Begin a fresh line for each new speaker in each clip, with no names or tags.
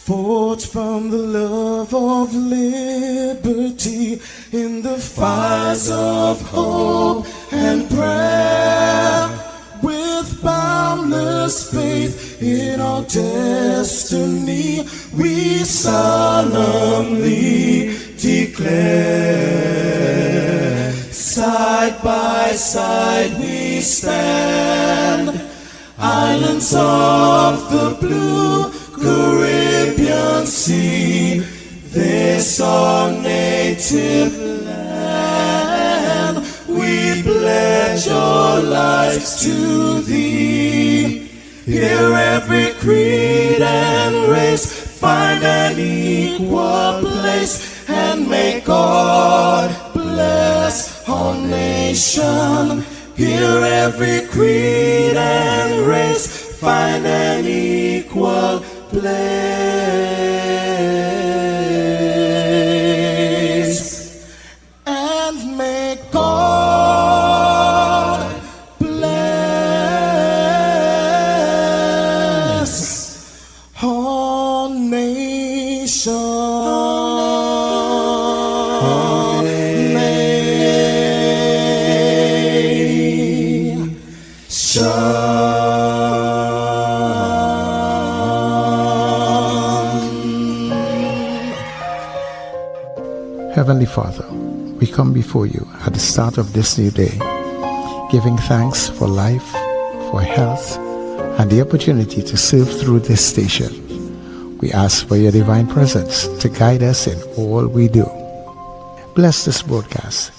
Forged from the love of liberty in the fires of hope and prayer, with boundless faith in our destiny, we solemnly declare. Side by side we stand, islands of the blue Caribbean Sea, this our native land. We pledge our lives to thee. Here every creed and race find an equal place, and may God bless our nation. Here every creed and race find an equal place, and may God bless our nation.
Heavenly Father, we come before you at the start of this new day, giving thanks for life, for health, and the opportunity to serve through this station. We ask for your divine presence to guide us in all we do. Bless this broadcast,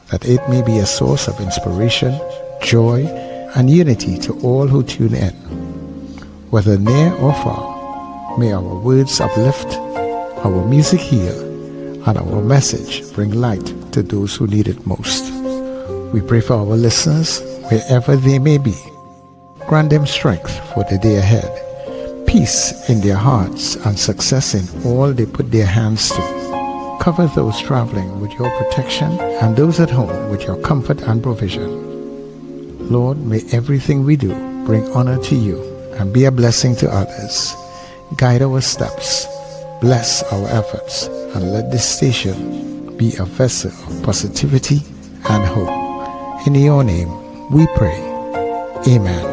that it may be a source of inspiration, joy, and unity to all who tune in. Whether near or far, may our words uplift, our music heal, and our message bring light to those who need it most. We pray for our listeners wherever they may be. Grant them strength for the day ahead, peace in their hearts, and success in all they put their hands to. Cover those traveling with your protection and those at home with your comfort and provision. Lord, may everything we do bring honor to you and be a blessing to others. Guide our steps, bless our efforts, and let this station be a vessel of positivity and hope. In your name we pray. Amen.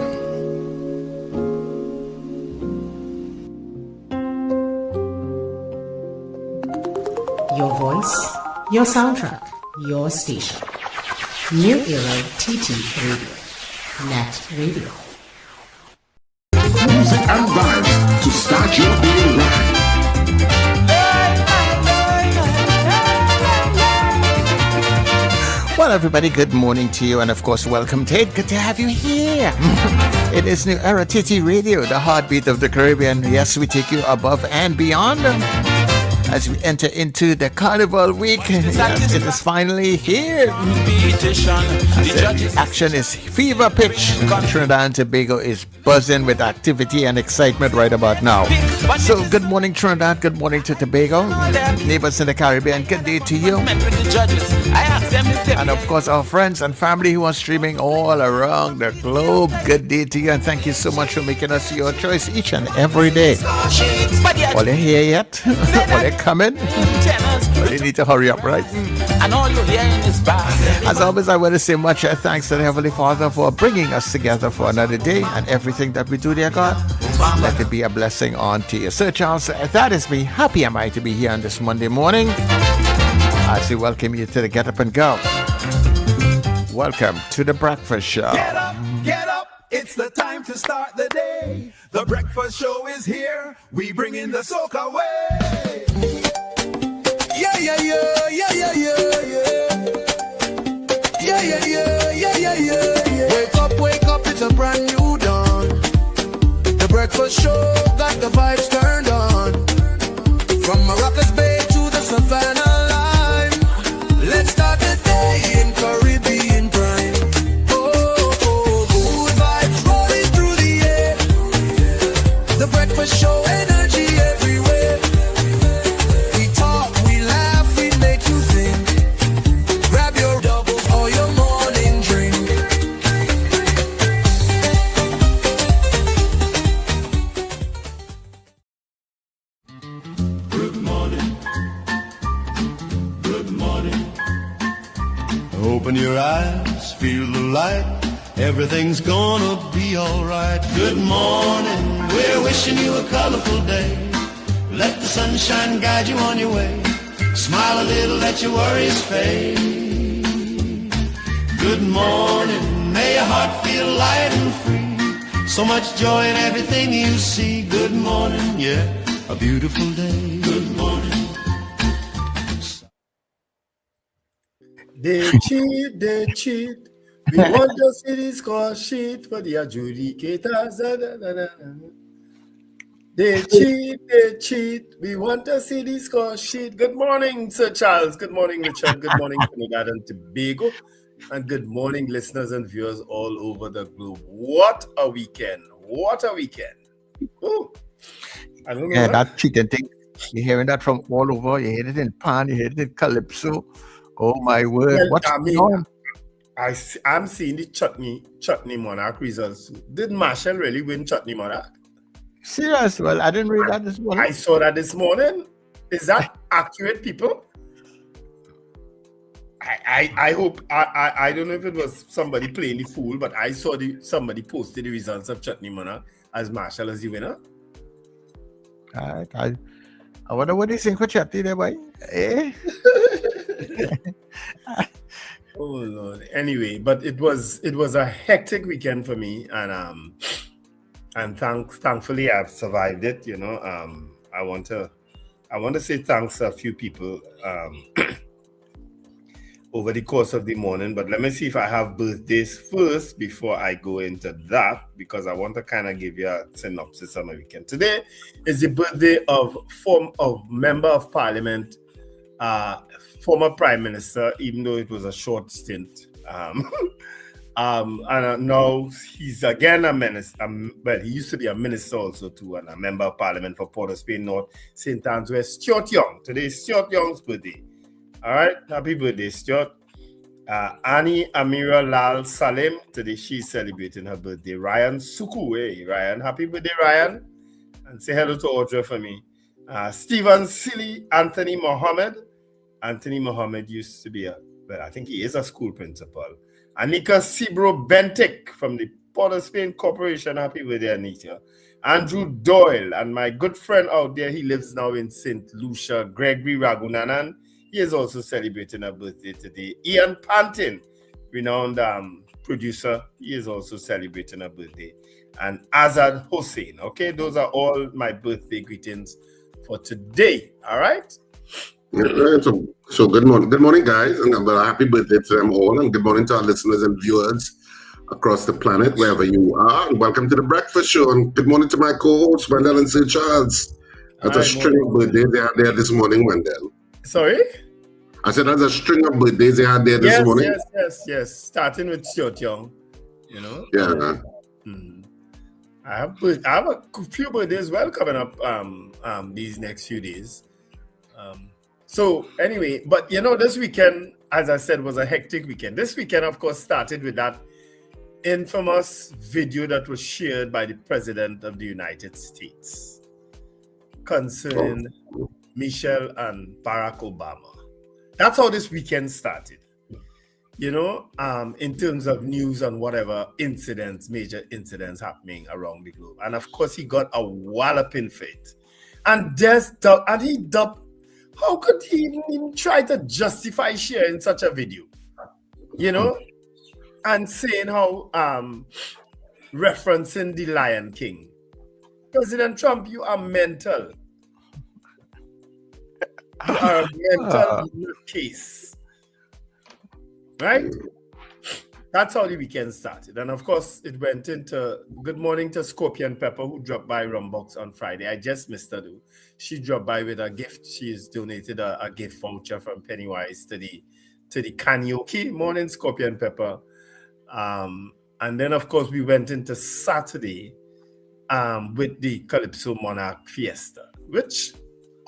Your voice, your soundtrack, your station. New Era TT Radio. NETT Radio.
Music and vibes to start your day right.
Well, everybody, good morning to you, and of course, welcome to it. Good to have you here. It is New Era TT Radio, the heartbeat of the Caribbean. Yes, we take you above and beyond as we enter into the Carnival Week. Yes, it is finally here. The action is fever pitch. Trinidad and Tobago is buzzing with activity and excitement right about now. So, good morning, Trinidad. Good morning to Tobago. Neighbors in the Caribbean, good day to you. And of course, our friends and family who are streaming all around the globe, good day to you, and thank you so much for making us your choice each and every day. Are they here yet? Are they coming? Well, they need to hurry up, right? As always, I want to say much thanks to the Heavenly Father for bringing us together for another day, and everything that we do, dear God, let it be a blessing unto you. So, Charles, that is me. Happy am I to be here on this Monday morning as we welcome you to the Get Up and Go. Welcome to the Breakfast Show.
Get up, get up. It's the time to start the day. The Breakfast Show is here. We bring in the soca way. Yeah, yeah, yeah, yeah, yeah, yeah, yeah. Yeah, yeah, yeah, yeah, yeah, yeah, yeah. Wake up, it's a brand new dawn. The Breakfast Show got the vibes turned on. From Maracas Bay to the Savannah line. Let's start the day in Caribbean prime. Good vibes rolling through the air. The Breakfast Show, energy everywhere. We talk, we laugh, we make you think. Grab your double or your morning drink.
eyes, feel the light. Everything's gonna be alright. Good morning, we're wishing you a colorful day. Let the sunshine guide you on your way. Smile a little, let your worries fade. Good morning, may your heart feel light and free. So much joy in everything you see. Good morning, yeah, a beautiful day. Good morning.
They cheat. We want to see the score sheet for the adjudicators. They cheat. We want to see the score sheet. Good morning, Sir Charles. Good morning, Richard. Good morning, Trinidad and Tobago. And good morning, listeners and viewers all over the globe. What a weekend. Oh, I don't know.
That cheating thing. You're hearing that from all over. You hear it in Pan, you hear it in Calypso. Oh, my word.
Well,
What's going on?
I'm seeing the Chutney Monarch results. Did Marshall really win Chutney Monarch?
Serious? Well, I didn't read that this morning.
I saw that this morning. Is that accurate, people? I hope. I don't know if it was somebody playing the fool, but I saw somebody posted the results of Chutney Monarch as Marshall as the winner.
I wonder what they think for Chutney there, boy. Eh?
Oh Lord. Anyway, but it was a hectic weekend for me, and thankfully I've survived it. You know, I want to say thanks to a few people over the course of the morning. But let me see if I have birthdays first before I go into that, because I want to kind of give you a synopsis of my weekend. Today is the birthday of Member of Parliament, former Prime Minister, even though it was a short stint. And now he's again a minister. Well, he used to be a minister also too, and a Member of Parliament for Port of Spain North, St. Anne's West, Stuart Young. Today is Stuart Young's birthday. All right, happy birthday, Stuart. Annie Amira Lal Salim, today she's celebrating her birthday. Ryan Suku, hey, Ryan, happy birthday, Ryan. And say hello to Audrey for me. Stephen Silly, Anthony Mohammed. Anthony Mohammed used to be I think he is a school principal. Anika Sibro Bentic from the Port of Spain Corporation, happy birthday, Anita. Andrew Doyle, and my good friend out there, he lives now in St. Lucia, Gregory Ragunanan. He is also celebrating a birthday today. Ian Pantin, renowned producer, he is also celebrating a birthday. And Azad Hossein. Okay, those are all my birthday greetings for today. All right?
Yeah, so good morning, guys, and happy birthday to them all, and good morning to our listeners and viewers across the planet, wherever you are, and welcome to the Breakfast Show. And good morning to my co-host, Wendell and Sir Charles. That's a string of birthdays they had there this morning, Wendell.
Sorry?
I said that's a string of birthdays they had there this morning.
Yes. Starting with Stuart Young, you know.
Yeah.
I have a few birthdays as well coming up these next few days. So anyway, but you know, this weekend, as I said, was a hectic weekend. This weekend, of course, started with that infamous video that was shared by the President of the United States concerning Michelle and Barack Obama. That's how this weekend started. You know, in terms of news and whatever major incidents happening around the globe. And of course, he got a walloping for it. And he dubbed. How could he even try to justify sharing such a video? You know? And saying how, referencing the Lion King. President Trump, you are mental. You are a mental case. Right? That's how the weekend started. And of course, it went into good morning to Scorpion Pepper, who dropped by Rumbox on Friday. I just missed her though. She dropped by with a gift. She's donated a gift voucher from Pennywise to the karaoke. Morning, Scorpion Pepper. And then of course we went into Saturday with the Calypso Monarch Fiesta, which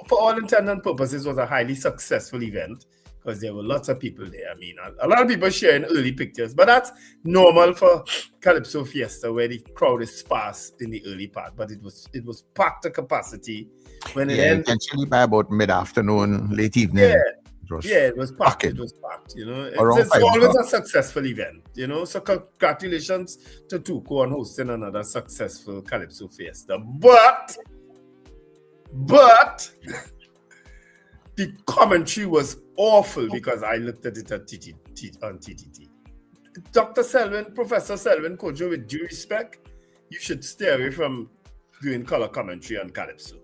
for all intents and purposes was a highly successful event. Because there were lots of people there. I mean, a lot of people sharing early pictures, but that's normal for Calypso Fiesta, where the crowd is sparse in the early part. But it was packed to capacity when it ended.
Eventually by about mid-afternoon, late evening.
It was packed.
packed.
It was packed. You know,
Around
it's
5
always
o'clock.
a successful event. You know, so congratulations to Tuco on hosting another successful Calypso Fiesta. But the commentary was awful because I looked at it on TTT. Dr. Selwyn, Professor Selwyn Kojo, with due respect, you should stay away from doing color commentary on Calypso.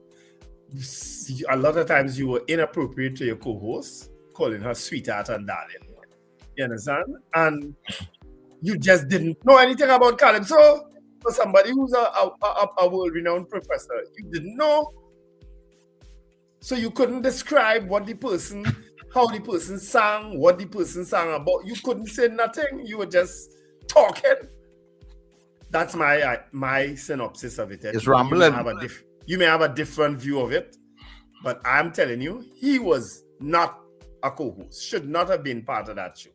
A lot of times you were inappropriate to your co-host, calling her sweetheart and darling. You understand? And you just didn't know anything about Calypso. For somebody who's a world-renowned professor, you didn't know. So you couldn't describe how the person sang, what the person sang about. You couldn't say nothing. You were just talking. That's my synopsis of it.
It's rambling.
You may have a different view of it, but I'm telling you, he was not a co-host. Should not have been part of that show.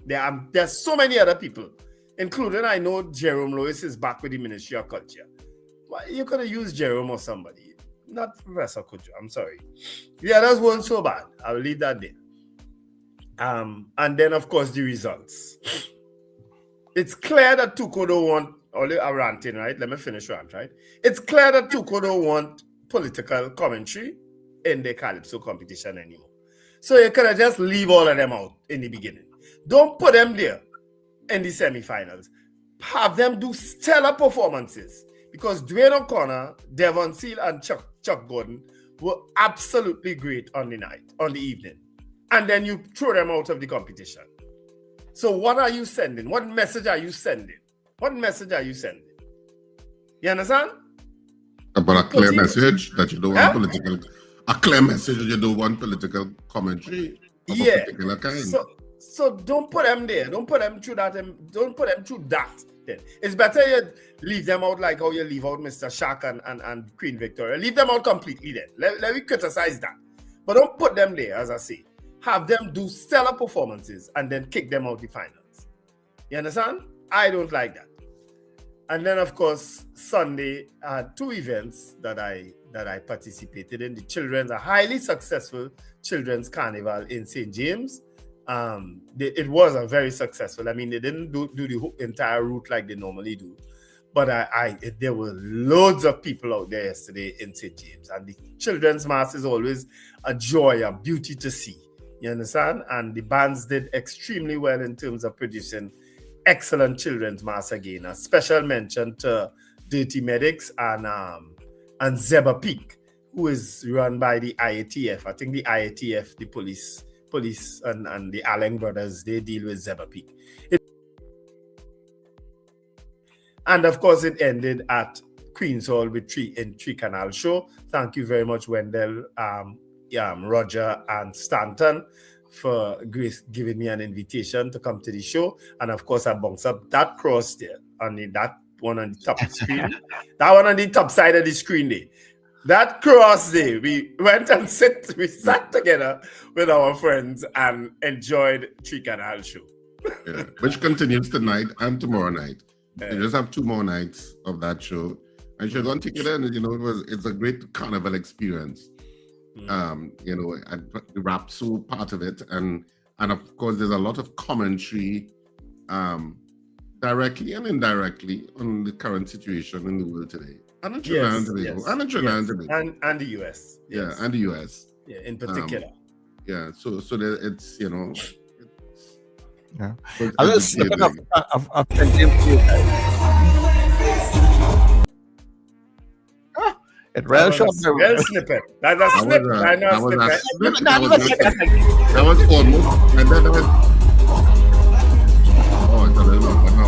There's so many other people, including I know Jerome Lewis is back with the Ministry of Culture. Well, you could have used Jerome or somebody, not Professor Kojo. I'm sorry. The others weren't so bad. I'll leave that there. And then of course the results. It's clear that Tuco don't want only a ranting, right? Let me finish rant, right? It's clear that Tuco don't want political commentary in the Calypso competition anymore. So you could have just leave all of them out in the beginning. Don't put them there in the semifinals. Have them do stellar performances because Dwayne O'Connor, Devon Seal, and Chuck Gordon were absolutely great on the evening. And then you throw them out of the competition. So what are you sending? What message are you sending? You understand?
But a clear message that you don't want political. A clear message that you don't want political commentary of a particular kind.
So don't put them there. Don't put them through that. Don't put them through that. Then it's better you leave them out like how you leave out Mr. Shaq and Queen Victoria. Leave them out completely. Then let me criticize that. But don't put them there, as I say. Have them do stellar performances and then kick them out the finals. You understand? I don't like that. And then, of course, Sunday, I had two events that I participated in. A highly successful children's carnival in St. James. It was a very successful. I mean, they didn't do the entire route like they normally do. But there were loads of people out there yesterday in St. James. And the children's mass is always a joy, a beauty to see. You understand? And the bands did extremely well in terms of producing excellent children's mass again. A special mention to Dirty Medics and Zeba Peak, who is run by the IATF. I think the IATF, the police and the Allen brothers, they deal with Zeba Peak. And of course, it ended at Queen's Hall with Three Canal Show. Thank you very much, Wendell, Roger, and Stanton, for giving me an invitation to come to the show. And of course, I bounced up that cross there, that one on the top screen. That one on the top side of the screen there. That cross there, we went and sat together with our friends and enjoyed Three Canal Show.
Yeah, which continues tonight and tomorrow night. You just have 2 more nights of that show. And you're going to take it in. You know, it's a great carnival experience. You know, the rap soul part of it, and of course there's a lot of commentary directly and indirectly on the current situation in the world today, and in Trinidad and Tobago,
and the US.
Yes. Yeah, and the US.
Yeah, in particular.
So it's, you know.
Yeah. I was snipping of plenty of you guys. It really showed
the snippet. That's a snippet. I know a snippet.
That was almost. And then that was. Oh, it's a little longer now.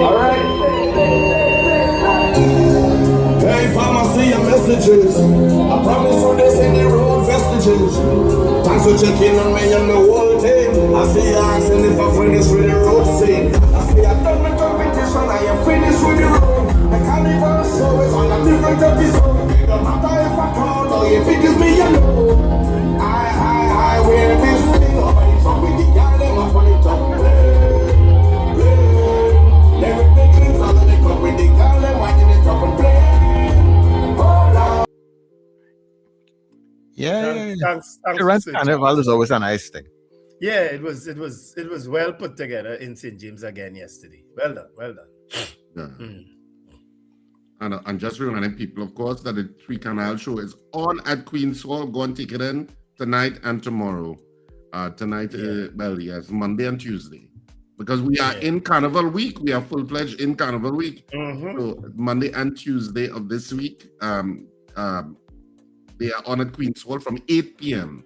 All right. Hey, farmer, see your messages. I promise you this in the road vestiges. Thanks for checking on me and the whole team. I see you asking if I finish with the road scene. I see I done my competition, I am finished with the road. I can't even show it's on a different episode. It don't matter if I call or if it gives me
Thanks.
Children's Carnival is always a nice thing.
Yeah, it was well put together in St. James again yesterday. Well done.
Yeah. And just reminding people, of course, that the Three Canal Show is on at Queen's Hall. Go and take it in tonight and tomorrow. Tonight, Monday and Tuesday. Because we are in Carnival Week. We are full-fledged in Carnival Week.
Mm-hmm.
So Monday and Tuesday of this week, they are on at Queen's Hall from 8 p.m.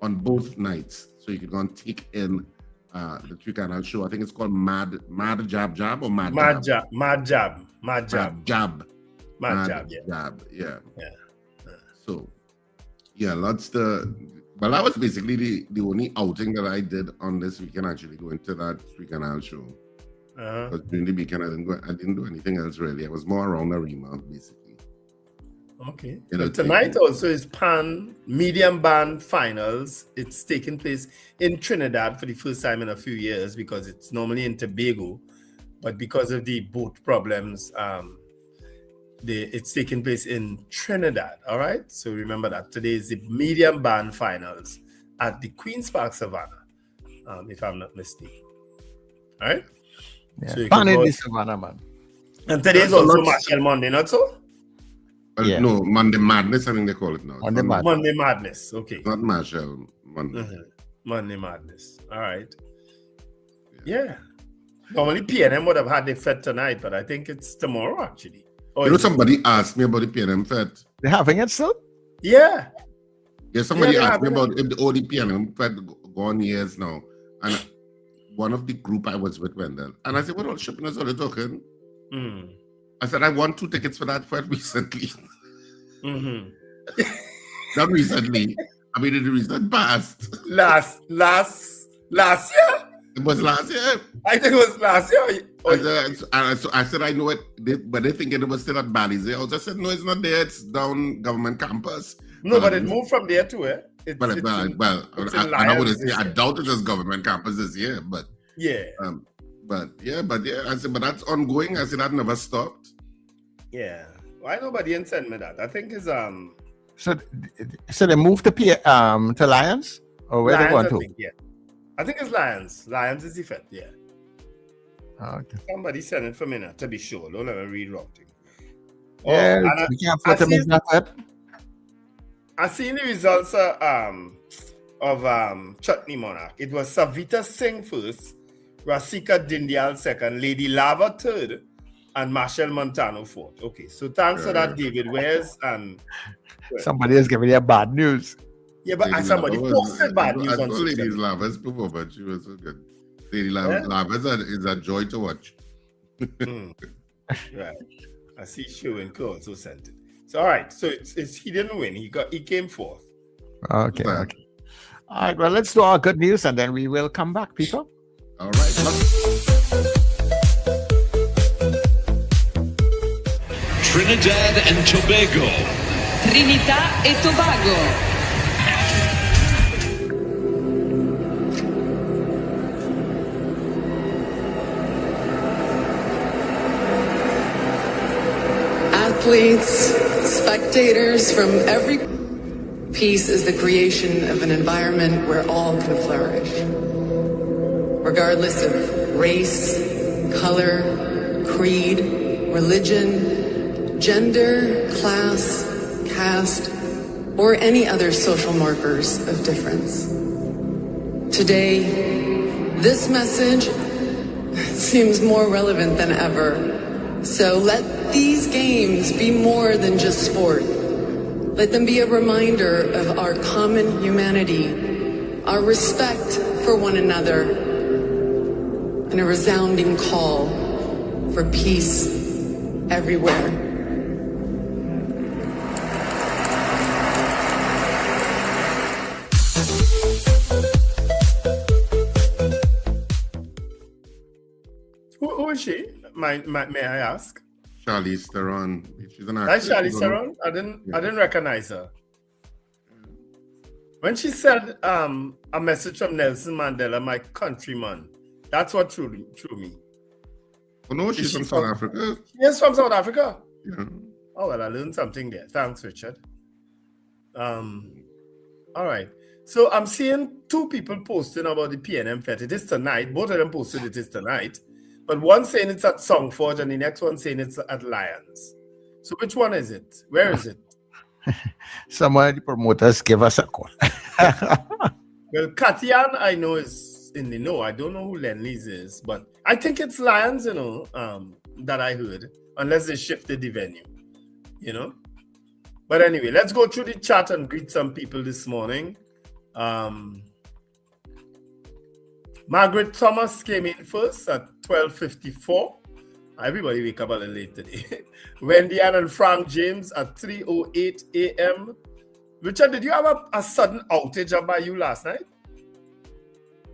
on both nights. So you can go and take in the Three Canal Show. I think it's called Mad Jab or Mad Jab.
Mad Jab.
Jab. Yeah. So, that was basically the only outing that I did on this weekend, actually, going to that Three Canal Show. Because during the weekend, I didn't do anything else, really. I was more around Arima, basically.
Okay. Tonight also is Pan Medium Band Finals. It's taking place in Trinidad for the first time in a few years because it's normally in Tobago. But because of the boat problems, it's taking place in Trinidad. All right. So remember that today is the Medium Band Finals at the Queen's Park Savannah, if I'm not mistaken. All right.
Yeah.
So
Pan in the Savannah, man.
And today is also Marshall Monday, not so?
No, Monday Madness, I think they call it now.
Monday Madness. Okay.
Not Marshall Monday.
Mm-hmm. Monday Madness. All right. Yeah. Normally PNM would have had the fete tonight, but I think it's tomorrow actually.
Somebody asked me about the PNM fete.
They're having it still?
Yeah.
Yeah, somebody asked me about if the PNM fete gone years now. And one of the group I was with went there. And I said, what all shipping is all they talking? I said, I won 2 tickets for that fete recently.
Mm-hmm.
Not recently. I mean, in the recent past.
Last year?
It was last year.
I think it was last year.
I said, I know it, but they thinking it was still at Bally's. I just said, no, it's not there. It's down government campus.
No, but it moved from there too, eh?
I would say I doubt it is government campus this year, but
yeah.
But I said, but that's ongoing. I said that never stopped.
Yeah. Why nobody didn't send me that? I think it's
So they moved to Lions, or where
Lions,
they going to?
I think it's Lions. Lions is the fete, yeah.
Okay.
Somebody sent it for me now, to be sure. Don't let me read wrong thing.
Yeah, we can't afford to miss that fete.
I seen the results of Chutney Monarch. It was Savita Singh first, Rasika Dindyal second, Lady Lava third, and Marshall Montano fourth. Okay, so thanks for that, David Wares. And
somebody is giving you bad news.
Yeah, but somebody posted bad news on social media.
Lady Lava's performance, she was so good. Lady Lava is a joy to watch.
Right. I see Show and Co also sent it. So all right, so it's he didn't win. He came fourth.
Okay. All right, well, let's do our good news and then we will come back, people.
All right.
Trinidad and Tobago.
Trinidad e Tobago.
Athletes, spectators from every peace is the creation of an environment where all can flourish, regardless of race, color, creed, religion, gender, class, caste, or any other social markers of difference. Today, this message seems more relevant than ever. So let these games be more than just sport. Let them be a reminder of our common humanity, our respect for one another, and a resounding call for peace everywhere.
Who is she? May I ask?
Charlize Theron. She's an actress.
That's Charlize Theron. I didn't recognize her. When she said a message from Nelson Mandela, my countryman, that's what threw me.
Oh no, she's from South Africa.
Yes, from South Africa.
Yeah.
Oh well, I learned something there. Thanks, Richard. All right. So I'm seeing two people posting about the PNM Fete. It is tonight. Both of them posted it is tonight. But one saying it's at Songforge and the next one saying it's at Lions. So which one is it? Where is it?
Some of the promoters give us a call.
Well, Katian, I know, is in the know. I don't know who Lenley's is, but I think it's Lions, that I heard, unless they shifted the venue, But anyway, let's go through the chat and greet some people this morning. Margaret Thomas came in first at 12:54. Everybody wake up a little late today. Wendy Ann and Frank James at 3:08 a.m. Richard, did you have a sudden outage up by you last night?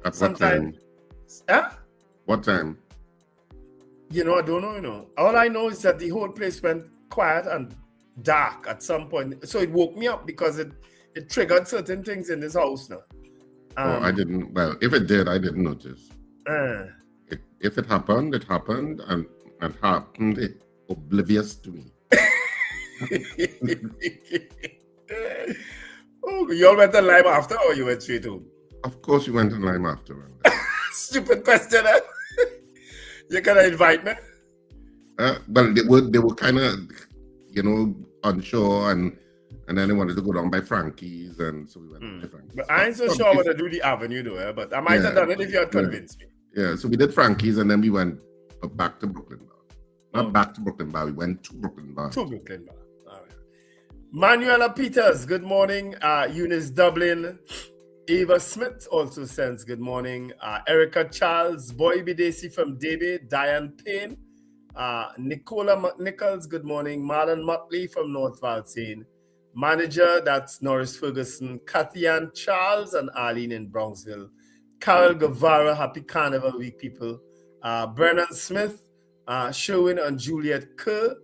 At what time?
Huh?
What time?
I don't know, All I know is that the whole place went quiet and dark at some point. So it woke me up because it triggered certain things in this house now.
I didn't. Well, if it did, I didn't notice. If it happened, it happened, and it happened oblivious to me.
Oh, you all went on Lime after, or you went straight home?
Of course, we went on Lime after.
Stupid question, eh? You gonna invite me?
Well, they were kind of, unsure, and then they wanted to go down by Frankie's, and so we went by Frankie's.
But I ain't so sure I want to do the Avenue though, eh? But I might have done it if you had convinced me.
Yeah, so we did Frankie's, and then we went back to Brooklyn Bar. Not back to Brooklyn Bar, we went to Brooklyn Bar.
To Brooklyn Bar. All right. Manuela Peters, good morning. Eunice Dublin. Ava Smith also sends good morning. Erica Charles, Boy Bidesi from Debe, Diane Payne, Nicola McNichols, good morning. Marlon Motley from North Valsayn. Manager, that's Norris Ferguson, Kathy-Ann Charles, and Arlene in Bronxville. Carol Guevara, happy Carnival Week, people. Brennan Smith, Sherwin and Juliet Kerr,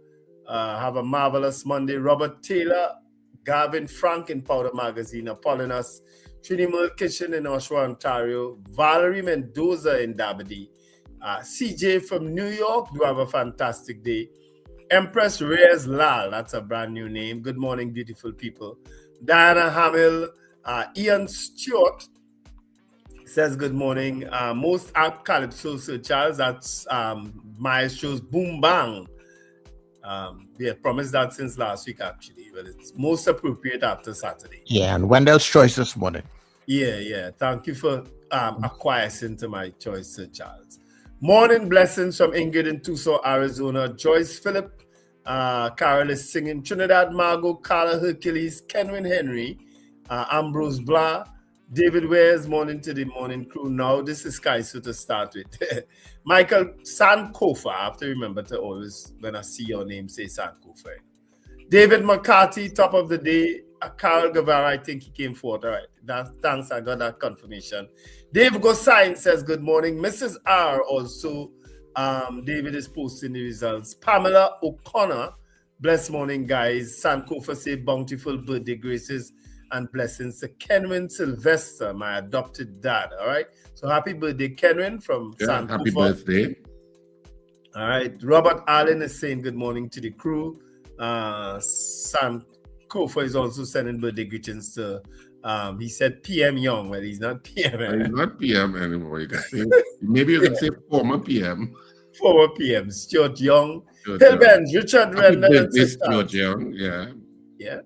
have a marvelous Monday. Robert Taylor, Gavin Frank in Powder Magazine, Apollonius, Trini Merle Kitchen in Oshawa, Ontario, Valerie Mendoza in Dabadi, CJ from New York, you have a fantastic day. Empress Reyes Lal, that's a brand new name. Good morning, beautiful people. Diana Hamill, Ian Stewart says good morning. Most apt Calypso, Sir Charles, that's Maestro's Boom Bang. We had promised that since last week, actually. Well, it's most appropriate after Saturday.
Yeah, and Wendell's choice this morning.
Yeah. Thank you for acquiescing to my choice, Sir Charles. Morning blessings from Ingrid in Tucson, Arizona. Joyce Phillip, Carol is singing. Trinidad Margot, Carla Hercules, Kenwin Henry, Ambrose Blah, David Wares, morning to the morning crew. Now, this is Kaisu to start with. Michael Sankofa, I have to remember to always, when I see your name, say Sankofa. David McCarthy, top of the day. Carl Guevara, I think he came forth. All right. Thanks, I got that confirmation. Dave Gosain says good morning. Mrs. R also, David is posting the results. Pamela O'Connor, blessed morning, guys. Sankofa say bountiful birthday graces and blessings to Kenwin Sylvester, my adopted dad. All right. So happy birthday, Kenwin from Sankofa.
Happy birthday.
All right. Robert Allen is saying good morning to the crew. Sankofa is also sending birthday greetings to, he said PM Young. Well, he's not PM.
He's not PM anymore. Maybe you can say former PM.
Former PM. Stuart Young. Hillbenz, Richard Rendell.
Stuart Young, yeah.
Yeah.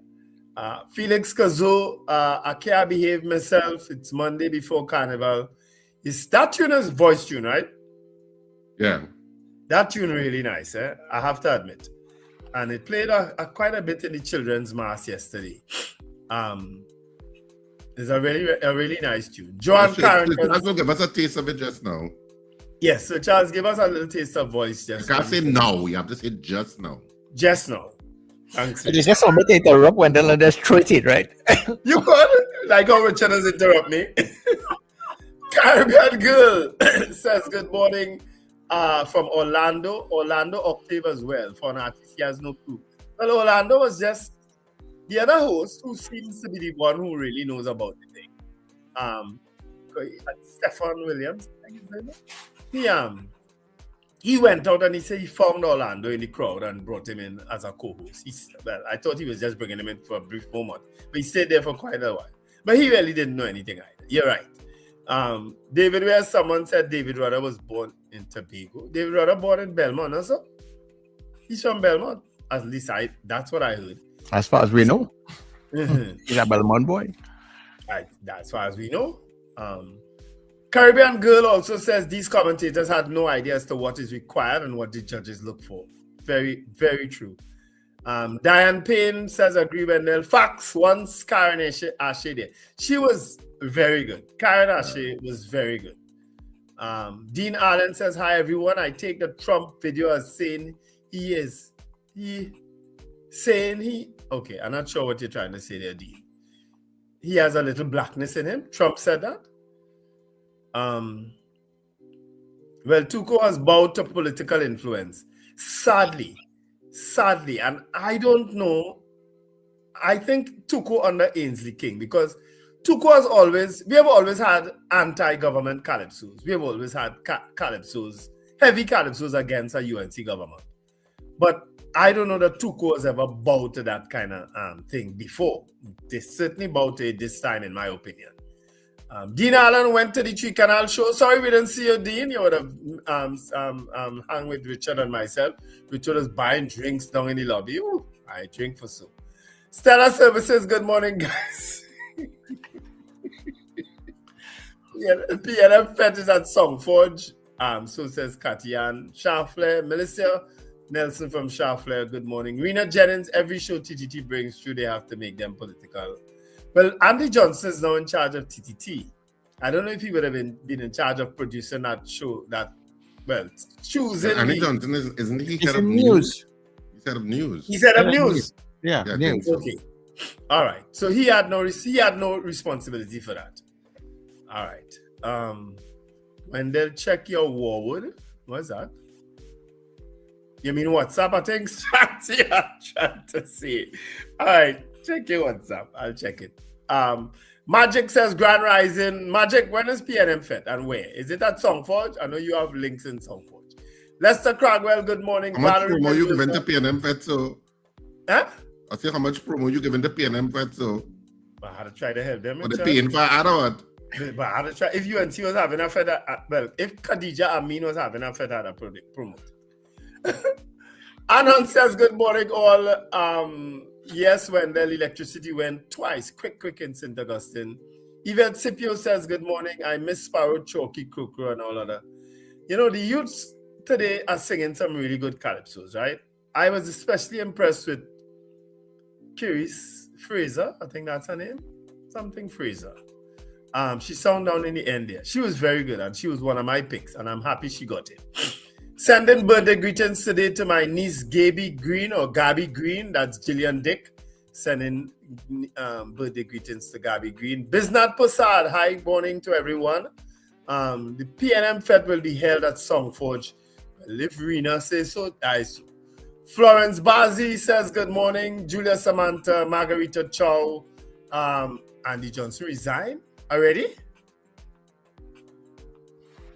Felix Kazo, I can't behave myself. It's Monday before Carnival. That tune is voice tune, right?
Yeah.
That tune really nice, eh? I have to admit. And it played quite a bit in the children's mass yesterday. It's a really nice tune. Joan Carrington.
Charles will give us a taste of it just now.
Yes, so Charles, give us a little taste of voice just
now. You can't say now. We have to say just now.
Just now. Thanks.
It is just for me to interrupt Wendell and just throw it, right?
You could. Like how Richard does interrupt me. Caribbean Girl says good morning from Orlando. Orlando Octave as well. For an artist, he has no clue. Well, Orlando was just the other host who seems to be the one who really knows about the thing. Stefan Williams, I think his name. He went out and he said he found Orlando in the crowd and brought him in as a co-host. Well, I thought he was just bringing him in for a brief moment, but he stayed there for quite a while. But he really didn't know anything either. You're right. David, where someone said David Rudder was born in Tobago. David Rudder born in Belmont, also? He's from Belmont. At least that's what I heard.
As far as we know. He's a Belmont boy.
As far as we know. Caribbean Girl also says these commentators had no idea as to what is required and what the judges look for. Very, very true. Diane Payne says, agree, Wendell. Facts, once Karen Ashe there. She was very good. Karen Ashe was very good. Dean Allen says, hi, everyone. I take the Trump video as saying okay, I'm not sure what you're trying to say there, Dean. He has a little blackness in him. Trump said that. Well, Tuko has bowed to political influence. Sadly, and I don't know. I think Tuko under Ainsley King, because Tuko we have always had anti-government calypsos. We have always had calypsos, heavy calypsos against a UNC government. But I don't know that Tuko has ever bowed to that kind of thing before. They certainly bowed to it this time, in my opinion. Dean Allen went to the Three Canal show. Sorry we didn't see you, Dean. You would have hung with Richard and myself. Richard was buying drinks down in the lobby. Ooh, I drink for so. Stella Services, good morning, guys. PNM Fed is at Songforge. So says Katian. Charflair, Melissa Nelson from Charflair, good morning. Rena Jennings, every show TTT brings through, they have to make them political. Well, Andy Johnson is now in charge of TTT. I don't know if he would have been in charge of producing that show. Choosing.
Andy Johnson isn't he head of
news?
He's head of news.
He's head of news.
Yeah, news.
So.
Okay. All right. So he had no responsibility for that. All right. When they'll check your Warwood, what's that? You mean WhatsApp? I think I'm trying to see. All right. Check your WhatsApp. I'll check it. Magic says Grand Rising. Magic, when is PNM Fed and where? Is it at Songforge? I know you have links in Songforge. Lester Cragwell, good morning.
How much promo you giving to PNM Fed, so?
Huh?
I say how much promo you giving to PNM Fed, so?
I had to try to help them.
But they're paying for it or what?
But I had to try. If UNC was having a Fed, if Khadija Amin was having a Fed, I'd have promote. Anon says good morning all. Yes, when the electricity went twice, quick in St. Augustine. Yvette Scipio says, good morning. I miss Sparrow, Chalky, Croker, and all of that. You know, the youths today are singing some really good calypsos, right? I was especially impressed with Kiris Fraser. I think that's her name. Something Fraser. She sang down in the end there. She was very good, and she was one of my picks, and I'm happy she got it. Sending birthday greetings today to my niece Gaby Green or Gabby Green. That's Gillian Dick. Sending birthday greetings to Gabby Green. Biznat Posad, hi morning to everyone. The PNM Fed will be held at Songforge. Well, if Rena says so, I so. Florence Bazi says good morning. Julia Samantha, Margarita Chow, Andy Johnson resign already?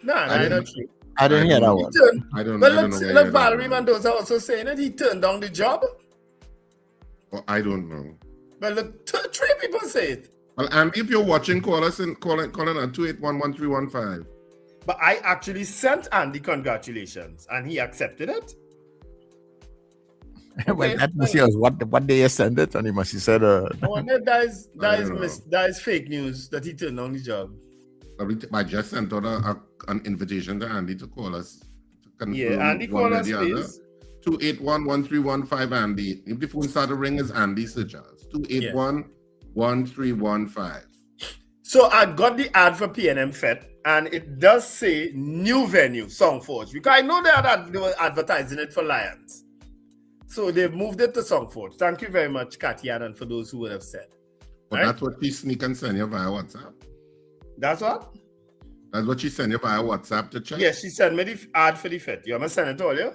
Nah, not true.
I didn't hear that one.
I don't know.
Look, Valerie Mendoza also saying that he turned down the job.
Well, I don't know.
But look, 3 people say it.
Well, and if you're watching, call us and call at 281-1315.
But I actually sent Andy congratulations, and he accepted it.
Well, that must be what day you sent it, and he must have said.
That is fake news that he turned down the job.
I just sent out an invitation to Andy to call us.
Andy, call us, please.
281-1315, Andy. If the phone started ringing, it's Andy Sijars. 281-1315.
So I got the ad for PNM Fed, and it does say new venue, Songforge. Because I know they were advertising it for Lions. So they've moved it to Songforge. Thank you very much, Katian, and for those who would have said.
But right? That's what she sneak and send you via WhatsApp.
That's what?
That's what she sent you via WhatsApp to check?
Yes, she sent me the ad for the Fed. You want me to send it to all you?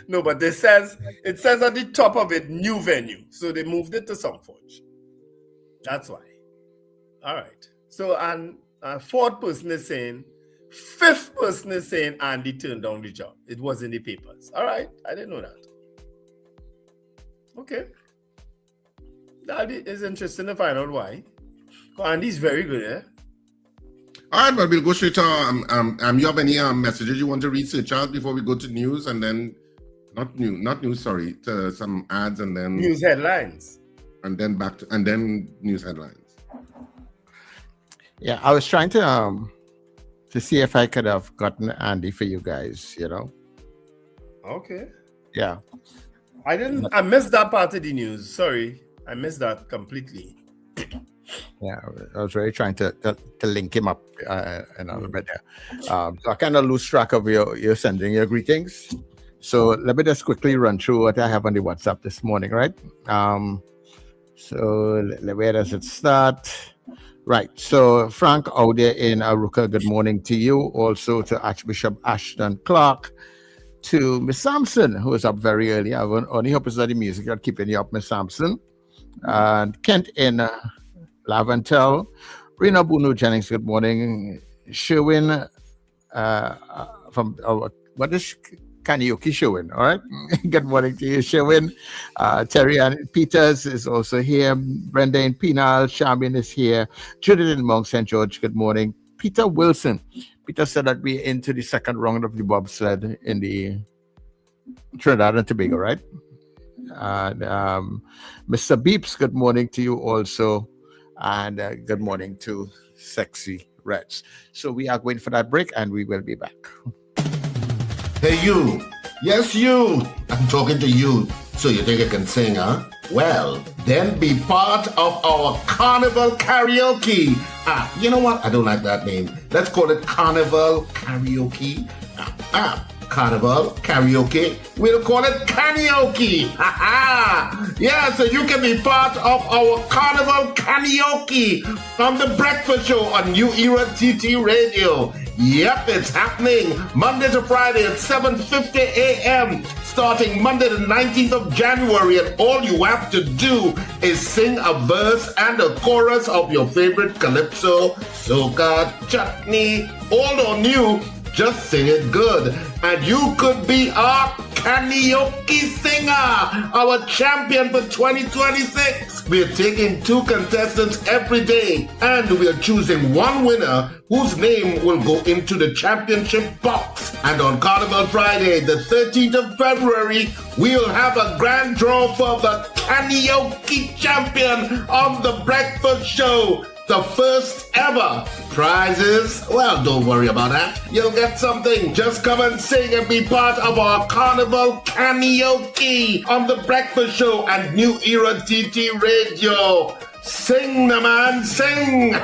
No, but it says at the top of it, new venue. So they moved it to Songforge. That's why. All right. So, and fifth person is saying Andy turned down the job. It was in the papers. All right. I didn't know that. Okay. That is interesting to find out why. Andy's very good, eh?
All right, but we'll go straight to you have any messages you want to read, Charles, before we go to news and then not news, sorry, to some ads and then
news headlines.
And then back to news headlines.
Yeah, I was trying to see if I could have gotten Andy for you guys, you know.
Okay.
Yeah.
I missed that part of the news. Sorry. I missed that completely.
Yeah, I was really trying to link him up a little bit there. So I kind of lose track of you sending your greetings. So let me just quickly run through what I have on the WhatsApp this morning, right? So where does it start? Right. So Frank out there in Aruka, good morning to you. Also to Archbishop Ashton Clark. To Miss Sampson, who is up very early. I only hope it's not the music that's keeping you up, Miss Sampson. And Kent in Laventel. Rena Bunu Jennings, good morning. Sherwin from what is Karaoke Sherwin, all right? Good morning to you, Sherwin. Terry Ann Peters is also here. Brenda in Penal, Charmian is here. Judith in Mount St. George, good morning. Peter Wilson. Peter said that we're into the second round of the bobsled in the Trinidad and Tobago, right? And Mr. Beeps, good morning to you also. And good morning to Sexy Reds. So we are going for that break and we will be back.
Hey, you. Yes, you. I'm talking to you. So you think I can sing, huh? Well, then be part of our Carnival Karaoke. You know what? I don't like that name. Let's call it Carnival Karaoke. Carnival Karaoke. We'll call it Karaoke. Yeah, so you can be part of our Carnival Karaoke on the Breakfast Show on New Era TT Radio. Yep, it's happening Monday to Friday at 7:50 a.m. starting Monday the 19th of January, and all you have to do is sing a verse and a chorus of your favorite calypso, soca, chutney, old or new. Just sing it good, and you could be our karaoke singer, our champion for 2026. We're taking 2 contestants every day, and we're choosing one winner whose name will go into the championship box. And on Carnival Friday, the 13th of February, we'll have a grand draw for the karaoke champion of the Breakfast Show. The first ever prizes. Well, don't worry about that. You'll get something. Just come and sing and be part of our Carnival Karaoke on the Breakfast Show and New Era TT Radio. Sing, the man, sing.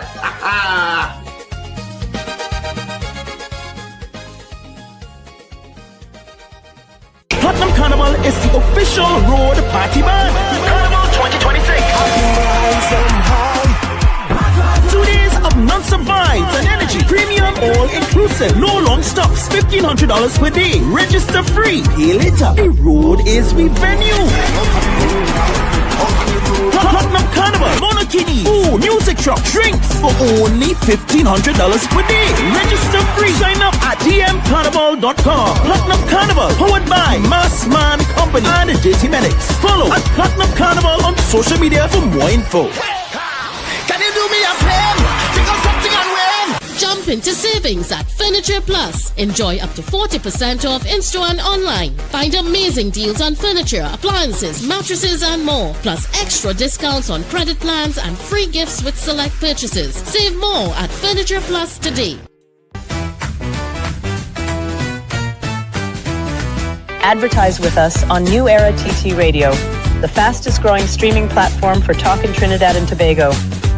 Platinum Carnival is the official road party band. Carnival 2026. 2 days of non-stop vibes and energy. Premium, all-inclusive. No long stops. $1,500 per day. Register free. Pay later. The road is the venue. Platinum Carnival. Monokini. Food, music truck, drinks for only $1,500 per day. Register free. Sign up at dmcarnival.com. Platinum Carnival. Powered by Mass Man Company and JT Medics. Follow at Platinum Carnival on social media for more info.
Can you do me a favor? Think of something and win.
Jump into savings at Furniture Plus. Enjoy up to 40% off in-store and online. Find amazing deals on furniture, appliances, mattresses, and more. Plus extra discounts on credit plans and free gifts with select purchases. Save more at Furniture Plus today.
Advertise with us on New Era TT Radio, the fastest growing streaming platform for talk in Trinidad and Tobago.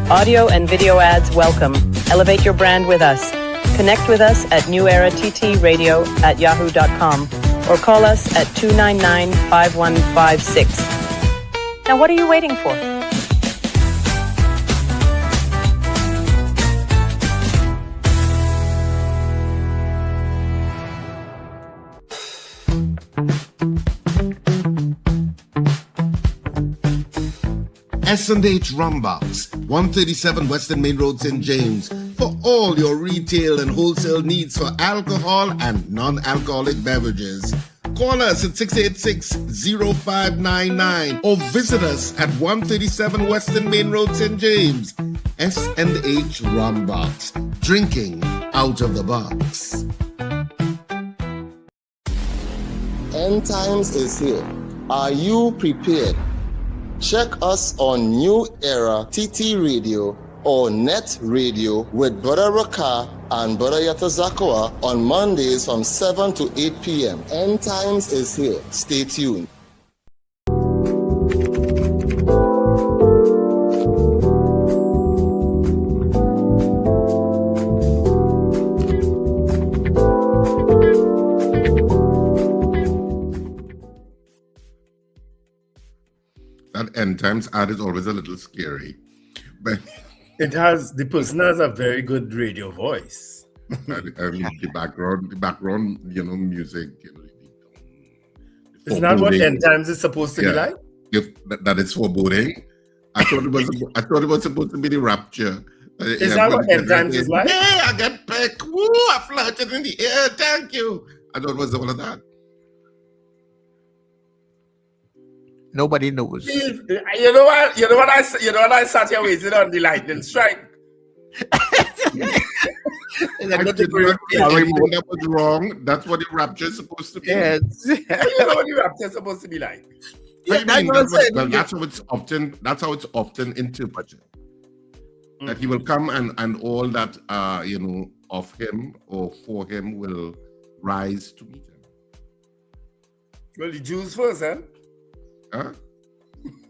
Audio and video ads welcome. Elevate your brand with us. Connect with us at newerattradio@yahoo.com or call us at 299-5156. Now what are you waiting for?
S&H Rumbox, 137 Western Main Road, St. James, for all your retail and wholesale needs for alcohol and non-alcoholic beverages. Call us at 686-0599 or visit us at 137 Western Main Road, St. James. S&H Rum Box. Drinking out of the box.
End times is here. Are you prepared? Check us on New Era TT Radio or NETT Radio with Brother Raka and Brother Yatazakawa on Mondays from 7 to 8 p.m. End times is here. Stay tuned.
That end times ad is always a little scary, but
the person has a very good radio voice.
the background, music.
Isn't that what end times is supposed to be like?
That is foreboding. I thought it was supposed to be the rapture.
Is that what end times is like?
Yeah, I got picked. Woo! I floated in the air. Thank you. I thought it was all of that.
Nobody knows.
You know what I sat here waiting on the lightning strike.
That was wrong. That's what the rapture is supposed to be.
Yes. You know what the rapture is supposed to be like.
Yeah, that's how it's often interpreted. That he will come and all that of him or for him will rise to meet him.
Well, the Jews first, huh?
Huh?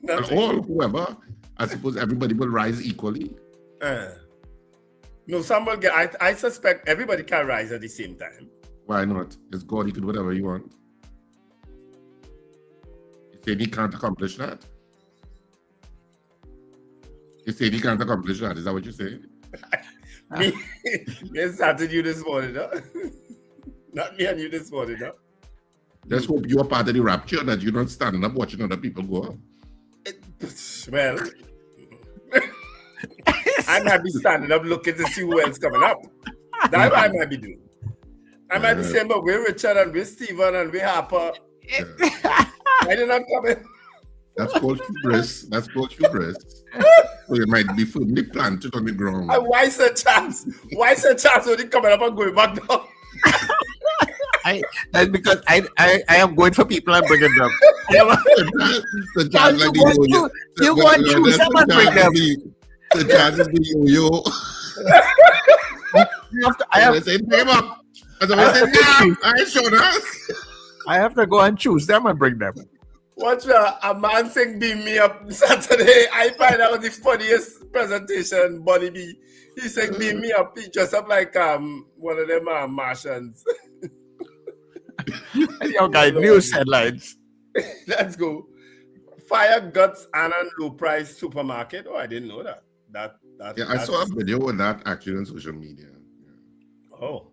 And all whoever, I suppose everybody will rise equally.
No, some will get. I suspect everybody can rise at the same time.
Why not? It's God. He can do whatever you want. You say he can't accomplish that? You say he can't accomplish that? Is that what you're saying?
Me started you this morning, huh? Not me and you this morning, huh?
Let's hope you are part of the rapture, that you're not standing up watching other people go up.
Well, I might be standing up looking to see who else coming up. That's what I might be doing. I might be saying, but we're Richard and we're Stephen and we're Harper. I did not come in.
That's called hubris. So you might be firmly planted on the ground.
And why is a chance? Why is a chance only coming up and going back down?
That's because I am going for people and bringing them. You go and choose them and bring them.
The chance is the yo-yo.
I have to go and choose them and bring them.
Watch a man sing Beam Me Up Saturday. I find out the funniest presentation, Buddy B. He sang Beam Me Up. He dressed up like one of them Martians.
Your guy, news headlines.
Let's go. Fire guts Anna low price supermarket. Oh, I didn't know that.
I saw a video with that actually on social media.
Yeah. Oh.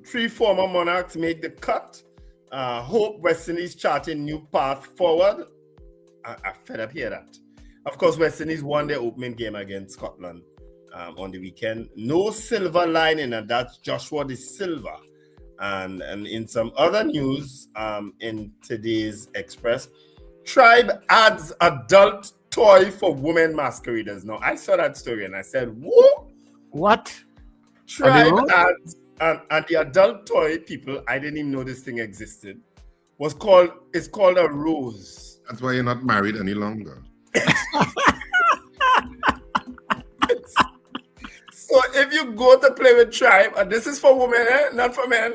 3 former monarchs make the cut. Hope West Indies charting new path forward. I fed up here that. Of course, West Indies won their opening game against Scotland on the weekend. No silver lining, and that's Joshua De Silva. And in some other news in today's Express, Tribe adds adult toy for women masqueraders. Now, I saw that story and I said, whoa!
What?
Tribe adds, and the adult toy, people, I didn't even know this thing existed, it's called a rose.
That's why you're not married any longer.
So if you go to play with Tribe, and this is for women, not for men.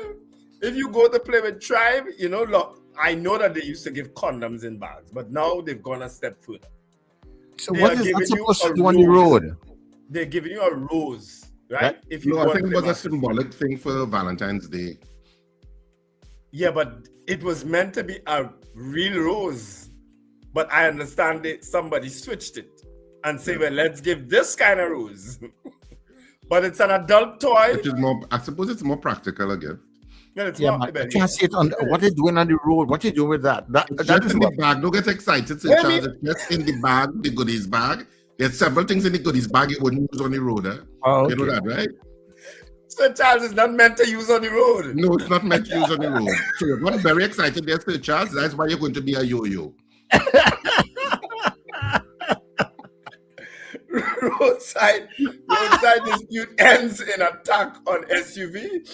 If you go to play with Tribe, look, I know that they used to give condoms in bags, but now they've gone a step further.
So what is that supposed to do on the road?
They're giving you a rose, right? If you
I think it was a symbolic thing for Valentine's Day.
Yeah, but it was meant to be a real rose. But I understand that somebody switched it and say, well, let's give this kind of rose. But it's an adult toy.
Which is more, I suppose it's more practical again.
No, it's
I can't see it on what they're doing on the road. What are you doing with that? That is
in the bag. Don't get excited. It's just in the bag, the goodies bag. There's several things in the goodies bag you wouldn't use on the road.
Oh, okay.
You know that, right?
Sir Charles is not meant to use on the road.
No, it's not meant to use on the road. So you're not very excited there, Sir Charles. That's why you're going to be a yo-yo.
Roadside dispute ends in attack on SUV.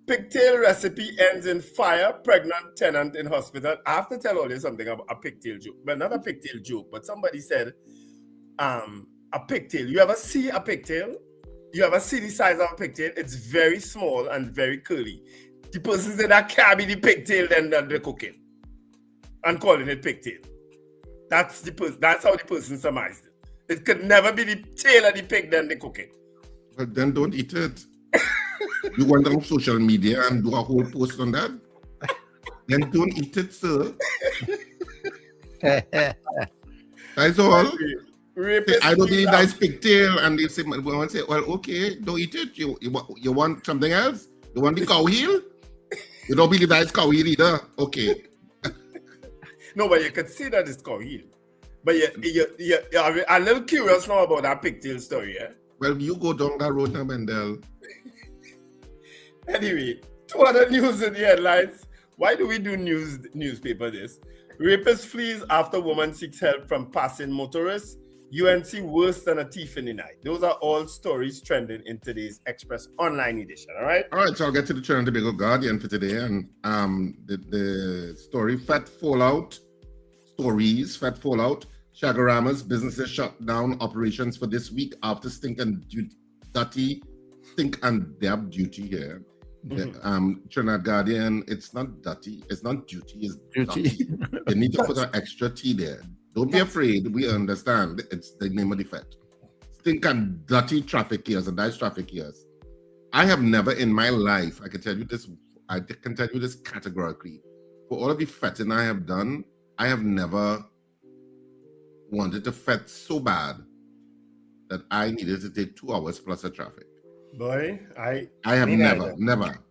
Pigtail recipe ends in fire. Pregnant tenant in hospital. I have to tell all you something about a pigtail joke. Well, not a pigtail joke, but somebody said, a pigtail. You ever see a pigtail? You ever see the size of a pigtail? It's very small and very curly. The person said that can't be the pigtail then they're cooking and calling it pigtail. That's how the person surmised it. It could never be the tail of the pig then they cook it.
Well, then don't eat it. You went on social media and do a whole post on that? Then don't eat it, sir. That's all. I don't believe that's pigtail, and they say, well, okay, don't eat it. You want something else? You want the cow heel? You don't believe that's cow heel either? Okay.
No, but you could see that it's cow heel. But you're a little curious now about that pigtail story, yeah?
Well, you go down that road now, Mendel.
Anyway, 2 other news in the headlines. Why do we do newspaper this? Rapist flees after woman seeks help from passing motorists. UNC worse than a thief in the night. Those are all stories trending in today's Express Online edition, all right?
All right, so I'll get to the Trinidad and Tobago Guardian for today. And the story, Fat Fallout. Shagaramas, businesses shut down operations for this week after stink and dab duty here. The Trinidad Guardian, it's not dirty, it's not duty, it's duty. They need to put an extra T there. Don't be afraid, we understand. It's the name of the Fed. Stink and dirty traffickers, and that's traffickers. I have never in my life, I can tell you this categorically. For all of the fetting I have done, I have never wanted to fet so bad that I needed to take 2 hours plus of traffic.
Boy, I
have never.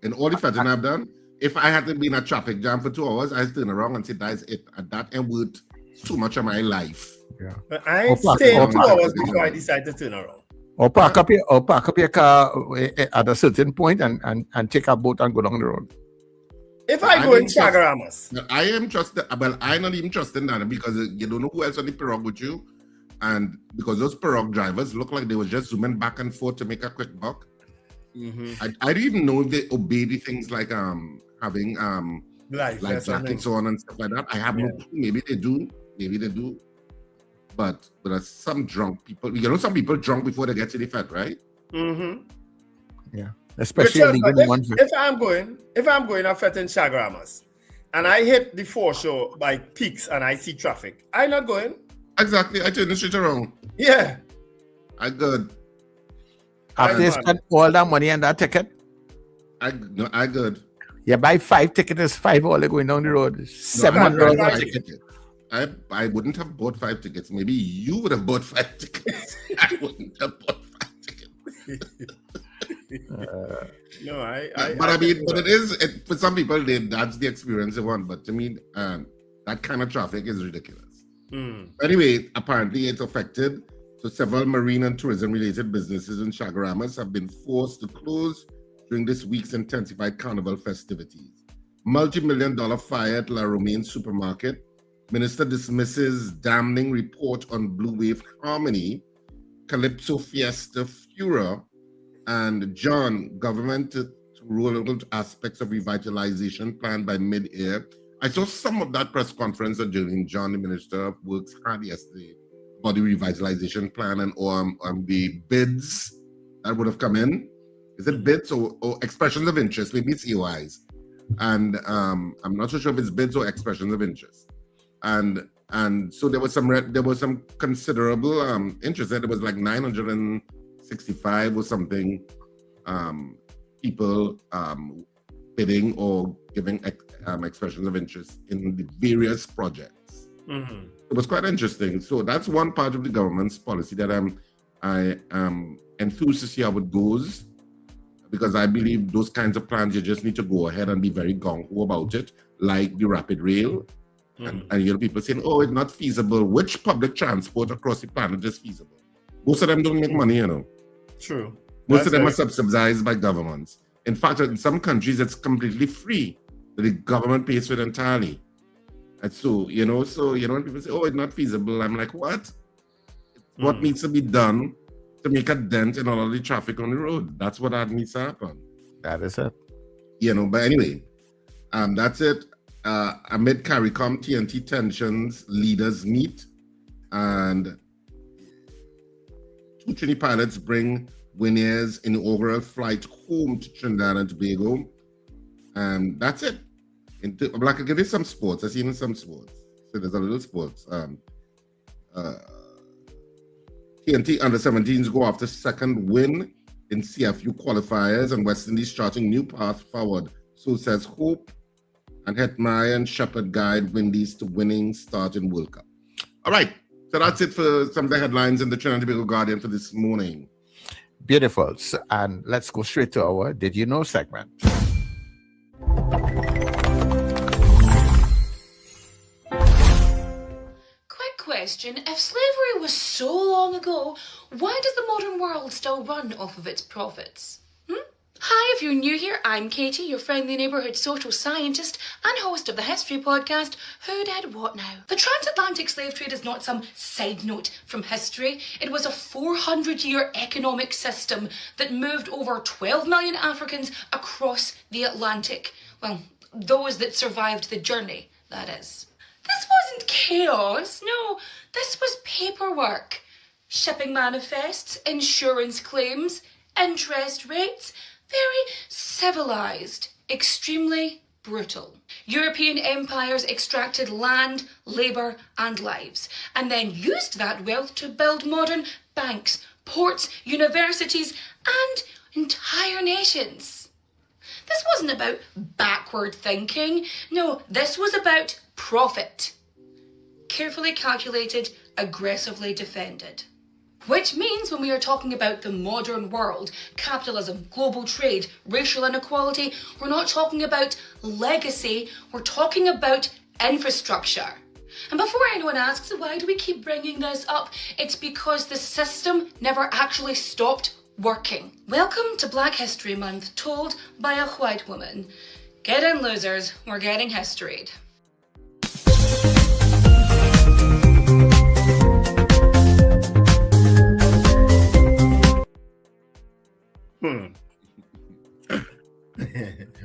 In all the fetting I've done, if I had to be in a traffic jam for 2 hours, I turn around and say, that's it. And that ain't worth so much of my life.
Yeah.
But I ain't staying 2 hours before I decide to turn around.
Or park up your car at a certain point and take a boat and go down the road.
If I go in Shagaramas.
I'm not even trusting that because you don't know who else on the pirogue with you. And because those pirogue drivers look like they were just zooming back and forth to make a quick buck. I don't even know if they obey the things like having life jackets on and stuff like that. I have no clue. Maybe they do. But there's some drunk people. You know, some people drunk before they get to the Fed, right?
Yeah. Especially
if I'm going a Fed in Shagaramas and I hit the foreshore by peaks and I see traffic, I'm not going.
Exactly. I turn the street around.
Yeah.
I good.
After you spend all that money on that ticket?
I good.
You buy 5 tickets, it's 5 all going down the road. $700 a ticket.
I wouldn't have bought 5 tickets. Maybe you would have bought 5 tickets. I wouldn't have bought 5 tickets. But it is for some people. That's the experience they want. But to me, that kind of traffic is ridiculous. Anyway, apparently it's affected. So several marine and tourism-related businesses in Shagaramas have been forced to close during this week's intensified carnival festivities. Multi-million-dollar fire at La Romaine supermarket. Minister dismisses damning report on Blue Wave Harmony. Calypso Fiesta Furor. And John, government to roll out aspects of revitalization plan by mid-year. I saw some of that press conference that during John, the Minister of Works, had yesterday about the revitalization plan and the bids that would have come in. Is it bids or expressions of interest? Maybe it's EOIs. And I'm not so sure if it's bids or expressions of interest. And so there was some considerable interest there. There was like 965 or something people bidding or giving expressions of interest in the various projects. It was quite interesting. So that's one part of the government's policy that I am enthused to see how it goes, because I believe those kinds of plans, you just need to go ahead and be very gung-ho about it, like the rapid rail. And you know, people saying, oh, it's not feasible. Which public transport across the planet is feasible? Most of them don't make money, you know.
True.
Most of them are subsidized by governments. In fact, in some countries, it's completely free. The government pays for it entirely. And so, when people say, oh, it's not feasible, I'm like, what? What needs to be done to make a dent in all of the traffic on the road? That's what that needs to happen.
That is it.
But anyway, that's it. Amid CARICOM TNT tensions, leaders meet, and 2 Trini pilots bring Winair's inaugural flight home to Trinidad and Tobago. That's it. I can give you some sports. I've seen some sports. So there's a little sports. TNT under-17s go after second win in CFU qualifiers, and West Indies charting new path forward. So says Hope, and Hetmeyer and Shepherd guide Windies to winning start in World Cup. All right, so that's it for some of the headlines in the Trinidad and Tobago Guardian for this morning.
Beautiful. And let's go straight to our Did You Know segment.
Question, if slavery was so long ago, why does the modern world still run off of its profits? Hi, if you're new here, I'm Katie, your friendly neighbourhood social scientist and host of the History podcast, Who Did What Now? The transatlantic slave trade is not some side note from history. It was a 400-year economic system that moved over 12 million Africans across the Atlantic. Well, those that survived the journey, that is. This wasn't chaos, no, this was paperwork. Shipping manifests, insurance claims, interest rates, very civilised, extremely brutal. European empires extracted land, labour and lives, and then used that wealth to build modern banks, ports, universities and entire nations. This wasn't about backward thinking, no, this was about profit. Carefully calculated, aggressively defended. Which means when we are talking about the modern world, capitalism, global trade, racial inequality, we're not talking about legacy, we're talking about infrastructure. And before anyone asks, why do we keep bringing this up? It's because the system never actually stopped working. Welcome to Black History Month, told by a white woman. Get in, losers, we're getting historied.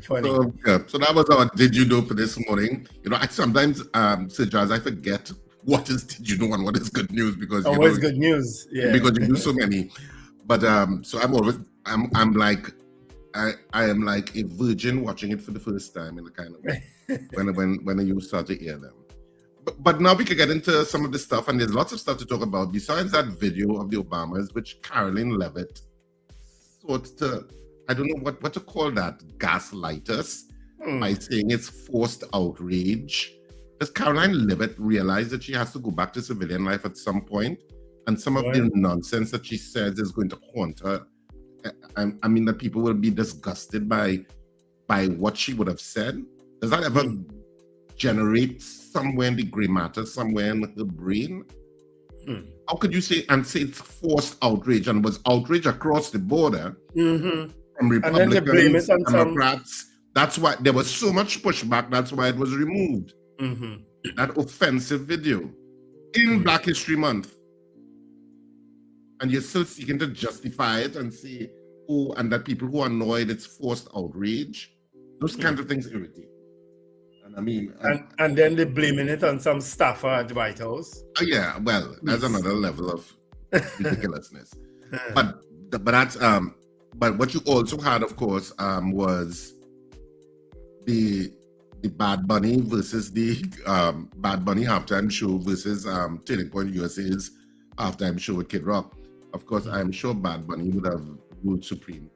Funny. So that was our Did You Know for this morning. I sometimes, Sir Jazz, I forget what is Did You Know and what is good news because
always good news. Yeah.
Because you do so many. But so I'm like I am like a virgin watching it for the first time in a kind of way when you start to hear them. But now we can get into some of the stuff, and there's lots of stuff to talk about besides that video of the Obamas, which Caroline Levitt sort of, I don't know what to call that, gaslight us by saying it's forced outrage. Does Caroline Levitt realize that she has to go back to civilian life at some point? And some of the nonsense that she says is going to haunt her. I mean, that people will be disgusted by what she would have said. Does that ever generate somewhere in the gray matter, somewhere in her brain? How could you say it's forced outrage, and was outrage across the border from Republicans, Democrats? That's why there was so much pushback. That's why it was removed. That offensive video in Black History Month. And you're still seeking to justify it and say, and that people who are annoyed, it's forced outrage. Those kinds of things irritate. And I mean...
And then they're blaming it on some staffer at the White House.
Yeah, well, that's another level of ridiculousness. But that's... But what you also had, of course, was the Bad Bunny versus the Bad Bunny halftime show versus Turning Point USA's halftime show with Kid Rock. Of course, I'm sure Bad Bunny would have ruled supreme.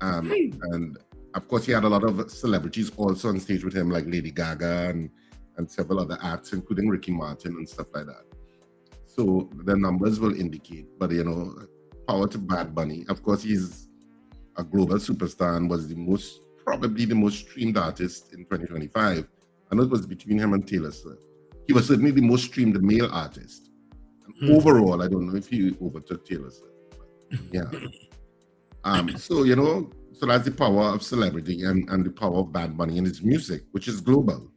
And of course, he had a lot of celebrities also on stage with him, like Lady Gaga and several other acts, including Ricky Martin and stuff like that. So the numbers will indicate, but power to Bad Bunny. Of course, he's a global superstar and was probably the most streamed artist in 2025. And it was between him and Taylor Swift. He was certainly the most streamed male artist. And overall, I don't know if he overtook Taylor Swift. Yeah. So that's the power of celebrity and the power of Bad Bunny and his music, which is global.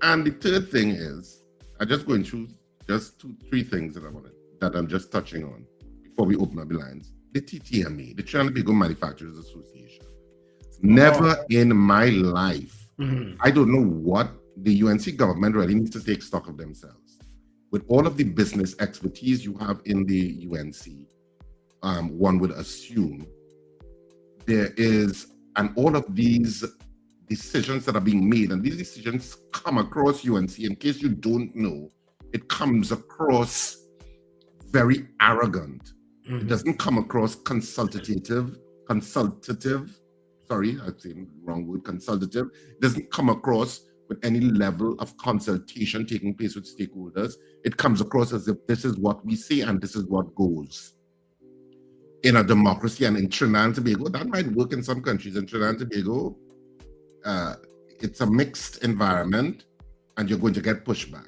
And the third thing is, I'm just going through just 3 things that I'm just touching on before we open up the lines. The TTMA, the Trinidad and Tobago Manufacturers Association. Never in my life, I don't know what the UNC government really needs to take stock of themselves. With all of the business expertise you have in the UNC, one would assume there is, and all of these decisions that are being made, and these decisions come across UNC, in case you don't know, it comes across very arrogant. It doesn't come across consultative, sorry, I've seen the wrong word, consultative. It doesn't come across with any level of consultation taking place with stakeholders. It comes across as if this is what we say and this is what goes. In a democracy, and in Trinidad and Tobago, that might work in some countries. In Trinidad and Tobago, it's a mixed environment, and you're going to get pushback.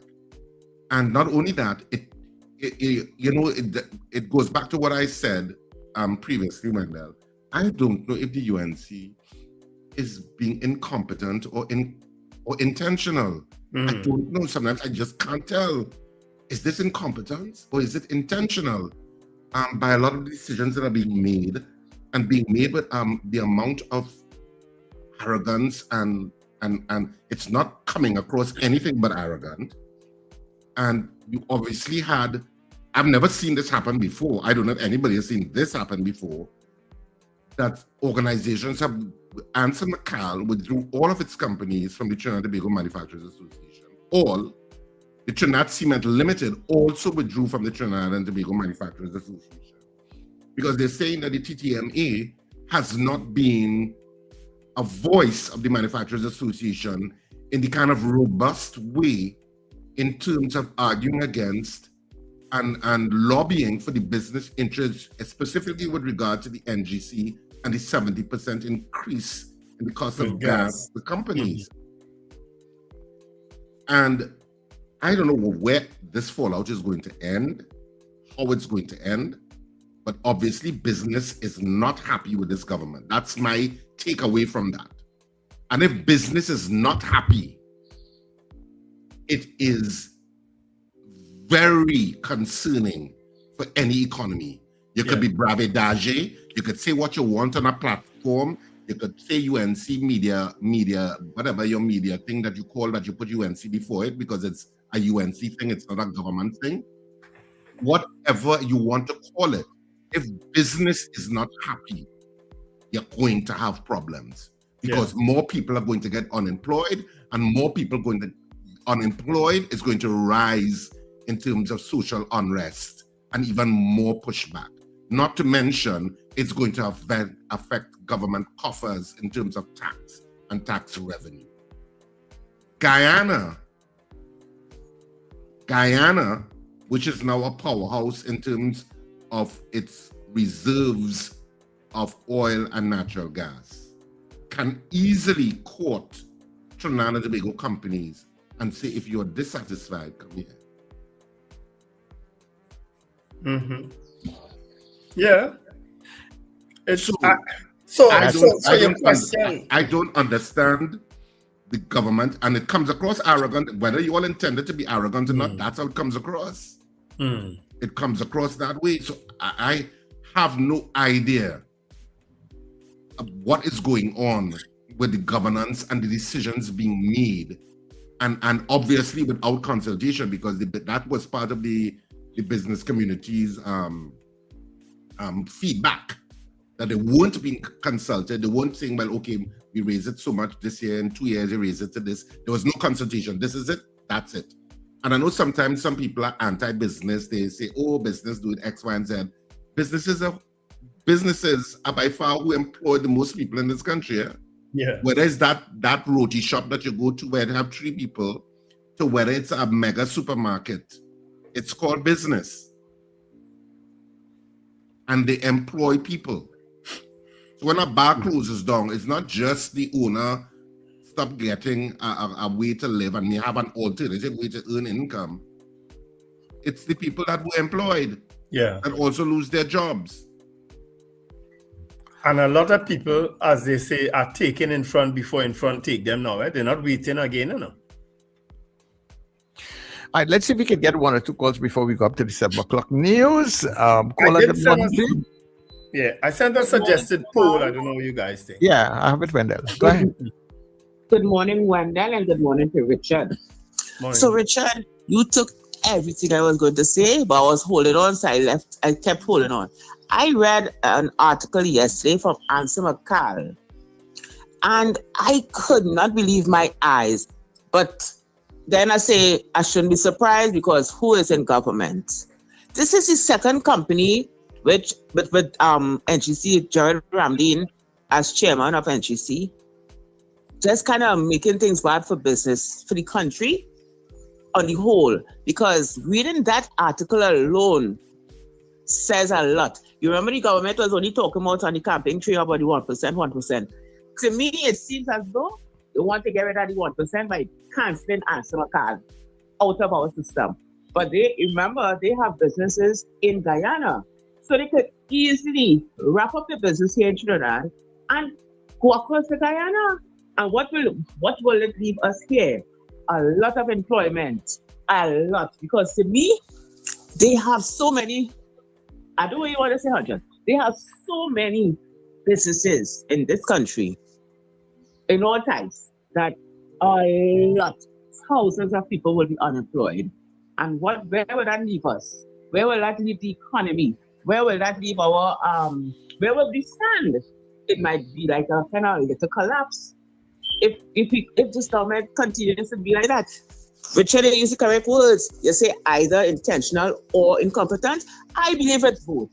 And not only that, it goes back to what I said previously, Mendel. I don't know if the UNC is being incompetent or intentional. I don't know. Sometimes I just can't tell. Is this incompetence or is it intentional? By a lot of decisions that are being made with the amount of arrogance and it's not coming across anything but arrogant. And you obviously I've never seen this happen before. I don't know if anybody has seen this happen before, that organizations have, Anson McCall withdrew all of its companies from the Trinidad and Tobago Manufacturers Association. The Trinidad Cement Limited also withdrew from the Trinidad and Tobago Manufacturers Association because they're saying that the TTMA has not been a voice of the Manufacturers Association in the kind of robust way in terms of arguing against and lobbying for the business interests, specifically with regard to the NGC and the 70% increase in the cost of gas for companies. And I don't know where this fallout is going to end, how it's going to end, but obviously business is not happy with this government. That's my takeaway from that. And if business is not happy, it is very concerning for any economy. You could be bravedage, you could say what you want on a platform, you could say UNC media, whatever your media thing that you call that you put UNC before it because it's a UNC thing, it's not a government thing. Whatever you want to call it, if business is not happy, you're going to have problems because more people are going to get unemployed, and more people going to unemployed is going to rise in terms of social unrest and even more pushback. Not to mention, it's going to affect government coffers in terms of tax and tax revenue. Guyana, which is now a powerhouse in terms of its reserves of oil and natural gas, can easily court Trinidad and Tobago companies and say, if you're dissatisfied, come here.
Yeah.
I don't understand the government, and it comes across arrogant. Whether you all intended to be arrogant or not, that's how it comes across. It comes across that way. So I have no idea of what is going on with the governance and the decisions being made, and obviously without consultation, because that was part of the business community's feedback, that they weren't being consulted. They weren't saying, well, okay, we raised it so much this year, in 2 years we raised it to this. There was no consultation. This is it, that's it. And I know sometimes some people are anti-business. They say, oh, business doing X, Y, and Z. Businesses are by far who employ the most people in this country.
Yeah.
Whether it's that roti shop that you go to where they have 3 people, to whether it's a mega supermarket, it's called business. And they employ people. So when a bar closes down, it's not just the owner stop getting a way to live and may have an alternative way to earn income. It's the people that were employed that also lose their jobs.
And a lot of people, as they say, are taken in front before in front take them now, right? They're not waiting again, you know.
All right, let's see if we can get one or two calls before we go up to the 7 o'clock news. Caller, good morning.
Yeah, I sent a suggested poll. I don't know what you guys think.
Yeah, I have it, Wendell. Go ahead.
Good morning, Wendell, and good morning to Richard.
Morning.
So, Richard, you took everything I was going to say, but I was holding on, so I kept holding on. I read an article yesterday from Ansel McCall, and I could not believe my eyes. But then I say I shouldn't be surprised because who is in government? This is the second company with NGC, Jared Ramdeen as chairman of NGC, just kind of making things bad for business, for the country on the whole, because reading that article alone says a lot. You remember the government was only talking about on the campaign trail about the 1%. To me, it seems as though they want to get rid of the 1% by canceling Ansel McCall out of our system. But they have businesses in Guyana. So they could easily wrap up the business here in Trinidad and go across to Guyana. And what will it leave us here? A lot of employment. A lot. Because to me, they have so many, I don't really want to say 100. They have so many businesses in this country, in all types, that a lot, thousands of people will be unemployed. And where will that leave us? Where will that leave the economy? Where will that leave our, where will we stand? It might be like a kind of little collapse if this government continues to be like that. Richard, you use the correct words. You say either intentional or incompetent. I believe it's both.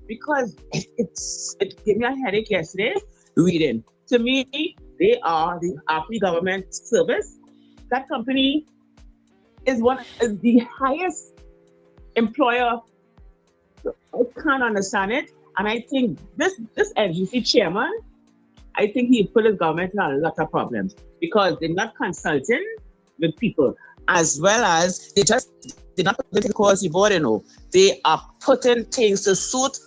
Because it gave me a headache yesterday reading. To me, they are the government service. That company is the highest employer. I can't understand it. And I think this NGC chairman, I think he put his government in a lot of problems because they're not consulting with people, as well as they're not putting the cause the board, you know. They are putting things to suit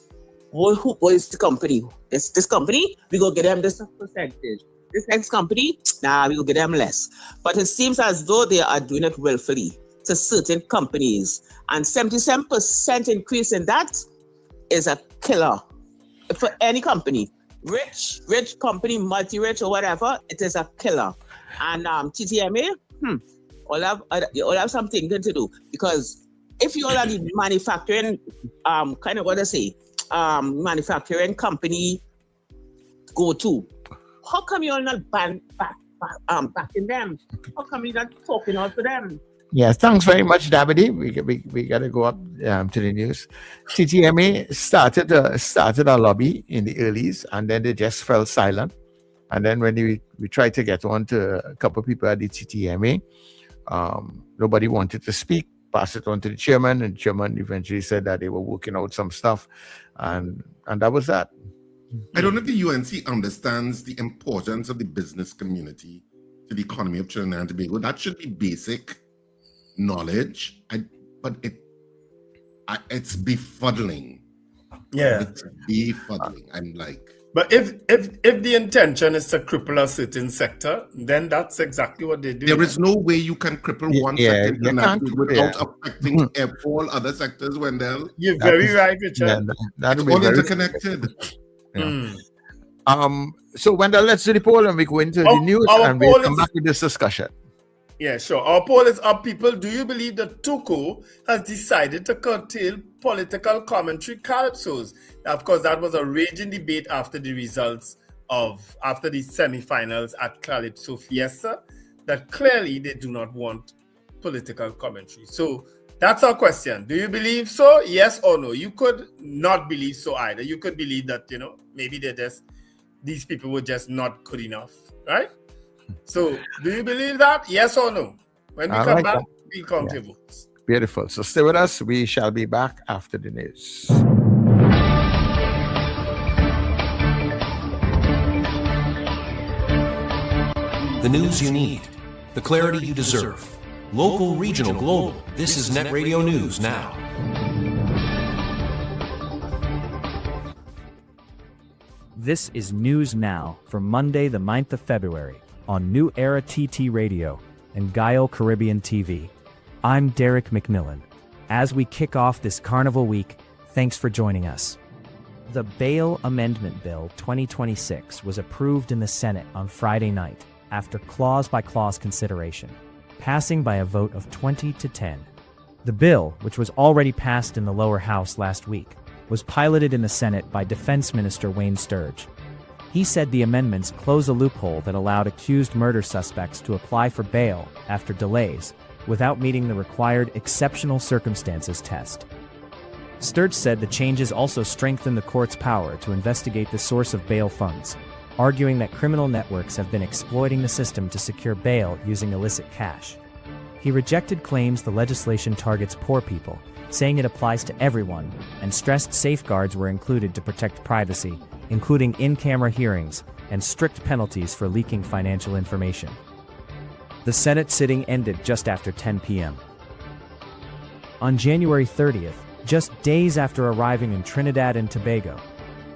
who is the company. This company, we go get them this percentage. This next company, we will get them less. But it seems as though they are doing it willfully to certain companies. And 77% increase in that is a killer for any company. Rich company, multi-rich or whatever, it is a killer. And TTMA, all have some thinking to do. Because if you all are the manufacturing, manufacturing company go-to, how come you all not backing them? How come you're not talking out to them?
Yes, thanks very much, Davide. We got to go up to the news. TTMA started a lobby in the earlies, and then they just fell silent. And then when we tried to get on to a couple of people at the TTMA, nobody wanted to speak. Passed it on to the chairman, and the chairman eventually said that they were working out some stuff, and that was that.
I don't know if the UNC understands the importance of the business community to the economy of Trinidad and Tobago. That should be basic knowledge, but it's befuddling.
Yeah,
it's befuddling. I'm like,
but if the intention is to cripple a certain sector, then that's exactly what they do.
There is no way you can cripple one sector without affecting all other sectors. Wendell,
you're very right, Richard.
It's all interconnected.
Yeah. So Wendell, let's do the poll and we go into the news and we'll come back to this discussion.
Yeah, sure. Our poll is up, people. Do you believe that TUCO has decided to curtail political commentary calypsos? Now, of course, that was a raging debate after the results after the semi-finals at Calypso Fiesta, that clearly they do not want political commentary. So that's our question. Do you believe so? Yes or no? You could not believe so either. You could believe that, maybe these people were just not good enough, right? So, do you believe that? Yes or no? When we come back, we'll count your votes.
Beautiful. So stay with us. We shall be back after the news.
The news you need, the clarity you deserve. Local, regional, global. This is NETT Radio News now.
This is News Now for Monday, the 9th of February on New Era TT Radio and Gaio Caribbean TV. I'm Derek McMillan. As we kick off this Carnival week, thanks for joining us. The Bail Amendment Bill 2026 was approved in the Senate on Friday night after clause-by-clause consideration, passing by a vote of 20-10. The bill, which was already passed in the lower house last week, was piloted in the Senate by Defense Minister Wayne Sturge. He said the amendments close a loophole that allowed accused murder suspects to apply for bail after delays without meeting the required exceptional circumstances test. Sturge said the changes also strengthen the court's power to investigate the source of bail funds, arguing that criminal networks have been exploiting the system to secure bail using illicit cash. He rejected claims the legislation targets poor people, saying it applies to everyone, and stressed safeguards were included to protect privacy, including in-camera hearings and strict penalties for leaking financial information. The Senate sitting ended just after 10 p.m. On January 30th, just days after arriving in Trinidad and Tobago,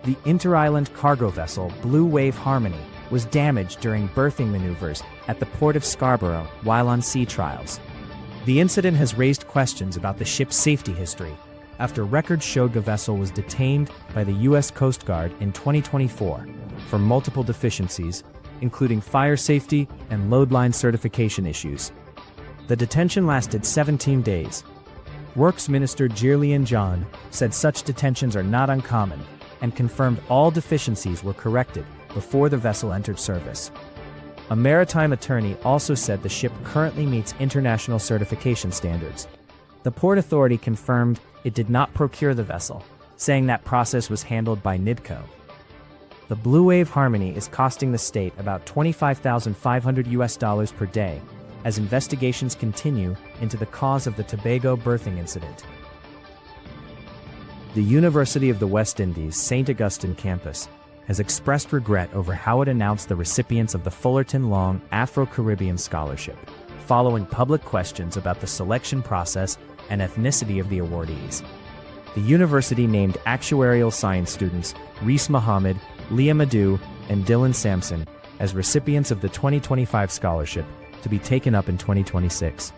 the inter-island cargo vessel Blue Wave Harmony was damaged during berthing maneuvers at the port of Scarborough while on sea trials. The incident has raised questions about the ship's safety history after records showed the vessel was detained by the U.S. Coast Guard in 2024 for multiple deficiencies, including fire safety and load line certification issues. The detention lasted 17 days. Works Minister Gillian John said such detentions are not uncommon and confirmed all deficiencies were corrected before the vessel entered service. A maritime attorney also said the ship currently meets international certification standards. The Port Authority confirmed it did not procure the vessel, saying that process was handled by NIDCO. The Blue Wave Harmony is costing the state about $25,500 per day as investigations continue into the cause of the Tobago berthing incident. The University of the West Indies St. Augustine campus has expressed regret over how it announced the recipients of the Fullerton Long Afro-Caribbean Scholarship, following public questions about the selection process and ethnicity of the awardees. The university named actuarial science students Reese Muhammad, Leah Madu, and Dylan Sampson as recipients of the 2025 scholarship to be taken up in 2026.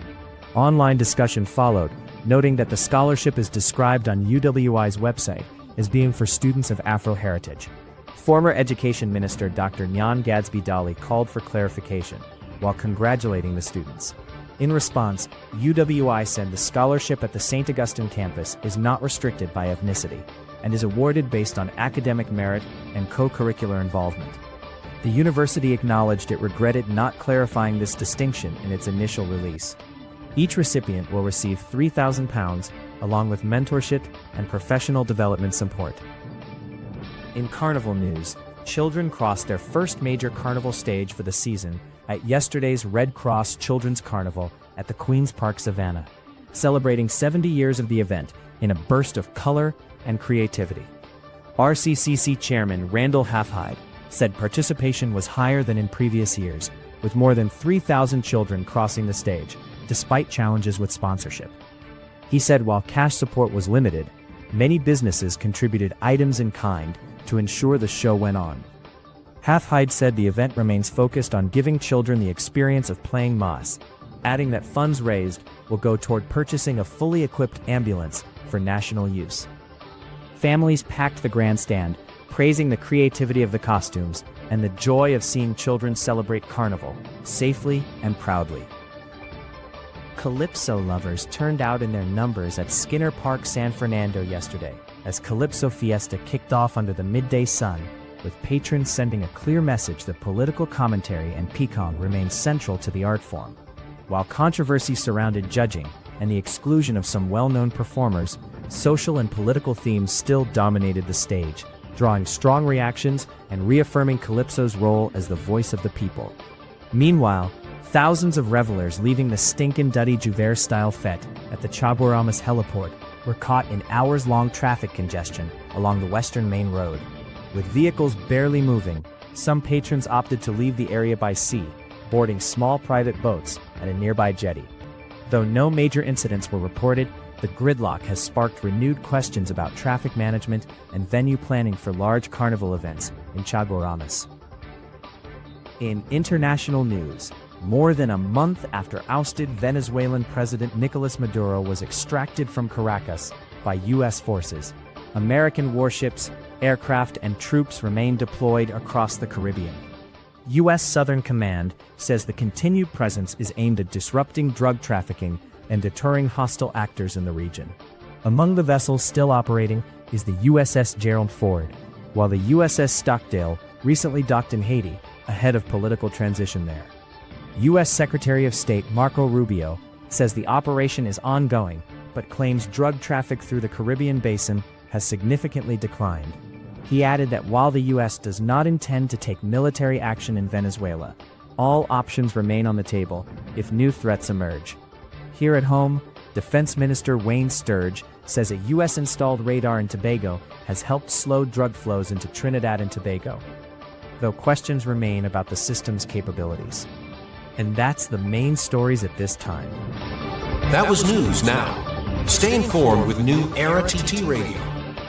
Online discussion followed, noting that the scholarship is described on UWI's website as being for students of Afro heritage. Former Education Minister Dr. Nyan Gadsby Dali called for clarification while congratulating the students. In response, UWI said the scholarship at the St. Augustine campus is not restricted by ethnicity and is awarded based on academic merit and co-curricular involvement. The university acknowledged it regretted not clarifying this distinction in its initial release. Each recipient will receive £3,000 along with mentorship and professional development support. In Carnival news, children crossed their first major carnival stage for the season at yesterday's Red Cross Children's Carnival at the Queen's Park Savannah, celebrating 70 years of the event in a burst of color and creativity. RCCC Chairman Randall Halfhide said participation was higher than in previous years, with more than 3,000 children crossing the stage, despite challenges with sponsorship. He said while cash support was limited, many businesses contributed items in kind to ensure the show went on. Halfhide said the event remains focused on giving children the experience of playing Moss, adding that funds raised will go toward purchasing a fully equipped ambulance for national use. Families packed the grandstand, praising the creativity of the costumes and the joy of seeing children celebrate Carnival safely and proudly. Calypso lovers turned out in their numbers at Skinner Park, San Fernando yesterday, as Calypso Fiesta kicked off under the midday sun, with patrons sending a clear message that political commentary and pecan remain central to the art form. While controversy surrounded judging and the exclusion of some well-known performers, social and political themes still dominated the stage, drawing strong reactions and reaffirming Calypso's role as the voice of the people. Meanwhile, thousands of revelers leaving the Stinkin' Duddy Jouvert-style fete at the Chaguaramas heliport were caught in hours-long traffic congestion along the western main road. With vehicles barely moving, some patrons opted to leave the area by sea, boarding small private boats at a nearby jetty. Though no major incidents were reported, the gridlock has sparked renewed questions about traffic management and venue planning for large carnival events, in Chaguaramas. In international news, more than a month after ousted Venezuelan President Nicolas Maduro was extracted from Caracas by U.S. forces, American warships, aircraft, and troops remain deployed across the Caribbean. U.S. Southern Command says the continued presence is aimed at disrupting drug trafficking and deterring hostile actors in the region. Among the vessels still operating is the USS Gerald Ford, while the USS Stockdale recently docked in Haiti ahead of political transition there. U.S. Secretary of State Marco Rubio says the operation is ongoing, but claims drug traffic through the Caribbean basin has significantly declined. He added that while the U.S. does not intend to take military action in Venezuela, all options remain on the table if new threats emerge. Here at home, Defense Minister Wayne Sturge says a U.S.-installed radar in Tobago has helped slow drug flows into Trinidad and Tobago, though questions remain about the system's capabilities. And that's the main stories at this time.
That was news now. Stay informed with New Era TT Radio,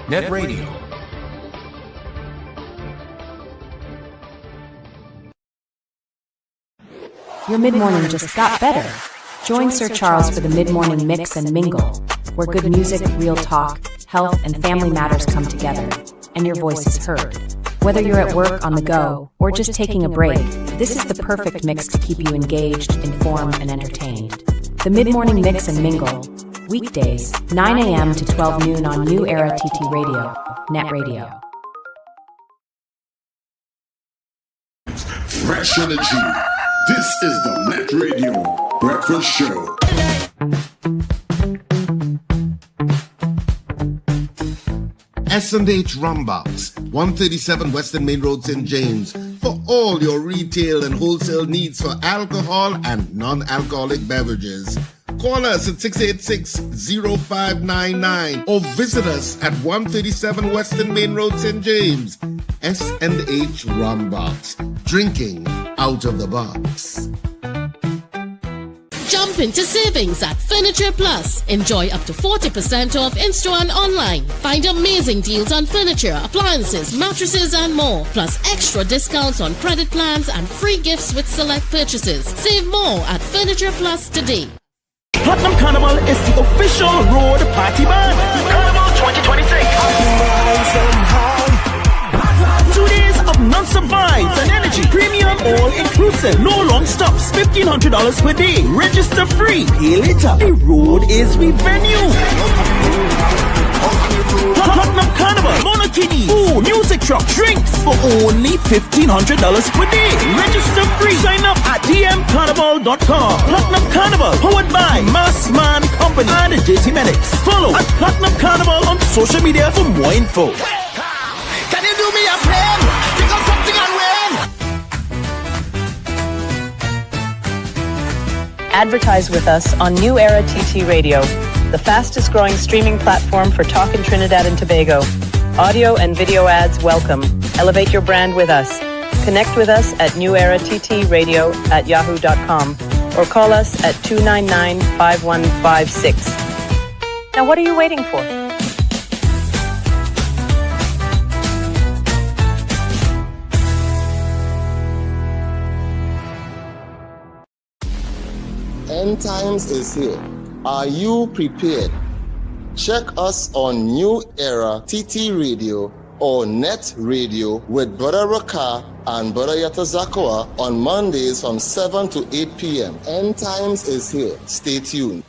NETT Radio.
Your mid-morning just got better. Join Sir Charles for the mid-morning mix and mingle, where good music, real talk, health, and family matters come together, and your voice is heard. Whether you're at work, on the go, or just taking a break, this is the perfect mix to keep you engaged, informed, and entertained. The mid-morning mix and mingle, weekdays, 9 a.m. to 12 noon on New Era TT Radio, NETT Radio.
Fresh energy. This is the NETT Radio Breakfast Show.
S&H Rumbox, 137 Western Main Road, St. James, for all your retail and wholesale needs for alcohol and non-alcoholic beverages. Call us at 686-0599 or visit us at 137 Western Main Road, St. James. S&H Rumbox, drinking out of the box.
Jump into savings at Furniture Plus. Enjoy up to 40% off in-store and online. Find amazing deals on furniture, appliances, mattresses, and more. Plus extra discounts on credit plans and free gifts with select purchases. Save more at Furniture Plus today.
Platinum Carnival is the official road party band. Carnival 2026. 2 days of non-stop vibes and energy. Premium all-inclusive. No long stops. $1,500 per day. Register free. Pay later. The road is the venue. Platinum Carnival, Monokini, food, music truck, drinks for only $1,500 per day. Register free. Sign up at dmcarnival.com. Platinum Carnival, powered by Massman Company and the JT Medics. Follow at Platinum Carnival on social media for more info. Can you do me a favor? Think of something and
win. Advertise with us on New Era TT Radio, the fastest growing streaming platform for talk in Trinidad and Tobago. Audio and video ads welcome. Elevate your brand with us. Connect with us at newera@yahoo.com or call us at 299-5156. Now what are you waiting for?
End times is here. Are you prepared? Check us on New Era TT Radio or NETT Radio with Brother Raka and Brother Yatazakawa on Mondays from 7 to 8 p.m. End times is here. Stay tuned.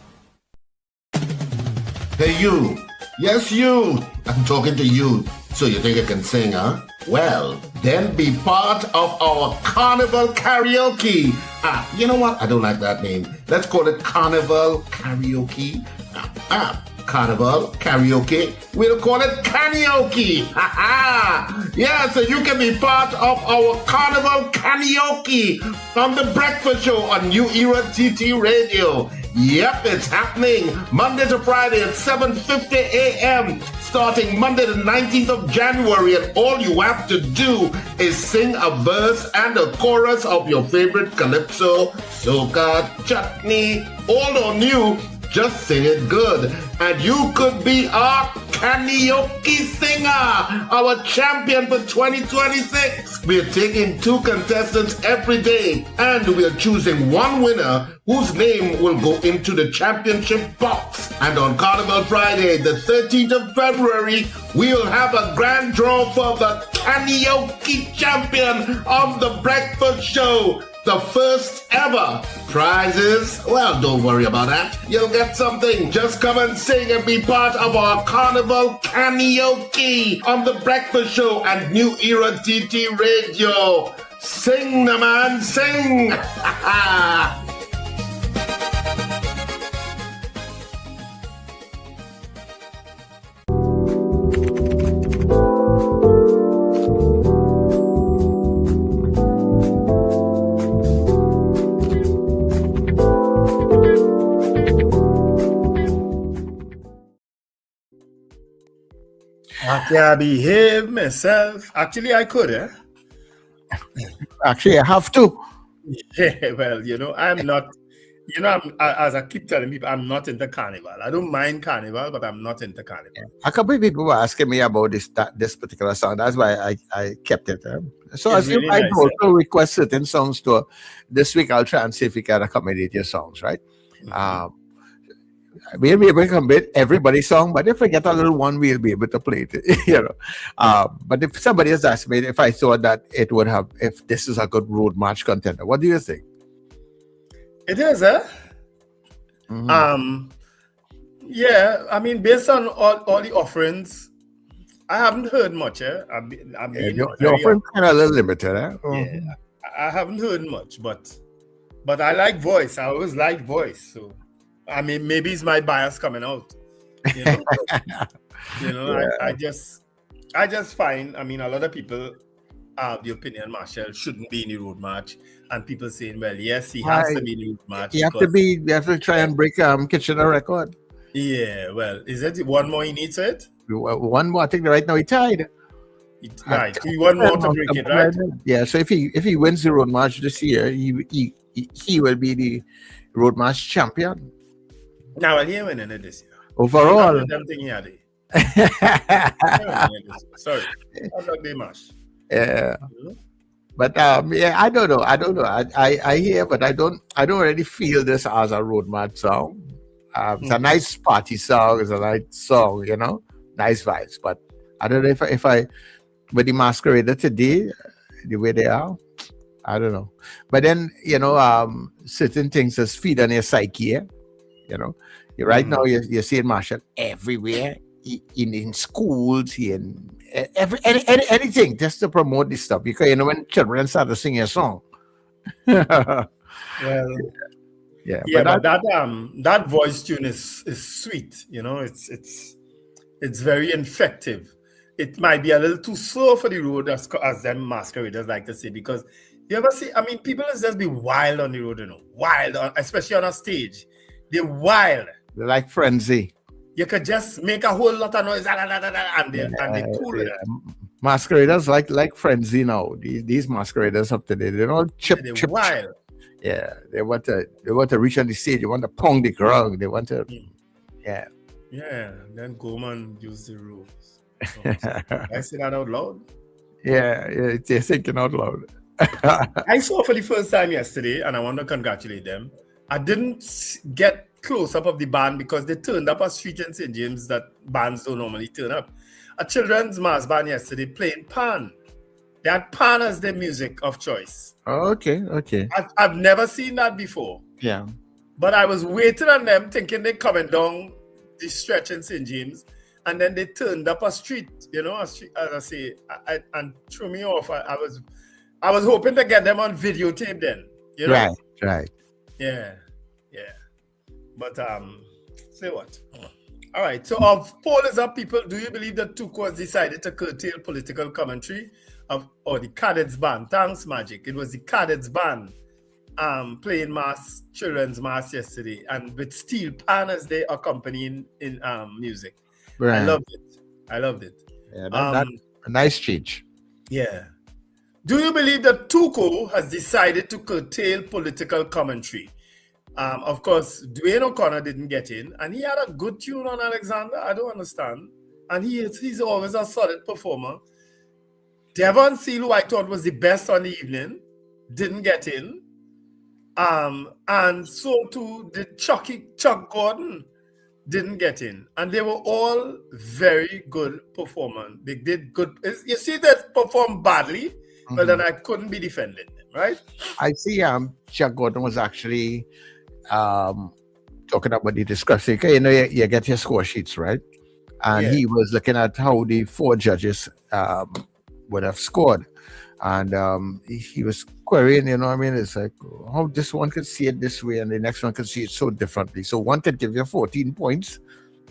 Hey you. Yes you. I'm talking to you. So you think I can sing, huh? Well, then be part of our Carnival Karaoke. You know what? I don't like that name. Let's call it Carnival Karaoke. Carnival Karaoke. We'll call it Karaoke. Yeah, so you can be part of our Carnival Karaoke on the Breakfast Show on New Era TT Radio. Yep, it's happening Monday to Friday at 7:50 a.m. starting Monday the 19th of January, and all you have to do is sing a verse and a chorus of your favorite calypso, soca, chutney, old or new. Just sing it good. And you could be our karaoke singer, our champion for 2026. We're taking 2 contestants every day, and we're choosing one winner whose name will go into the championship box. And on Carnival Friday, the 13th of February, we'll have a grand draw for the karaoke champion of the breakfast show. The first ever prizes. Well, don't worry about that. You'll get something. Just come and sing and be part of our Carnival karaoke on the breakfast show and New Era TT Radio. Sing, the man, sing.
I can't behave myself. Actually, I could, eh?
Actually, I have to.
Yeah, well, I'm not, as I keep telling people, I'm not into carnival. I don't mind carnival, but I'm not into carnival.
A couple of people were asking me about this particular song. That's why I kept it. So as really I nice, also request certain songs to this week. I'll try and see if we can accommodate your songs, right? Mm-hmm. We'll be able to commit everybody's song, but if I get a little one, we'll be able to play it. But if somebody has asked me if I thought that it would have, if this is a good road march contender, what do you think?
It is, eh? Mm-hmm. Yeah, I mean, based on all the offerings, I haven't heard much, eh?
Your offerings kind of a little limited, eh?
Yeah, I haven't heard much, but I like voice. I always like voice, so. I mean, maybe it's my bias coming out. Yeah. I just find, I mean, a lot of people have the opinion Marshall shouldn't be in the road march, and people saying, well, yes, he has to be in the road march.
You have to try and break Kitchener record.
Yeah, well, is it one more he needs it?
One more. I think right now he tied.
Right, he one more to break it, right?
Yeah. So if he wins the road march this year, he will be the road march champion.
Now, he ain't winning it this year.
Overall.
Sorry. I'm not the mash.
Yeah. But I don't know. I hear, but I don't really feel this as a road march song. It's a nice party song. It's a nice song, nice vibes. But I don't know if I with the masquerader today, the way they are, I don't know. But then certain things just feed on your psyche. Right now you're seeing Marshall everywhere, in schools, in anything just to promote this stuff. Because when children start to sing a song.
Well, but that voice tune is sweet. It's very effective. It might be a little too slow for the road, as them masqueraders like to say, because you ever see, I mean, people just be wild on the road, wild, especially on a stage. They're wild.
They're like frenzy.
You could just make a whole lot of noise and they cool it.
Masqueraders like frenzy now. These masqueraders up today, they're all chip.
Wild.
Yeah, they want to reach on the stage. They want to pound the ground. They want to,
Yeah, then go and use the rules. I say that out loud.
Yeah, they're thinking out loud.
I saw for the first time yesterday, and I want to congratulate them. I didn't get close up of the band because they turned up a street in St. James that bands don't normally turn up. A children's mass band yesterday playing pan. They had pan as their music of choice.
Oh, okay.
I've never seen that before.
Yeah.
But I was waiting on them thinking they're coming down the stretch in St. James, and then they turned up a street, a street, as I say, and threw me off. I was hoping to get them on videotape then.
Right.
Yeah. But say what? All right. So our poll is up, people. Do you believe that Tuco has decided to curtail political commentary or the Cadets band? Thanks, Magic. It was the Cadets band playing children's mass yesterday, and with steel pan as they accompanying in music. Right. I loved it.
Yeah, that's a nice change.
Yeah. Do you believe that Tuco has decided to curtail political commentary? Of course, Dwayne O'Connor didn't get in, and he had a good tune on Alexander. I don't understand. And he's always a solid performer. Devon Seal, who I thought was the best on the evening, didn't get in. And so too did Chuck Gordon didn't get in. And they were all very good performers. They did good. You see, they performed badly, but then I couldn't be defending them, right?
I see Chuck Gordon was actually talking about the discrepancy. You know, you get your score sheets, right? And he was looking at how the 4 judges would have scored. And he was querying, you know what I mean? It's like, how this one could see it this way and the next one could see it so differently. So one could give you 14 points,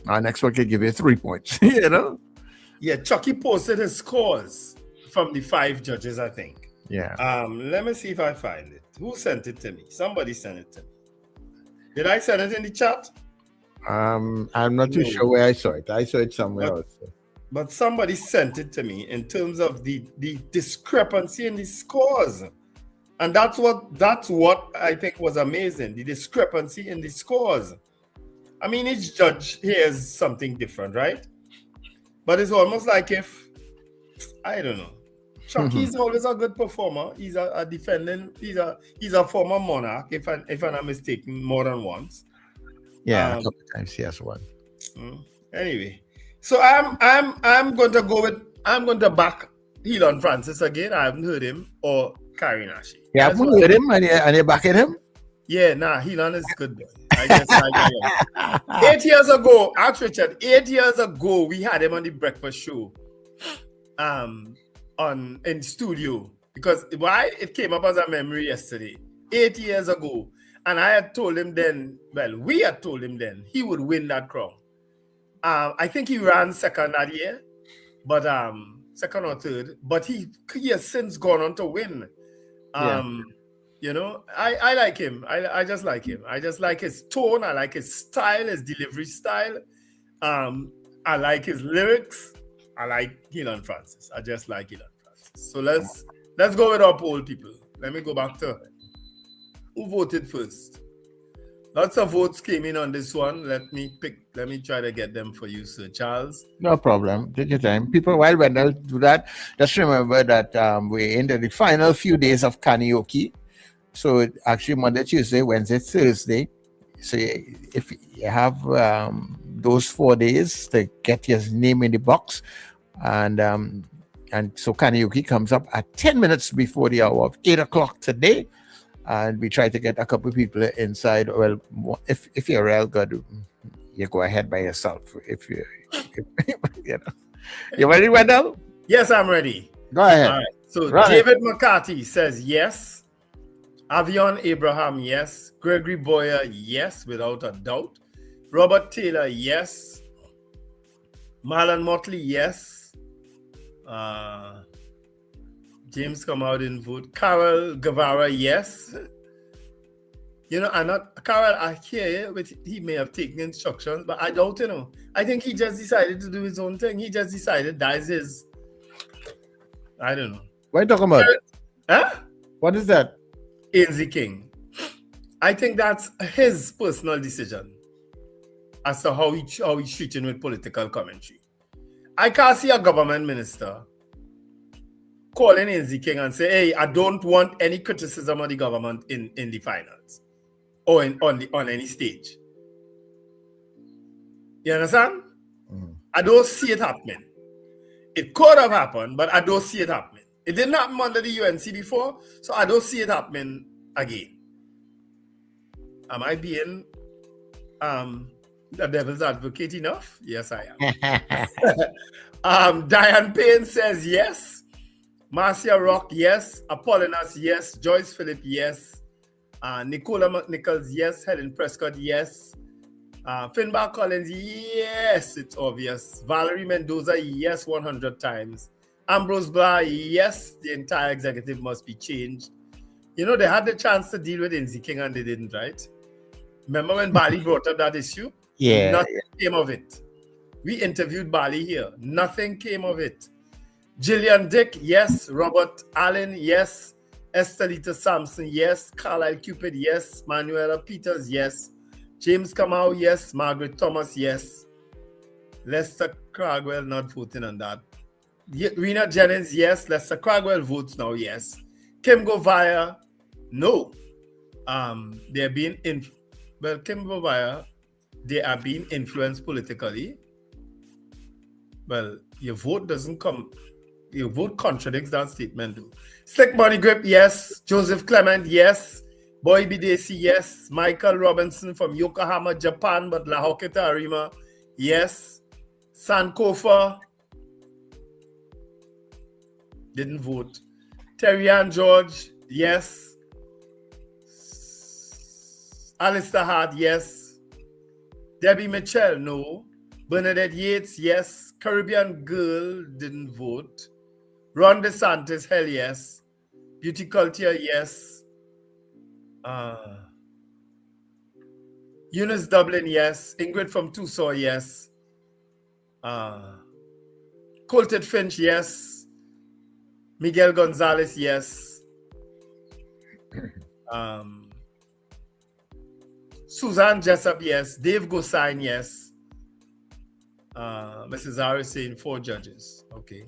and next one could give you 3 points, you know?
Yeah, Chucky posted his scores from the 5 judges, I think.
Yeah.
Let me see if I find it. Who sent it to me? Somebody sent it to me. Did I send it in the chat?
I'm not too sure where I saw it. I saw it somewhere else.
But somebody sent it to me in terms of the discrepancy in the scores. And that's what I think was amazing, the discrepancy in the scores. I mean, each judge hears something different, right? But it's almost like if, I don't know, Chucky's always a good performer. He's a defending, he's a former monarch, if I'm not mistaken, more than once.
Yeah, a couple of times he has won.
Anyway. So I'm going to back Elon Francis again. I haven't heard him, or Carrie Nashi.
You haven't heard him and you're backing him?
Yeah, Elon is good boy. I guess I 8 years ago, ask Richard, 8 years ago, we had him on the breakfast show in studio. Because why? It came up as a memory yesterday. 8 years ago. And I had told him then, we had told him then, he would win that crown. I think he ran second that year, but second or third. But he has since gone on to win. You know, I like him. I just like him. I just like his tone. I like his style, his delivery style. I like his lyrics. I like Elon Francis. I just like Elon Francis. So let's go with our poll, people. Let me go back to who voted first. Lots of votes came in on this one. Let me try to get them for you, Sir Charles.
No problem. Take your time. People, while Wendell do that, just remember that we're into the final few days of karaoke. So actually Monday, Tuesday, Wednesday, Thursday. So if you have those 4 days to get your name in the box, and so karaoke comes up at 10 minutes before the hour of 8 o'clock today. And we try to get a couple of people inside. Well, if you're real good, you go ahead by yourself. If you know. You ready, Wendell?
Yes, I'm ready.
Go ahead.
All right. So David McCarthy says yes. Avion Abraham, yes. Gregory Boyer, yes, without a doubt. Robert Taylor, yes. Marlon Motley, yes. James come out and vote. Carol Guevara, yes. You know, Carol, I hear you, but he may have taken instructions, but I doubt, you know. I think he just decided to do his own thing. He just decided that's his, I don't know.
What are you talking about?
Huh?
What is that?
ANZ King. I think that's his personal decision as to how he's treating with political commentary. I can't see a government minister calling ANZ King and say, hey, I don't want any criticism of the government in the finals or on any stage. You understand? I don't see it happening. It could have happened, but I don't see it happening. It didn't happen under the UNC before, so I don't see it happening again. Am I being the devil's advocate enough? Yes, I am. Diane Payne says yes. Marcia Rock, yes. Apollinaris, yes. Joyce Phillip, yes. Nicola McNichols, yes. Helen Prescott, yes. Finbar Collins, yes. It's obvious. Valerie Mendoza, yes. 100 times. Ambrose Blah, yes. The entire executive must be changed. You know, they had the chance to deal with ANZ King and they didn't, right? Remember when Bali brought up that issue?
Yeah.
Nothing came of it. We interviewed Bali here. Nothing came of it. Gillian Dick, yes. Robert Allen, yes. Estelita Sampson, yes. Carlisle Cupid, yes. Manuela Peters, yes. James Kamau, yes. Margaret Thomas, yes. Lester Cragwell, not voting on that. Rena Jennings, yes. Lester Cragwell votes now, yes. Kim Govaya, no. They're being Kim Govaya, they are being influenced politically. Well, your vote doesn't come. Your vote contradicts that statement, though. Slick Money Grip, yes. Joseph Clement, yes. Boy Bidesi, yes. Michael Robinson from Yokohama, Japan, but La Hoketa Arima, yes. Sankofa didn't vote. Terry Ann George, yes. Alistair Hart, yes. Debbie Mitchell, no. Bernadette Yates, yes. Caribbean Girl didn't vote. Ron DeSantis, hell yes. Beauty Culture, yes. Eunice Dublin, yes. Ingrid from Tucson, yes. Colted Finch, yes. Miguel Gonzalez, yes. Suzanne Jessup, yes. Dave Gosain, yes. Mrs. Harris saying 4 judges. Okay.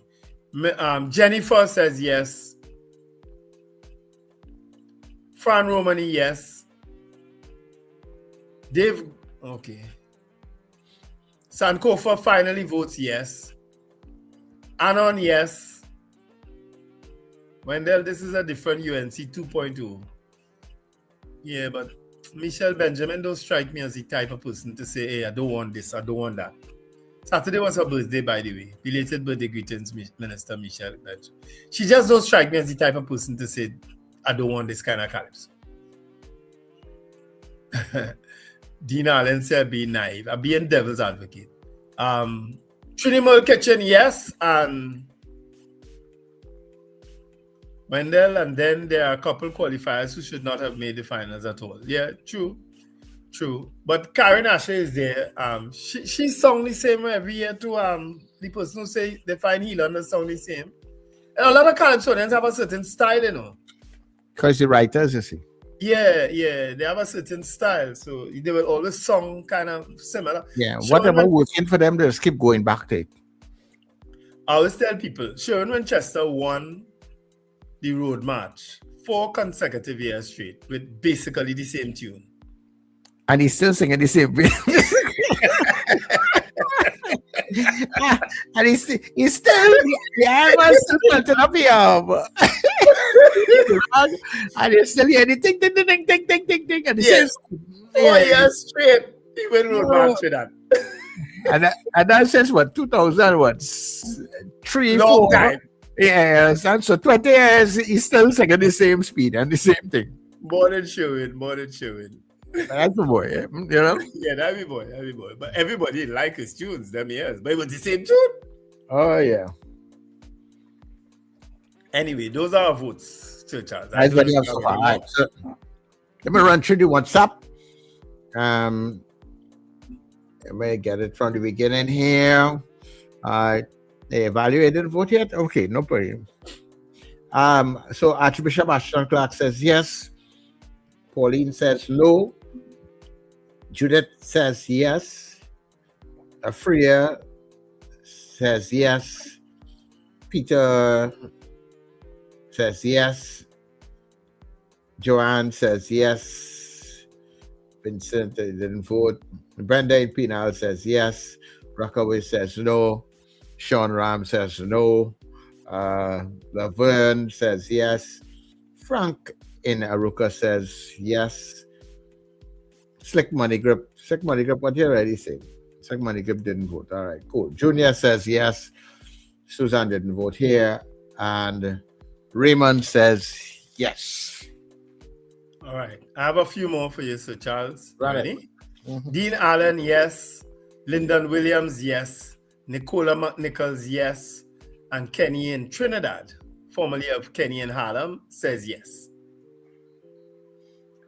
Jennifer says yes. Fran Romani, yes. Dave, okay. Sankofa finally votes yes. Anon, yes. Wendell, this is a different UNC 2.0. Yeah, but Michelle Benjamin don't strike me as the type of person to say, hey, I don't want this, I don't want that. Saturday was her birthday, by the way. Belated birthday greetings, Minister Michelle Benjamin. She just don't strike me as the type of person to say, I don't want this kind of calypso. Dean Allen said, be naive. I'm being devil's advocate. Trinidad Kitchen, yes. And Wendell, and then there are a couple qualifiers who should not have made the finals at all. Yeah, true. But Karen Asher is there. She sung the same every year too. The person who say they find Healan song the same. And a lot of calypsonians have a certain style, you know.
Because the writers, you see.
Yeah, they have a certain style, so they will always song kind of similar.
Yeah, whatever working for them, they just keep going back to it.
I always tell people, Sharon Winchester won the road march 4 consecutive years straight with basically the same tune.
And he's still singing the same way. And he's still, yeah, man, still melting up here. And he's still hearing the ting, ting, ting, ting, ting, ting, ting, ting. And he says,
4 years straight, he went road march with that.
And that says what, 2003,
Long
4?
time.
Yes, and so 20 years, he's still singing the same speed and the same thing.
More than showing.
That's the boy, you know?
Yeah, that'd be boy. But everybody liked his tunes, them years. But it was the same tune.
Oh, yeah.
Anyway, those are our votes, Charles.
That's what you have so far. Right. So, let me run through the WhatsApp. Let me get it from the beginning here. They evaluated vote yet? Okay, no problem. So Archbishop Ashton Clark says yes. Pauline says no. Judith says yes. Afria says yes. Peter says yes. Joanne says yes. Vincent didn't vote. Brenda in Pinal says yes. Rockaway says no. Sean Ram says no. Laverne says yes. Frank in Aruka says yes. Slick Money Grip, what you already said? Slick Money Grip didn't vote. All right, cool. Junior says yes. Suzanne didn't vote here. And Raymond says yes.
All right. I have a few more for you, Sir Charles.
Right.
Ready? Mm-hmm. Dean Allen, yes. Lyndon Williams, yes. Nicola McNichols, yes. And Kenny in Trinidad, formerly of Kenny in Harlem, says yes.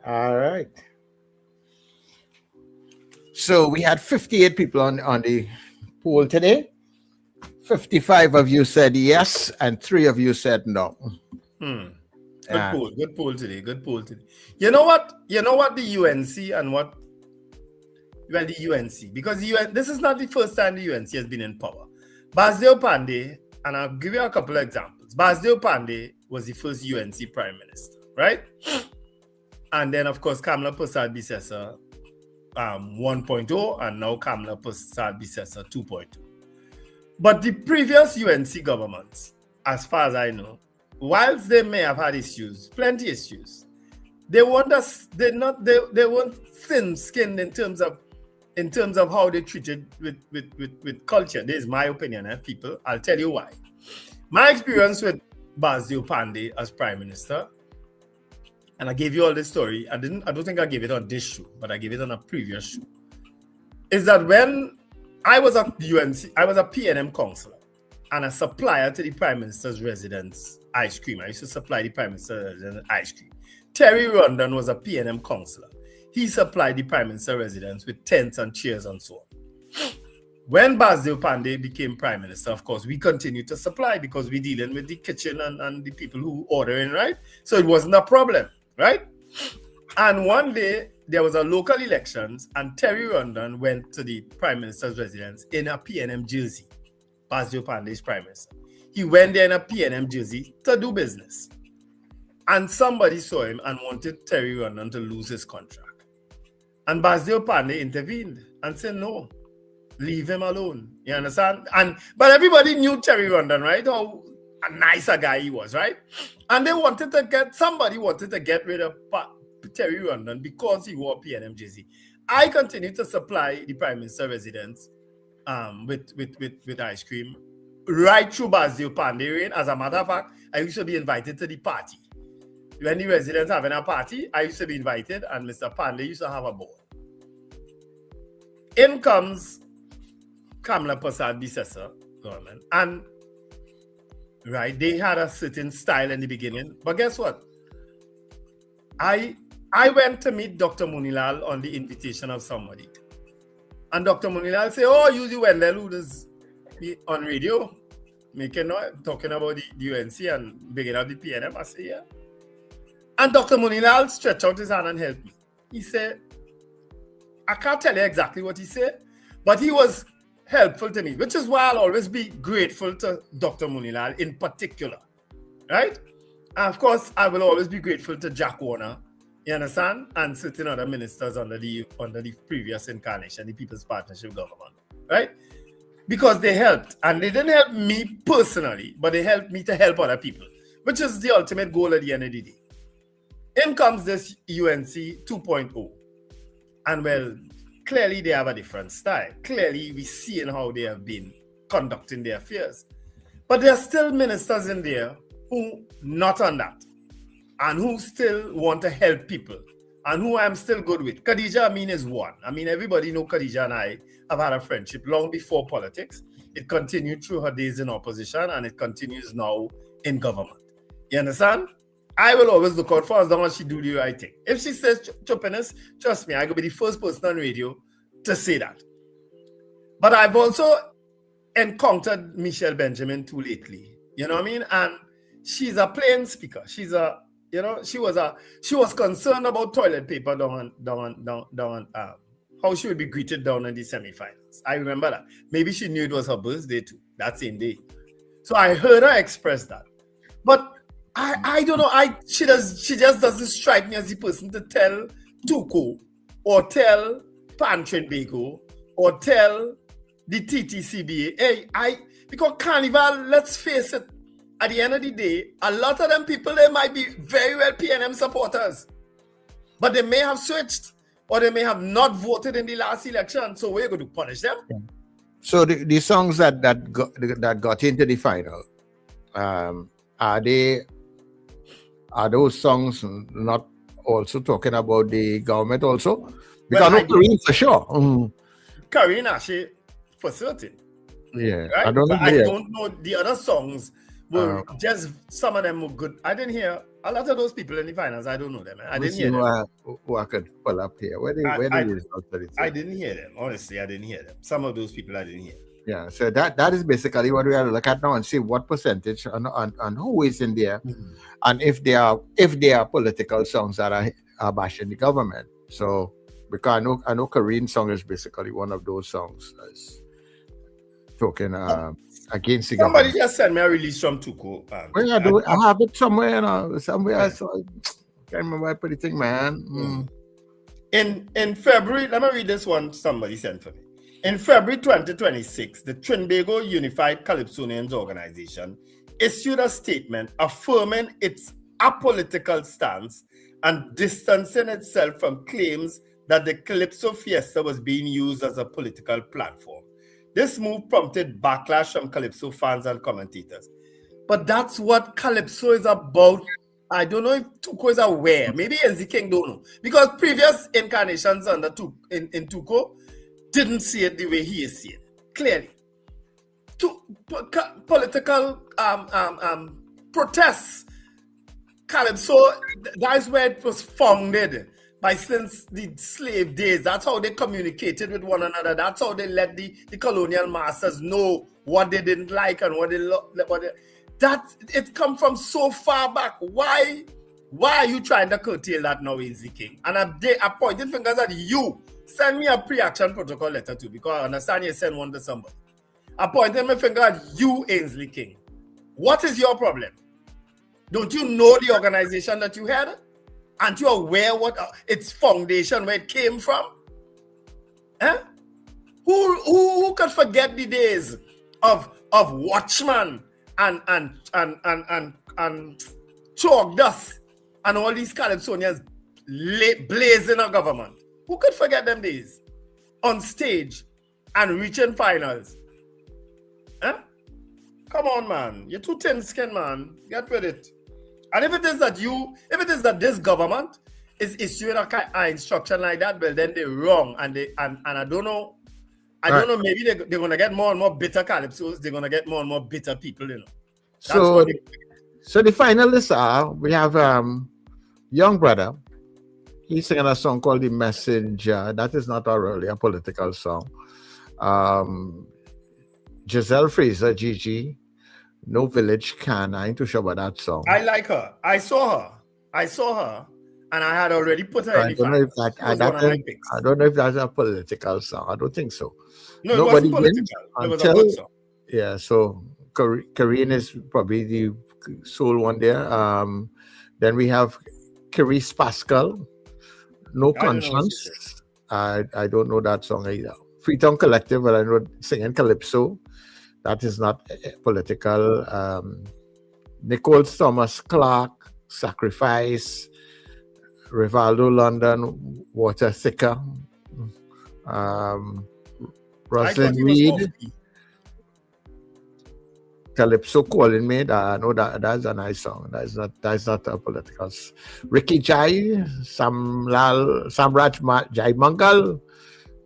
All right. So we had 58 people on the poll today. 55 of you said yes, and 3 of you said no.
Good poll today. You know what the UNC and what? Well, the UNC, because this is not the first time the UNC has been in power. Basdeo Pandey, and I'll give you a couple of examples. Basdeo Pandey was the first UNC prime minister, right? And then, of course, Kamla Persad-Bissessar 1.0, and now Kamla Persad-Bissessar 2.0. But the previous UNC governments, as far as I know, whilst they may have had issues, plenty issues, they weren't thin-skinned in terms of how they treated with culture. This is my opinion, people. I'll tell you why. My experience with Basdeo Pandey as Prime Minister, and I gave you all this story. I don't think I gave it on this show, but I gave it on a previous show. Is that when I was at the UNC, I was a PNM councillor and a supplier to the Prime Minister's residence ice cream. I used to supply the Prime Minister's residence ice cream. Terry Rondon was a PNM councillor. He supplied the Prime Minister residence with tents and chairs and so on. When Basdeo Pandey became Prime Minister, of course, we continued to supply because we're dealing with the kitchen and the people who order in, right? So it wasn't a problem, right? And one day, there was a local elections and Terry Rondon went to the Prime Minister's residence in a PNM jersey. Basdeo Pandey's Prime Minister. He went there in a PNM jersey to do business. And somebody saw him and wanted Terry Rondon to lose his contract. And Basdeo Pandey intervened and said, no, leave him alone. You understand? But everybody knew Terry Rondon, right? How a nicer guy he was, right? And somebody wanted to get rid of Terry Rondon because he wore PNM jersey. I continued to supply the Prime Minister residence with ice cream right through Basdeo Pandey reign. As a matter of fact, I used to be invited to the party. When the residents having a party, I used to be invited, and Mr. Pandey used to have a board. In comes Kamla Persad-Bissessar government, and right, they had a certain style in the beginning, but guess what? I went to meet Dr. Munilal on the invitation of somebody, and Dr. Munilal said, "Oh, you the Wendell who does on radio, talking about the UNC and bringing up the PNM." I said, "Yeah." And Dr. Munilal stretched out his hand and helped me. He said, I can't tell you exactly what he said, but he was helpful to me, which is why I'll always be grateful to Dr. Munilal in particular, right? And of course, I will always be grateful to Jack Warner, you understand, and certain other ministers under the previous incarnation, the People's Partnership government, right? Because they helped, and they didn't help me personally, but they helped me to help other people, which is the ultimate goal at the end of the day. In comes this UNC 2.0. And well, clearly they have a different style. Clearly we see in how they have been conducting their affairs. But there are still ministers in there who not on that. And who still want to help people. And who I'm still good with. Khadija Amin is one. I mean, everybody know Khadija and I have had a friendship long before politics. It continued through her days in opposition and it continues now in government. You understand? I will always look out for as long as she do the right thing. If she says choppiness, trust me, I could be the first person on radio to say that. But I've also encountered Michelle Benjamin too lately. You know what I mean? And she's a plain speaker. She was concerned about toilet paper down how she would be greeted down in the semifinals. I remember that. Maybe she knew it was her birthday too, that same day. So I heard her express that. But I don't know. She just doesn't strike me as the person to tell Tuco or tell Pan Trinbago or tell the TTCBA, hey, because Carnival, let's face it, at the end of the day, a lot of them people, they might be very well PNM supporters, but they may have switched or they may have not voted in the last election. So we're going to punish them.
So the songs that got into the final, are those songs not also talking about the government also? Because well, Karine for sure. Mm.
Karine actually for certain.
Yeah,
right?
I don't
know the other songs were just some of them were good. I didn't hear a lot of those people in the finals. I don't know them. I didn't hear them.
Who I could pull up here. Where
I didn't hear them. Honestly, I didn't hear them. Some of those people I didn't hear.
Yeah, so that is basically what we have to look at now and see what percentage and who is in there, and if they are political songs that are bashing the government. So because I know Korean song is basically one of those songs that's talking against the
Somebody
government.
just sent me a release from Tuko.
I have it somewhere, somewhere. So I can't remember I put the thing, man.
In February, let me read this one somebody sent for me. In February 2026, the Trinidad Unified Calypsonians Organization issued a statement affirming its apolitical stance and distancing itself from claims that the Calypso Fiesta was being used as a political platform. This move prompted backlash from Calypso fans and commentators. But that's what Calypso is about. I don't know if Tuko is aware. Maybe NZ King don't know. Because previous incarnations under in Tuko didn't see it the way he is seeing it. Clearly. Political protests. Calypso, that's where it was founded. Since the slave days, that's how they communicated with one another. That's how they let the colonial masters know what they didn't like and what they it come from so far back. Why are you trying to curtail that now, Ainsley King? And I pointed fingers at you. Send me a pre-action protocol letter too, because I understand you send one to somebody. I pointed my finger at you, Ainsley King. What is your problem? Don't you know the organization that you had? Aren't you aware what its foundation, where it came from? Huh? Who could forget the days of Watchman and Chalk Dust and all these Calypsonians blazing a government? Who could forget them days? On stage and reaching finals. Huh? Come on, man. You're too thin-skinned, man. Get with it. And if it is that this government is issuing an instruction like that, well, then they're wrong. And I don't know. I don't know. Maybe they're gonna get more and more bitter calypsos. They're gonna get more and more bitter people. You know.
So the finalists are, we have Young Brother. He's singing a song called "The Messenger." That is not really a political song. Giselle Fraser, Gigi. No Village Can. I ain't too sure about that song.
I like her. I saw her, and I had already put her in the finals.
I don't know if that's a political song. I don't think so.
No, it wasn't political. It was a good song.
Yeah, so Korean is probably the sole one there. Then we have Carice Pascal, No Conscience. I don't know that song either. Freetown Collective, but I know singing Calypso. That is not political. Nicole Thomas Clark, Sacrifice. Rivaldo London, Water Thicker. Rosalind Reed. Calypso Calling Me. I know that's a nice song. That's not a political. Ricky Jai, Samraj Jai Mangal.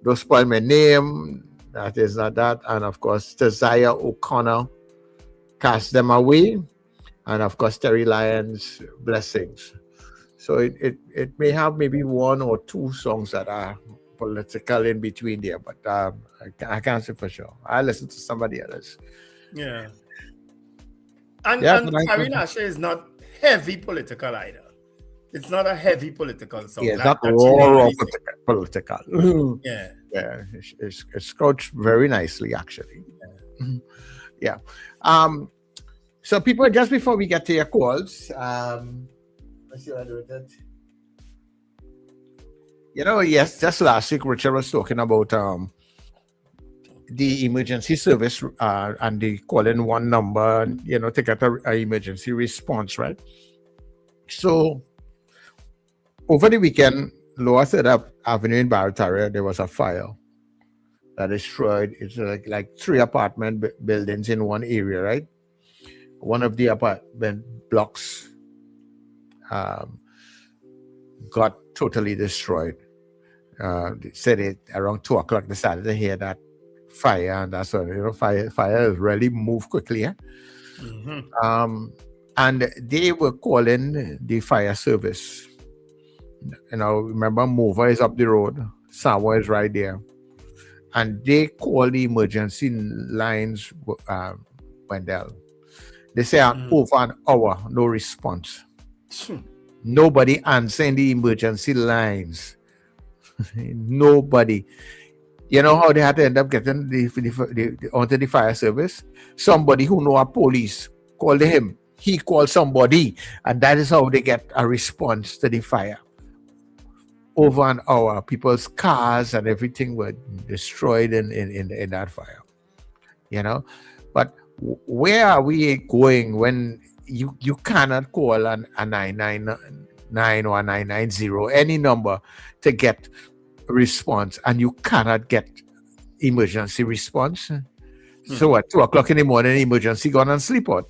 Don't Spoil My Name. That is not that. And of course, Desire O'Connor, Cast Them Away. And of course, Terry Lyons, Blessings. So it may have maybe one or two songs that are political in between there, but I can't say for sure. I listen to somebody else.
Yeah. And Karina Ashe is not heavy political either. It's not a heavy political song.
Yeah, not raw political.
Yeah.
Yeah, it's couched very nicely, actually. Yeah. So people, just before we get to your calls, let's see what I do with it. You know, yes, just last week, Richard was talking about the emergency service and the calling one number, you know, to get an emergency response, right? So over the weekend, Lower Third Avenue in Barataria, there was a fire that destroyed. It's like 3 apartment buildings in one area, right? One of the apartment blocks got totally destroyed. They said it around 2 o'clock. They started to hear that fire, and that's what, you know, fire really move quickly. Eh? Mm-hmm. And they were calling the fire service. You know, remember, Mover is up the road, Sawa is right there, and they call the emergency lines, Wendell. They say over an hour, no response. Nobody answering the emergency lines. Nobody. You know how they had to end up getting onto the fire service? Somebody who know a police called him. He called somebody, and that is how they get a response to the fire. Over an hour, people's cars and everything were destroyed in that fire. You know, but where are we going when you cannot call a 999 or a 990, any number, to get a response, and you cannot get emergency response? So at 2 o'clock in the morning, emergency gone and sleep out.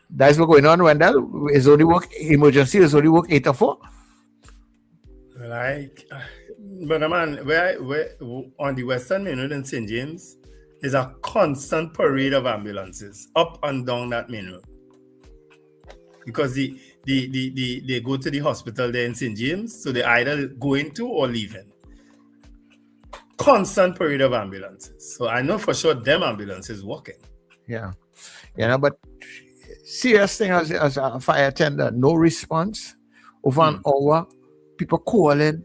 That's what's going on, Wendell. Emergency is only work 8 to 4.
But man, where on the Western Main Road in St. James, there's a constant parade of ambulances up and down that main road. Because they go to the hospital there in St. James, so they either going to or leaving. Constant parade of ambulances. So I know for sure them ambulances working.
Yeah. You know, but serious thing as a fire attendant, no response over an hour, people calling,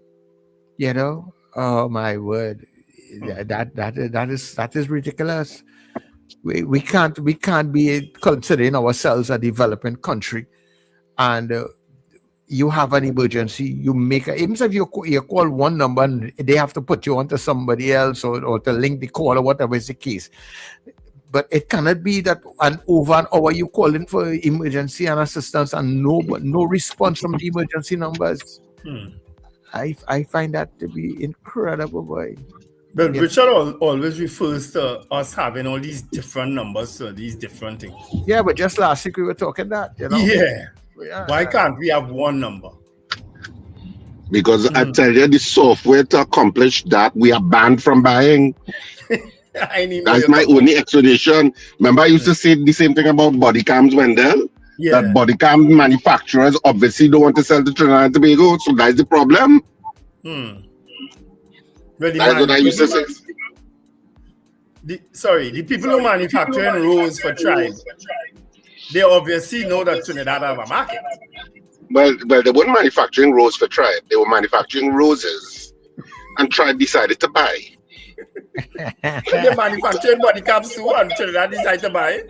you know. Oh my word, that is ridiculous. We can't be considering ourselves a developing country, and you have an emergency, you make even if you call one number and they have to put you onto somebody else or to link the call or whatever is the case. But it cannot be that over an hour you calling for emergency and assistance and no response from the emergency numbers. I find that to be incredible, boy.
But Richard always refers to us having all these different numbers for these different things.
Yeah, but just last week we were talking that, you know.
Yeah. Why can't we have one number?
Because I tell you, the software to accomplish that, we are banned from buying. That's my only explanation. Remember, I used to say the same thing about body cams, Wendell? Yeah. That body cam manufacturers obviously don't want to sell to Trinidad and Tobago, so that's the problem.
That's
what I used to say.
The people who manufacture rows for Tribe, they obviously know that Trinidad have a market.
Well, they weren't manufacturing roses for Tribe. They were manufacturing roses, and Tribe decided to buy.
They're manufacturing body cams too, and Trinidad decided to buy it.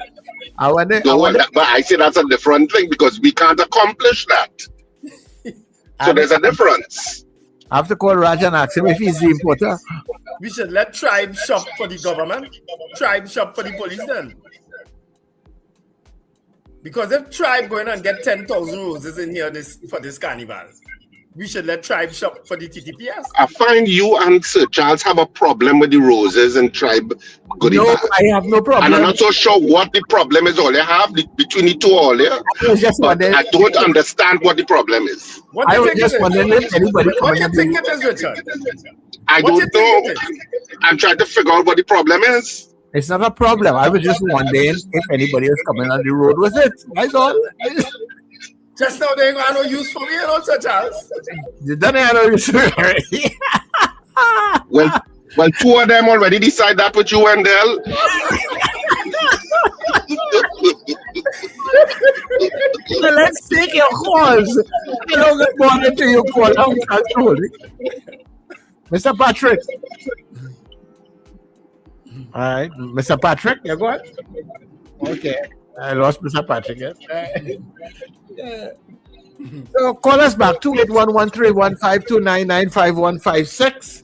But I say that's a different thing because we can't accomplish that. So there's a difference.
I have to call Raj and ask him if he's the importer.
We should let Tribe shop for the government, Tribe shop for the police then. Because if Tribe going and get 10,000 roses in here for this carnival, we should let Tribe shop for the TTPS.
I find you and Sir Charles have a problem with the roses and Tribe goodie bag.
I have no problem.
And I'm not so sure what the problem is all you have between the two all here. I don't understand what the problem is.
I was just wondering if anybody...
What do you think it is, Richard?
I don't know. I'm trying to figure out what the problem is.
It's not a problem. I was just wondering if anybody is coming on the road with it. That's all.
Just now they ain't got no use for me, you know, Sir Charles.
You don't have no use for me.
Well, two of them already decide that with you, Wendell.
Well, let's take your calls. Hello, good morning to your call. Mr. Patrick. All right, Mr. Patrick, you go ahead. Okay, I lost Mr. Patrick. Yes. So call us back 281-131-5299-5156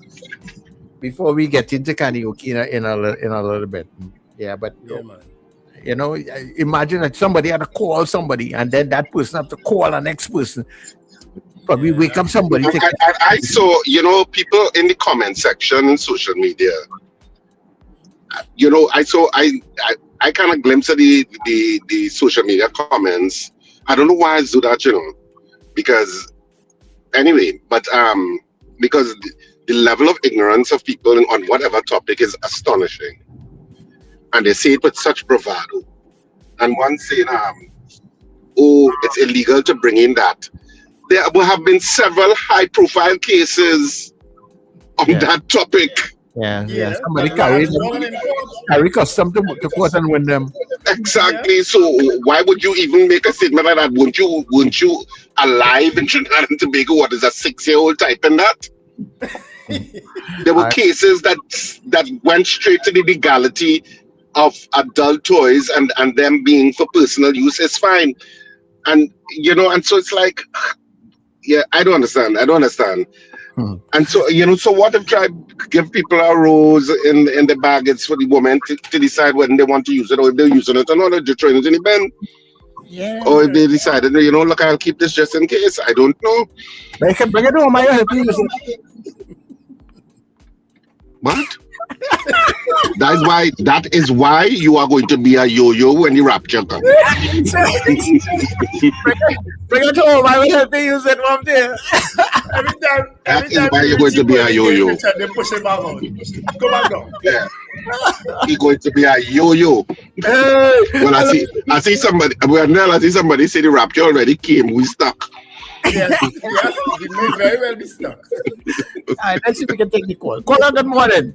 before we get into karaoke in a little bit. Yeah, but you know, imagine that somebody had to call somebody and then that person have to call the next person. But we wake up somebody.
I saw, you know, people in the comment section in social media. You know, I kind of glimpse of the social media comments. I don't know why I do that, you know, because the level of ignorance of people on whatever topic is astonishing, and they say it with such bravado. And one saying, "Oh, it's illegal to bring in that." There will have been several high-profile cases on that topic.
Yeah. Somebody carry custom to court and win them.
Exactly. So why would you even make a statement like that? Weren't you alive in Trinidad and Tobago? What is a 6-year-old typing that? There were cases that went straight to the legality of adult toys and them being for personal use is fine. And and so it's like, yeah, I don't understand. And so, so what if try give people a rose in the bag? It's for the woman to decide when they want to use it, or if they're using it or not, they're throwing it in the bin.
Yeah.
Or if they decided, look, I'll keep this just in case. I don't know.
They can bring it home. I help you use it.
What? That is why you are going to be a yo-yo when the rapture comes.
Bring it home. I will help you use it one day.
That is why you're going to be a yo-yo.
They push him out. Go back down.
Yeah. He's going to be a yo-yo. Well, I see somebody. Well, I see somebody say the rapture already came. We stuck.
Yes, we may very well be stuck.
All right, let's see if we can take the call. Caller, good morning.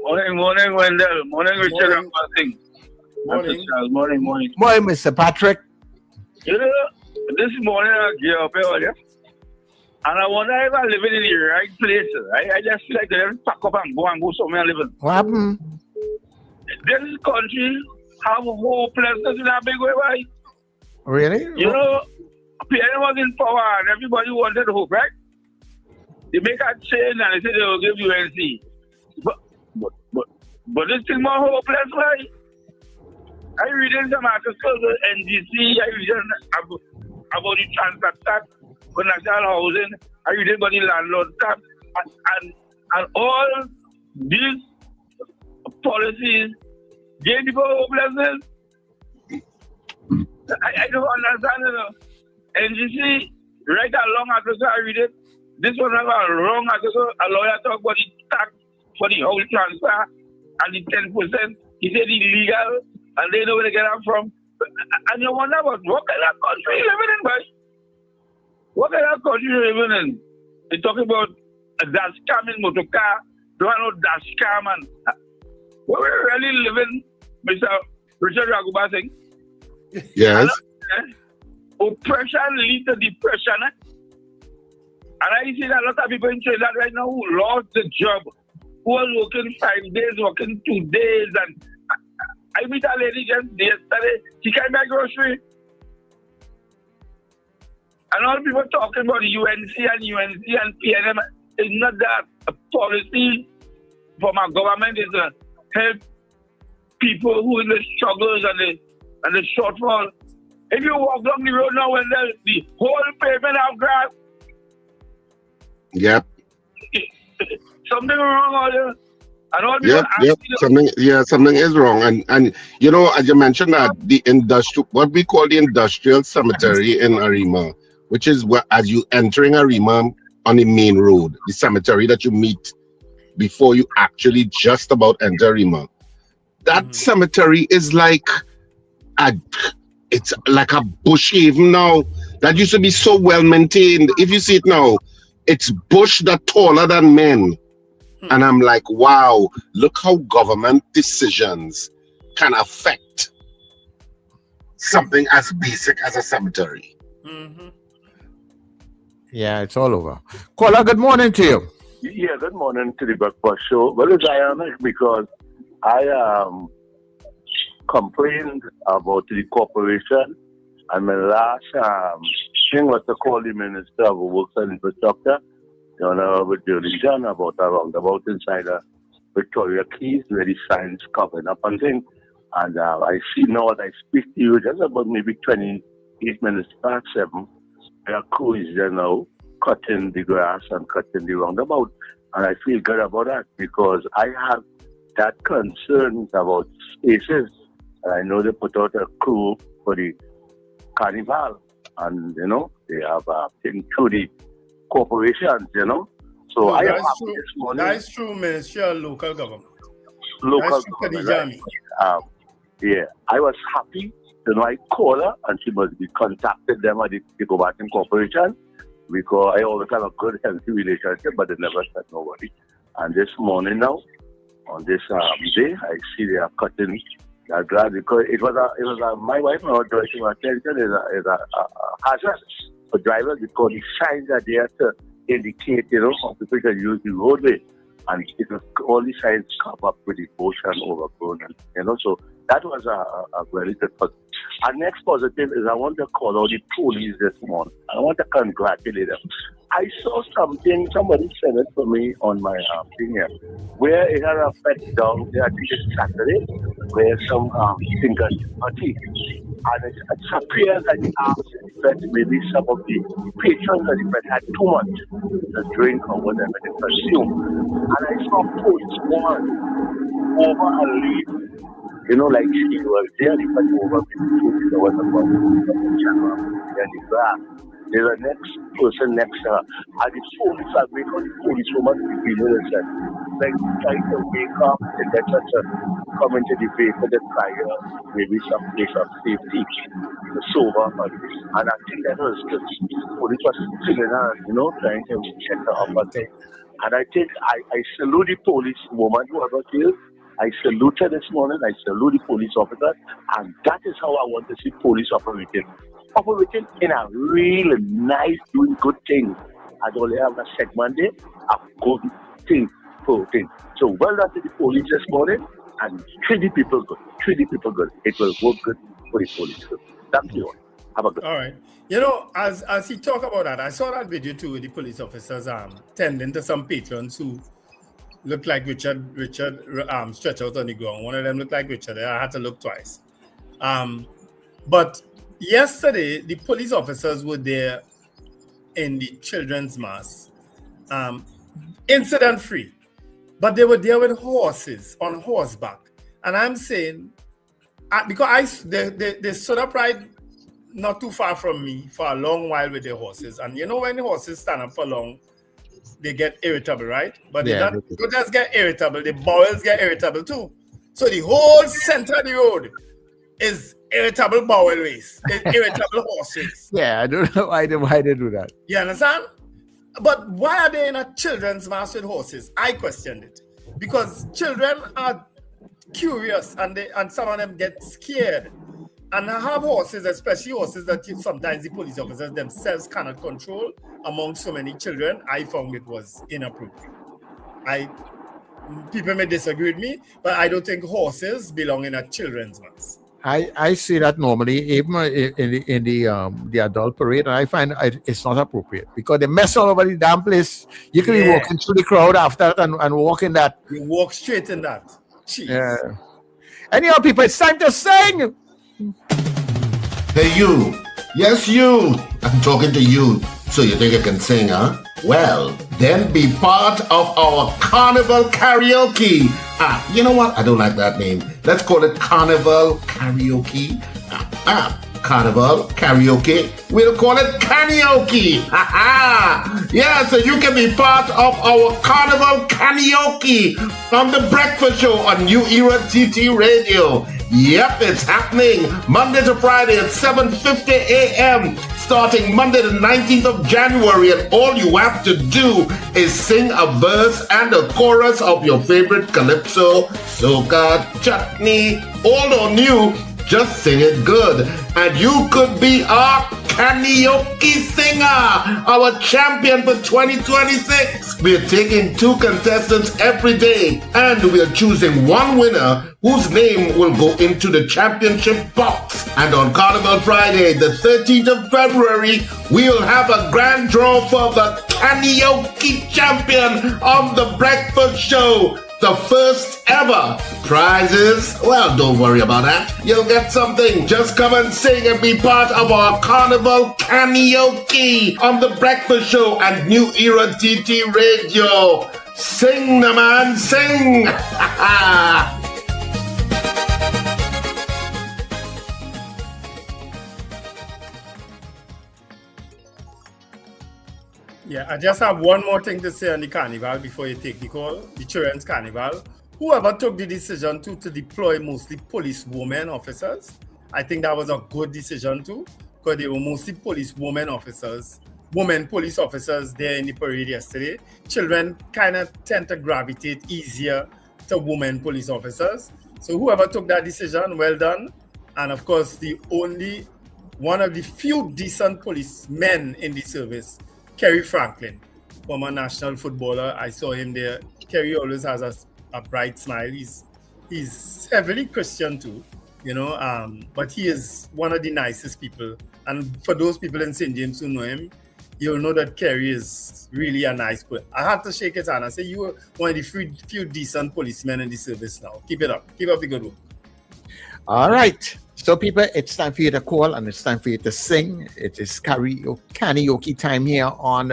Morning, Wendell. Morning, Richard. Morning,
Mr. Patrick.
This morning I get up earlier, and I wonder if I'm living in the right place. I just feel like they just pack up and go somewhere living.
What happened?
This country have hopelessness in a big way, right?
Really?
PN was in power and everybody wanted hope, right? They make a change and they say they will give you UNC. But it's still more hopeless, right? I reading some articles with NGC, I reading about the transport tax for national housing, I reading about the landlord tax, and all these policies gave people hopelessness. I don't understand, NGC, right along article, I read it. This one have a wrong article. A lawyer talk about the tax for the whole transfer and the 10%. He said illegal and they know where they get it from. And you wonder about what kind of country you living in, boy? What kind of country you living in? They talking about a dash cam in motor car. Don't know dash cam and where we really living, Mr. Richard Raguba Singh?
Yes.
Oppression leads to depression. And I see that a lot of people in Trinidad right now who lost the job, who are working 5 days, working 2 days. And I meet a lady just yesterday, she can't buy grocery. And all people talking about UNC and PNM. It's not that. A policy from our government is to help people who in the struggles and the shortfall. If you walk down the road now and the whole pavement have grass.
Yep.
Something wrong out there. And all
Yep. Something is wrong. And as you mentioned that what we call the industrial cemetery in Arima, which is where as you entering Arima on the main road, the cemetery that you meet before you actually just about enter Arima. That cemetery is like it's like a bush even now. That used to be so well maintained. If you see it now, it's bush that taller than men. And I'm like, wow, look how government decisions can affect something as basic as a cemetery.
Yeah, it's all over. Caller, good morning to you.
Yeah, good morning to the Breakfast Show. Well, it's ironic because I complained about the corporation, and my last thing was to call the Minister of Works and Infrastructure, with the religion about a roundabout inside Victoria Keys where the signs covering up and things. And I see now as I speak to you, just about maybe 28 minutes past 7, their crew is there now cutting the grass and cutting the roundabout. And I feel good about that because I have that concern about spaces. And I know they put out a crew for the carnival. And, they have a thing through the corporations, So I am happy this morning.
That's true, Minister, local government.
Local government. Right? Yeah, I was happy. I called her and she must be contacted them at the Gobatin Corporation because I always have a good, healthy relationship, but they never said nobody. And this morning now, on this day, I see they are cutting that grass because it was my wife now directing attention is a hazard for drivers because the signs are there to indicate, how people can use the roadway. And it was all the signs come up with the bush and overgrown, so that was a very good positive. Our next positive is I want to call out the police this morning. I want to congratulate them. I saw something, somebody said it for me on my thing here, where it had a fed down there, I think it's Saturday, where some thinkers party. And it appears that maybe some of the patrons of the Fed had too much to drink or whatever they consume. And I saw a police woman over a leaf, like she was there, but over there was a grass. There's a next person next to her. And the police are making the police woman feeling herself. Like trying to wake up and get her to come into the vehicle and try maybe some place of safety to sober her. And I think that was the police was feeling her, trying to check her up and thing. And I think I salute the police woman who was killed. I salute her this morning. I salute the police officer. And that is how I want to see police operating in a really nice, doing good thing. I only have a segment there, a good thing. So well done to the police this morning and treat the people good. It will work good for the police. Thank you. Have a good.
All right. As he talked about that, I saw that video too with the police officers tending to some patrons who looked like Richard stretched out on the ground. One of them looked like Richard. I had to look twice. But yesterday, the police officers were there in the children's mass, incident-free, but they were there with horses on horseback. And I'm saying, because they stood up right not too far from me for a long while with their horses. And when the horses stand up for long, they get irritable, right? But they don't just get irritable, the bowels get irritable too. So the whole center of the road is irritable bowel waste, irritable horse waste.
Yeah, I don't know why they do that.
You understand? But why are they in a children's mass with horses? I questioned it. Because children are curious and some of them get scared. And I have horses, especially horses that sometimes the police officers themselves cannot control among so many children. I found it was inappropriate. People may disagree with me, but I don't think horses belong in a children's mass.
I see that normally, even in the adult parade, and I find it's not appropriate because they mess all over the damn place. You can be walking through the crowd after that and walk in that.
You walk straight in that. Jeez.
Yeah. Anyhow, people, it's time to sing.
Hey, you. Yes, you. I'm talking to you. So you think I can sing, huh? Well, then be part of our Carnival Karaoke. You know what? I don't like that name. Let's call it Carnival Karaoke. Carnival Karaoke. We'll call it Karaoke. Yeah, so you can be part of our Carnival Karaoke on the Breakfast Show on New Era TT Radio. Yep, it's happening Monday to Friday at 7:50 a.m. starting Monday the 19th of January, and all you have to do is sing a verse and a chorus of your favorite calypso, soca, chutney, old or new. Just sing it good, and you could be our karaoke singer, our champion for 2026. We're taking 2 contestants every day, and we're choosing one winner whose name will go into the championship box. And on Carnival Friday, the 13th of February, we'll have a grand draw for the karaoke champion on the Breakfast Show. The first ever prizes. Well, don't worry about that. You'll get something. Just come and sing and be part of our Carnival Karaoke on the Breakfast Show and New Era TT Radio. Sing, the man, sing.
Yeah, I just have one more thing to say on the carnival before you take the call. The children's carnival. Whoever took the decision to deploy mostly police women officers, I think that was a good decision too, because they were mostly police women officers women police officers there in the parade yesterday. Children kind of tend to gravitate easier to women police officers. So whoever took that decision, well done. And of course, one of the few decent policemen in the service, Kerry Franklin, former national footballer. I saw him there. Kerry always has a bright smile. He's heavily Christian too, but he is one of the nicest people. And for those people in St. James who know him, you'll know that Kerry is really a nice person. I had to shake his hand and say, you were one of the few decent policemen in the service now. Keep it up. Keep up the good work.
All right. So people, it's time for you to call and it's time for you to sing. It is karaoke time here on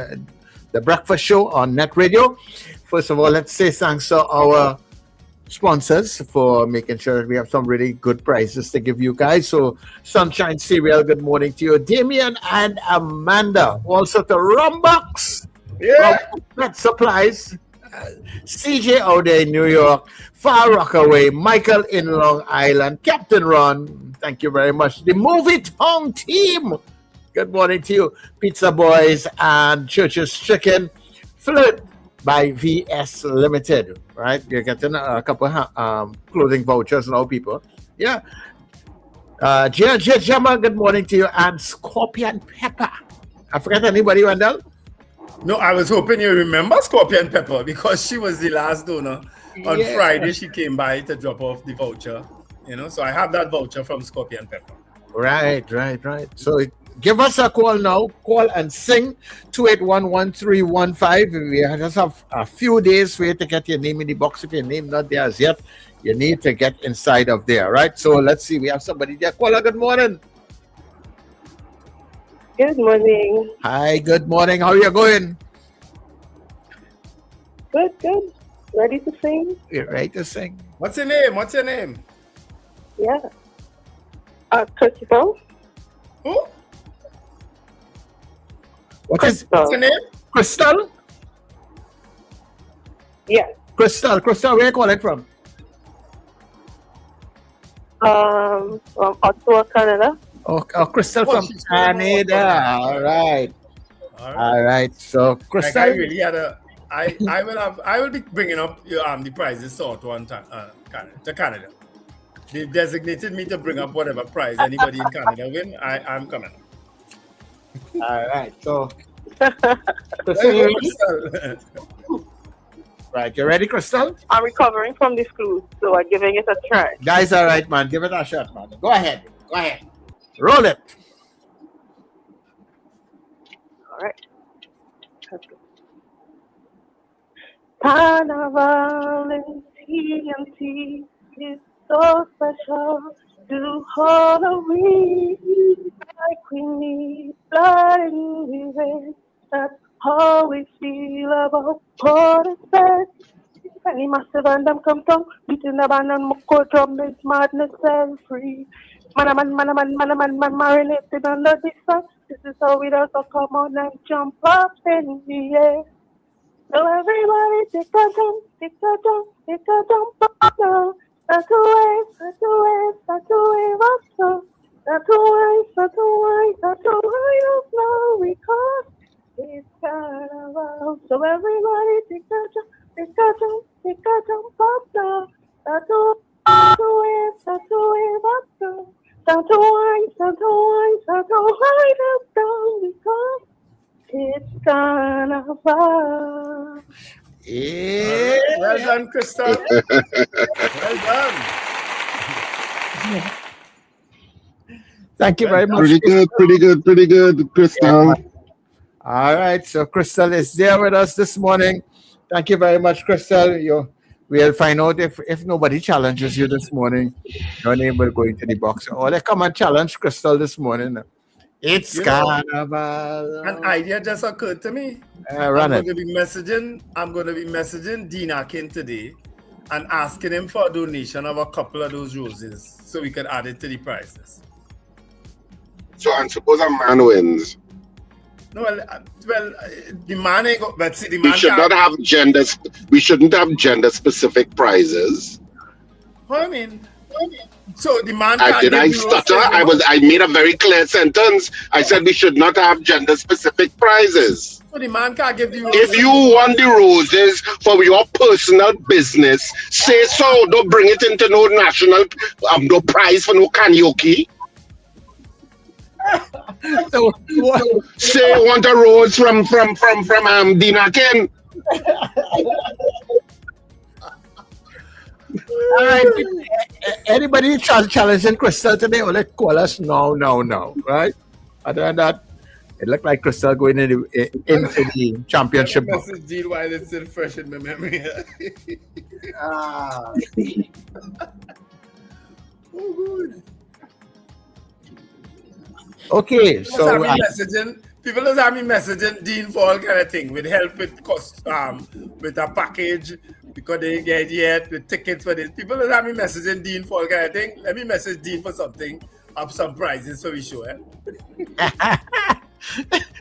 the Breakfast Show on NETT Radio. First of all, let's say thanks to our sponsors for making sure that we have some really good prizes to give you guys. So Sunshine Cereal, good morning to you. Damien and Amanda. Also to Rumbox. Pet Supplies. CJ out there in New York. Far Rockaway. Michael in Long Island. Captain Ron. Thank you very much. The Movie Town team. Good morning to you. Pizza Boys and Church's Chicken. Flirt by VS Limited, right? You're getting a couple clothing vouchers now, people. Yeah. Gemma, good morning to you. And Scorpion Pepper. I forgot anybody, Wendell?
No, I was hoping you remember Scorpion Pepper because she was the last donor. On Friday, she came by to drop off the voucher. So I have that voucher from Scorpion Pepper.
Right. So give us a call now. Call and sing 281-1315. We just have a few days for you to get your name in the box. If your name not there as yet, you need to get inside of there, right? So let's see. We have somebody there. Caller, good morning.
Good morning.
Hi, good morning. How are you going?
Good. Ready to sing?
You're ready to sing.
What's your name?
Yeah. Crystal.
Who?
What's
your name?
Crystal?
Yeah.
Crystal, where are you calling from?
From Ottawa, Canada.
Oh, Crystal from Canada. All right. So, Crystal.
Like I really had I will be bringing up the prizes to Ottawa to Canada. They've designated me to bring up whatever prize anybody in Canada win. I'm coming.
All right. So, Crystal, right, you ready, Crystal?
I'm recovering from this flu, so I'm giving it a try.
Guys, all right, man. Give it a shot, man. Go ahead. Roll it.
All right. Carnival in TNT is so special to Halloween. Like we need blood in the veins. That's how we feel about Portishead. Any massive and them come down, beating the band and muckle drum makes madness and free. Man, marinated under the sun. This is how we do, so come on and jump up in the air. So everybody take a jump up now. Start to wave up now. Start to wind up now because it's Carnival. So everybody take a jump up now. Start to wave up now. Start to wind up down because it's Carnival.
Yeah.
Well done, Crystal. Well done.
Thank you very much.
Pretty good, Crystal.
All right, so Crystal is there with us this morning. Thank you very much, Crystal. We'll find out if nobody challenges you this morning, your name will go into the box. Or they come and challenge Crystal this morning. It's Carnival.
An idea just occurred to me. I'm going to be messaging Dean Akin today and asking him for a donation of a couple of those roses so we can add it to the prices.
So, and suppose a man wins.
No, the man ain't go, but see, the man
we shouldn't have gender specific prizes.
What I mean? So the man
I stutter? I made a very clear sentence. I said we should not have gender-specific prizes.
So the man can't give you.
If you want the roses for your personal business, say so. Don't bring it into no national, no prize for no karaoke.
So,
say you want a rose from Dina Ken.
All right. Anybody challenging Crystal today? Well, let's call us no, right? Other than that, it looked like Crystal going into the championship.
Message Dean while it's still fresh in my memory. Oh, good.
Okay, so
people just have me messaging Dean for all kind of thing with help with cost, with a package because they get yet with tickets for this. People just have me messaging Dean for all kind of thing. Let me message Dean for something, have some prizes for we show.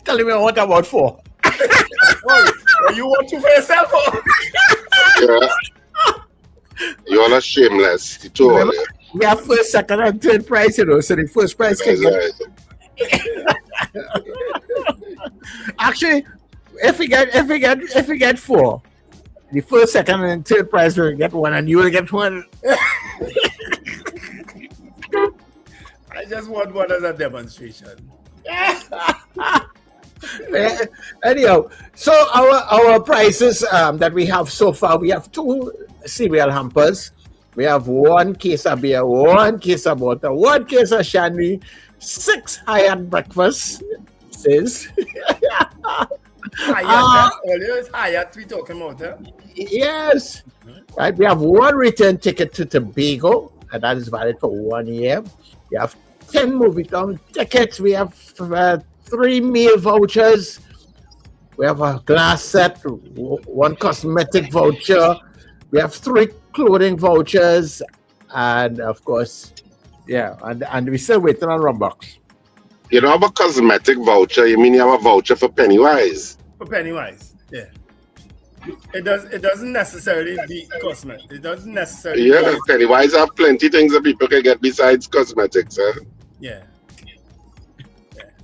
Tell him what about for.
You want to for yourself?
Yeah. You're not shameless. You told me.
We have first, second, and third prize, so the first prize can get. Actually, if we get 4, the first, second, and third prize will get 1, and you will get 1.
I just want one as a demonstration.
Anyhow, so our prizes that we have so far, we have 2 cereal hampers. We have 1 case of beer, 1 case of water, 1 case of shandy, 6 Hyatt breakfasts. Says.
Always Hyatt we talking about, huh?
Yes. Right. We have 1 return ticket to Tobago, and that is valid for 1 year. We have 10 movie time tickets. We have 3 meal vouchers. We have a glass set, 1 cosmetic voucher. We have 3 clothing vouchers, and of course, and we still waiting on Robux.
You don't have a cosmetic voucher. You mean you have a voucher for Pennywise?
For Pennywise, yeah. It doesn't necessarily be cosmetic. It doesn't necessarily.
Yeah, Pennywise have plenty things that people can get besides cosmetics, huh?
Yeah.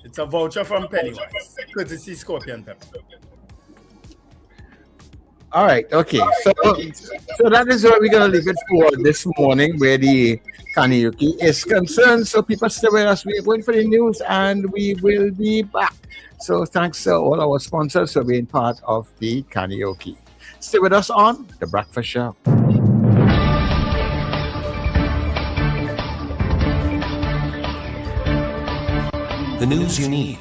It's a voucher from Pennywise, courtesy Scorpion Pepper.
All right, okay. So that is where we're going to leave it for this morning, where the karaoke is concerned. So people stay with us. We're going for the news, and we will be back. So thanks to all our sponsors for being part of the karaoke. Stay with us on The Breakfast Show.
The news you need,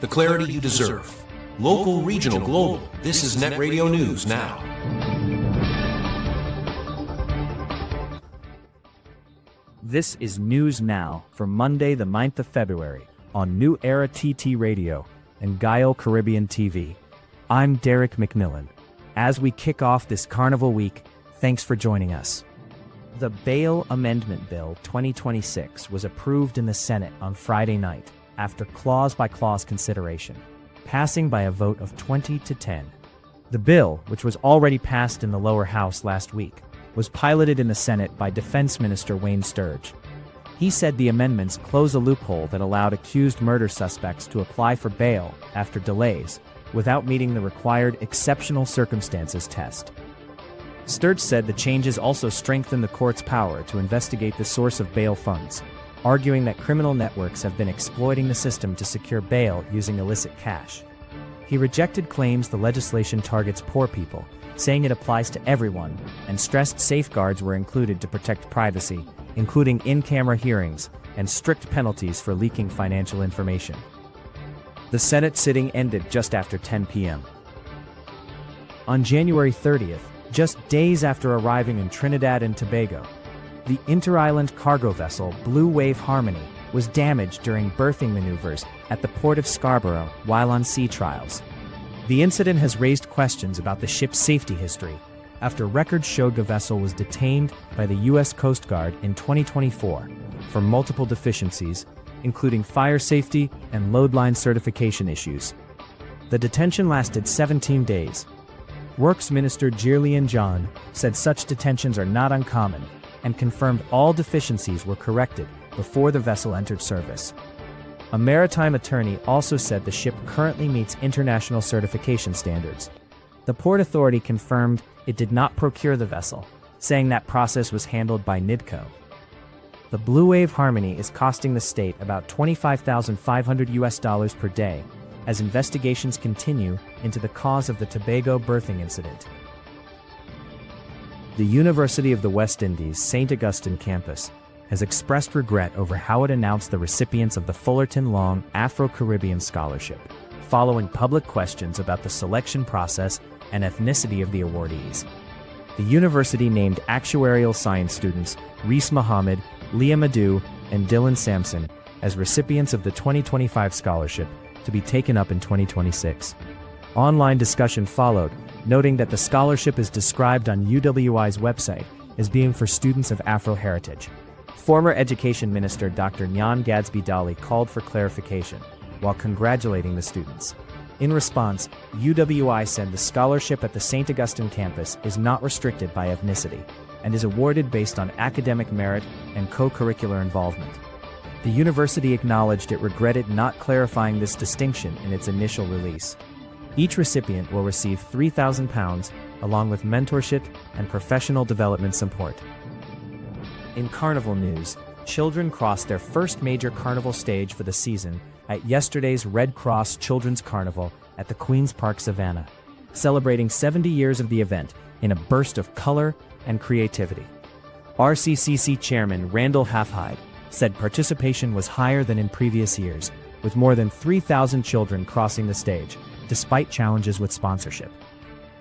the clarity you deserve. Local, regional, global. This is NETT Radio News Now.
This is News Now for Monday, the 9th of February on New Era TT Radio and Gaio Caribbean TV. I'm Derek McMillan. As we kick off this Carnival Week, thanks for joining us. The Bail Amendment Bill 2026 was approved in the Senate on Friday night after clause-by-clause consideration, passing by a vote of 20-10. The bill, which was already passed in the lower house last week, was piloted in the Senate by Defense Minister Wayne Sturge. He said the amendments close a loophole that allowed accused murder suspects to apply for bail after delays without meeting the required exceptional circumstances test. Sturge said the changes also strengthen the court's power to investigate the source of bail funds, arguing that criminal networks have been exploiting the system to secure bail using illicit cash. He rejected claims the legislation targets poor people, saying it applies to everyone, and stressed safeguards were included to protect privacy, including in-camera hearings and strict penalties for leaking financial information. The Senate sitting ended just after 10 p.m. On January 30th, just days after arriving in Trinidad and Tobago, the inter-island cargo vessel Blue Wave Harmony was damaged during berthing maneuvers at the port of Scarborough while on sea trials. The incident has raised questions about the ship's safety history after records showed the vessel was detained by the U.S. Coast Guard in 2024 for multiple deficiencies, including fire safety and load line certification issues. The detention lasted 17 days. Works Minister Gillian John said such detentions are not uncommon, and confirmed all deficiencies were corrected before the vessel entered service. A maritime attorney also said the ship currently meets international certification standards. The Port Authority confirmed it did not procure the vessel, saying that process was handled by NIDCO. The Blue Wave Harmony is costing the state about $25,500 per day as investigations continue into the cause of the Tobago berthing incident. The University of the West Indies St. Augustine campus has expressed regret over how it announced the recipients of the Fullerton Long Afro-Caribbean Scholarship, following public questions about the selection process and ethnicity of the awardees. The university named actuarial science students Reese Muhammad, Leah Madu, and Dylan Sampson as recipients of the 2025 scholarship to be taken up in 2026. Online discussion followed, noting that the scholarship is described on UWI's website as being for students of Afro heritage. Former Education Minister Dr. Nyan Gadsby Dali called for clarification, while congratulating the students. In response, UWI said the scholarship at the St. Augustine campus is not restricted by ethnicity, and is awarded based on academic merit and co-curricular involvement. The university acknowledged it regretted not clarifying this distinction in its initial release. Each recipient will receive £3,000, along with mentorship and professional development support. In carnival news, children crossed their first major carnival stage for the season at yesterday's Red Cross Children's Carnival at the Queen's Park Savannah, celebrating 70 years of the event in a burst of color and creativity. RCCC Chairman Randall Halfhide said participation was higher than in previous years, with more than 3,000 children crossing the stage, despite challenges with sponsorship.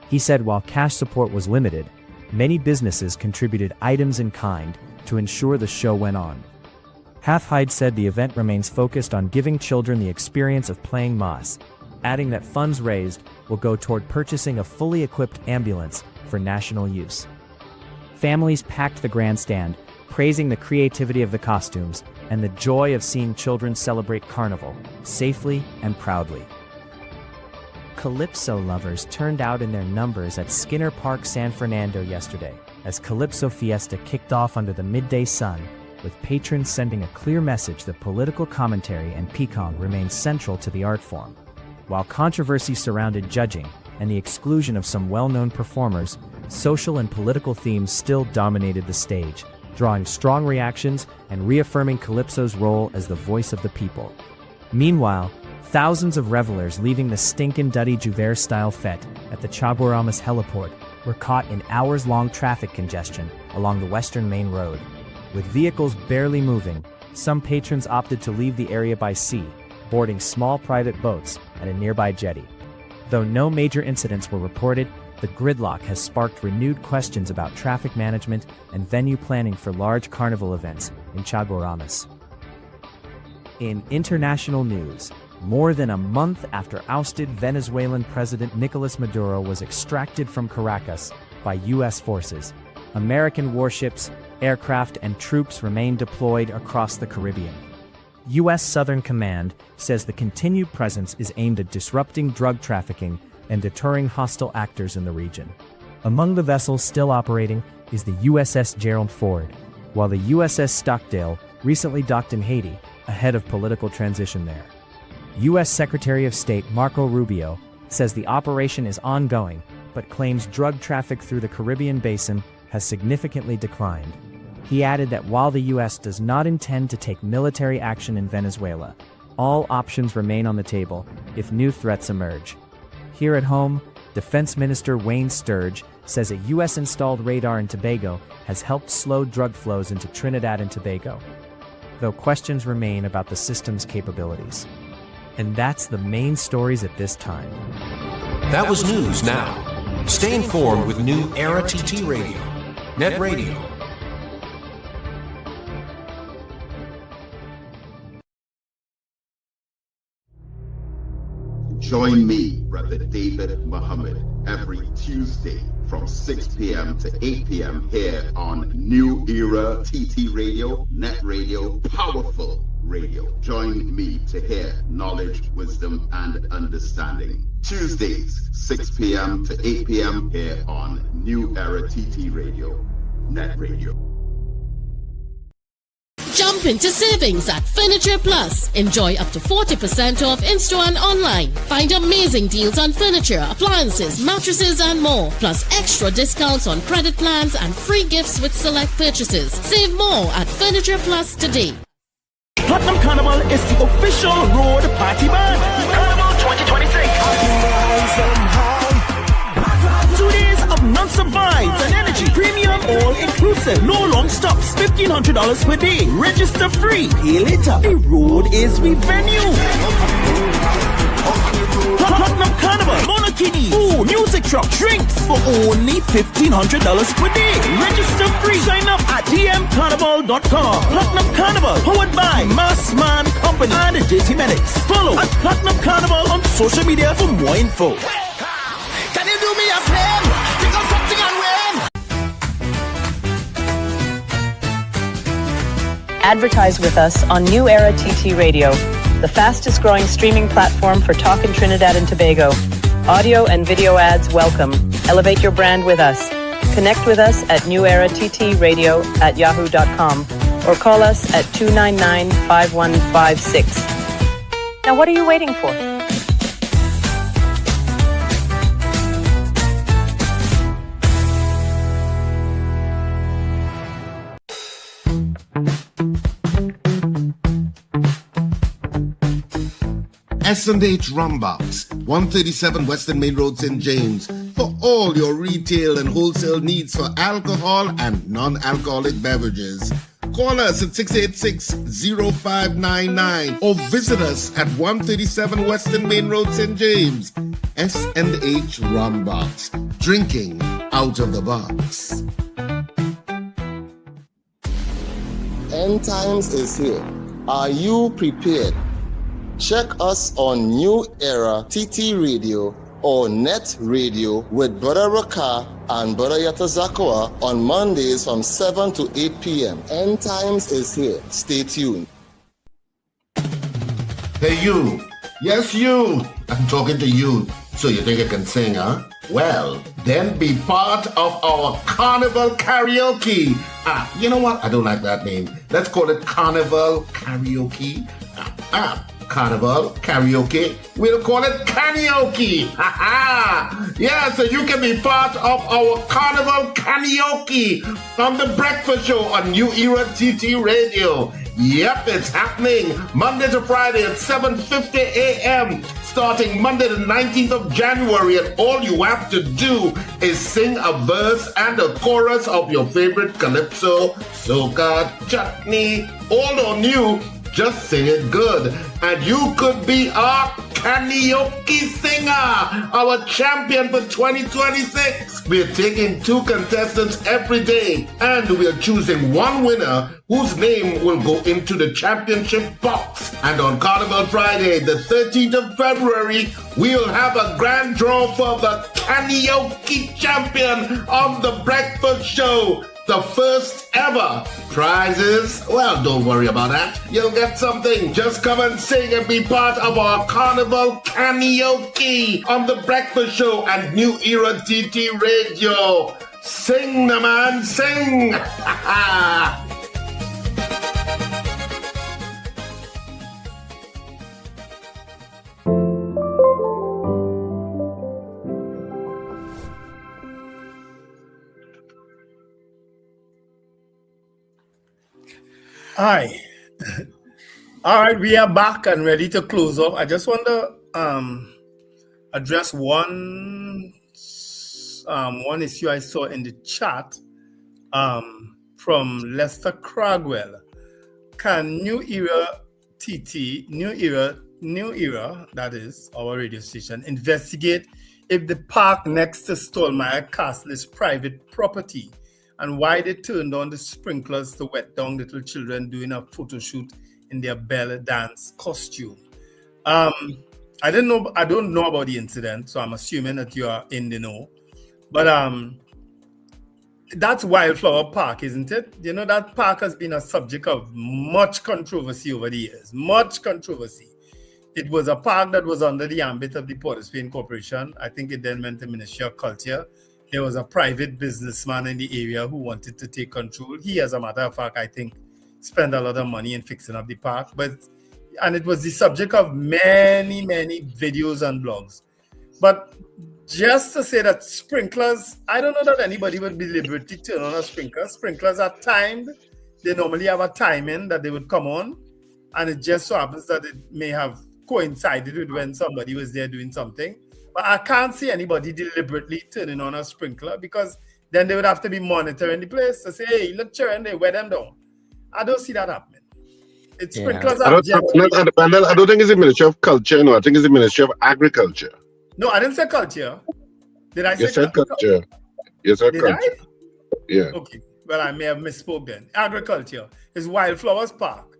He said while cash support was limited, many businesses contributed items in kind to ensure the show went on. Halfhide said the event remains focused on giving children the experience of playing Mas, adding that funds raised will go toward purchasing a fully equipped ambulance for national use. Families packed the grandstand, praising the creativity of the costumes and the joy of seeing children celebrate Carnival safely and proudly. Calypso lovers turned out in their numbers at Skinner Park, San Fernando yesterday, as Calypso Fiesta kicked off under the midday sun, with patrons sending a clear message that political commentary and peacock remain central to the art form. While controversy surrounded judging and the exclusion of some well-known performers, social and political themes still dominated the stage, drawing strong reactions and reaffirming Calypso's role as the voice of the people. Meanwhile, thousands of revelers leaving the Stinkin' Duddy Jouvert-style fete at the Chaguaramas heliport were caught in hours-long traffic congestion along the western main road. With vehicles barely moving, some patrons opted to leave the area by sea, boarding small private boats at a nearby jetty. Though no major incidents were reported, the gridlock has sparked renewed questions about traffic management and venue planning for large carnival events in Chaguaramas. In international news, more than a month after ousted Venezuelan President Nicolas Maduro was extracted from Caracas by U.S. forces, American warships, aircraft, and troops remain deployed across the Caribbean. U.S. Southern Command says the continued presence is aimed at disrupting drug trafficking and deterring hostile actors in the region. Among the vessels still operating is the USS Gerald Ford, while the USS Stockdale recently docked in Haiti ahead of political transition there. U.S. Secretary of State Marco Rubio says the operation is ongoing, but claims drug traffic through the Caribbean basin has significantly declined. He added that while the U.S. does not intend to take military action in Venezuela, all options remain on the table if new threats emerge. Here at home, Defense Minister Wayne Sturge says a U.S.-installed radar in Tobago has helped slow drug flows into Trinidad and Tobago, though questions remain about the system's capabilities. And that's the main stories at this time.
That was news now. Stay informed with New Era TT Radio, NETT Radio.
Join me, Brother David Muhammad, every Tuesday from 6 p.m. to 8 p.m. here on New Era TT Radio, NETT Radio, Powerful Radio. Join me to hear knowledge, wisdom, and understanding. Tuesdays, 6 p.m. to 8 p.m. here on New Era TT Radio, NETT Radio.
Jump into savings at Furniture Plus. Enjoy up to 40% off in-store and online. Find amazing deals on furniture, appliances, mattresses, and more. Plus extra discounts on credit plans and free gifts with select purchases. Save more at Furniture Plus today.
Platinum Carnival is the official road party band. Carnival 2026. 2 days of non-stop vibes and energy. Premium all-inclusive. No long stops. $1,500 per day. Register free. Pay later. The road is the venue. Platinum Carnival, Monokini, food, music truck, drinks for only $1,500 per day. Register free. Sign up at dmcarnival.com. Platinum Carnival, powered by Mass Man Company and JT Medics. Follow at Platinum Carnival on social media for more info. Can you do me a favor? Think of something and win.
Advertise with us on New Era TT Radio, the fastest growing streaming platform for talk in Trinidad and Tobago. Audio and video ads welcome. Elevate your brand with us. Connect with us at newerattradio@yahoo.com or call us at 299-5156. Now what are you waiting for?
S&H Rumbox, 137 Western Main Road, St. James, for all your retail and wholesale needs for alcohol and non-alcoholic beverages. Call us at 686-0599 or visit us at 137 Western Main Road, St. James. S&H Rumbox, drinking out of the box.
End times is here. Are you prepared? Check us on New Era TT Radio or NETT Radio with Brother Raka and Brother Yatazakawa on Mondays from 7 to 8 p.m. End times is here. Stay tuned.
Hey you. Yes you. I'm talking to you. So you think I can sing, huh? Well, then be part of our Carnival Karaoke. You know what? I don't like that name. Let's call it Carnival Karaoke. Carnival Karaoke. We'll call it karaoke. Yeah, so you can be part of our Carnival Karaoke on the Breakfast Show on New Era TT Radio. Yep, it's happening Monday to Friday at 7:50 a.m. starting Monday the 19th of January, and all you have to do is sing a verse and a chorus of your favorite calypso, soca, chutney, old or new. Just sing it good, and you could be our karaoke singer, our champion for 2026. We're taking 2 contestants every day, and we're choosing one winner whose name will go into the championship box. And on Carnival Friday, the 13th of February, we'll have a grand draw for the karaoke champion on the Breakfast Show. The first ever prizes. Well, don't worry about that. You'll get something. Just come and sing and be part of our Carnival Karaoke on the Breakfast Show and New Era TT Radio. Sing, the man, sing.
Hi. All right, we are back and ready to close off. I just want to address one issue I saw in the chat from Lester Cragwell. Can New Era TT, New Era, that is our radio station, investigate if the park next to Stolmeyer Castle is private property, and why they turned on the sprinklers to wet down little children doing a photo shoot in their belly dance costume? I don't know about the incident, so I'm assuming that you are in the know. But that's Wildflower Park, isn't it? You know, that park has been a subject of much controversy over the years. Much controversy. It was a park that was under the ambit of the Port of Spain Corporation. I think it then went to Ministry of Culture. There was a private businessman in the area who wanted to take control. He, as a matter of fact, I think spend a lot of money in fixing up the park, and it was the subject of many videos and blogs. But just to say that sprinklers, I don't know that anybody would deliberately turn on a sprinkler. Sprinklers are timed. They normally have a timing that they would come on, and it just so happens that it may have coincided with when somebody was there doing something. But I can't see anybody deliberately turning on a sprinkler, because then they would have to be monitoring the place to say, hey, look, children, they wear them down. I don't see that happening. It's sprinklers
I don't think it's the Ministry of Culture. No, I think it's the Ministry of Agriculture.
No, I didn't say culture. Did I say
You said culture. You said
Did
culture.
I?
Yeah.
Okay. Well, I may have misspoke then. Agriculture is Wildflowers Park.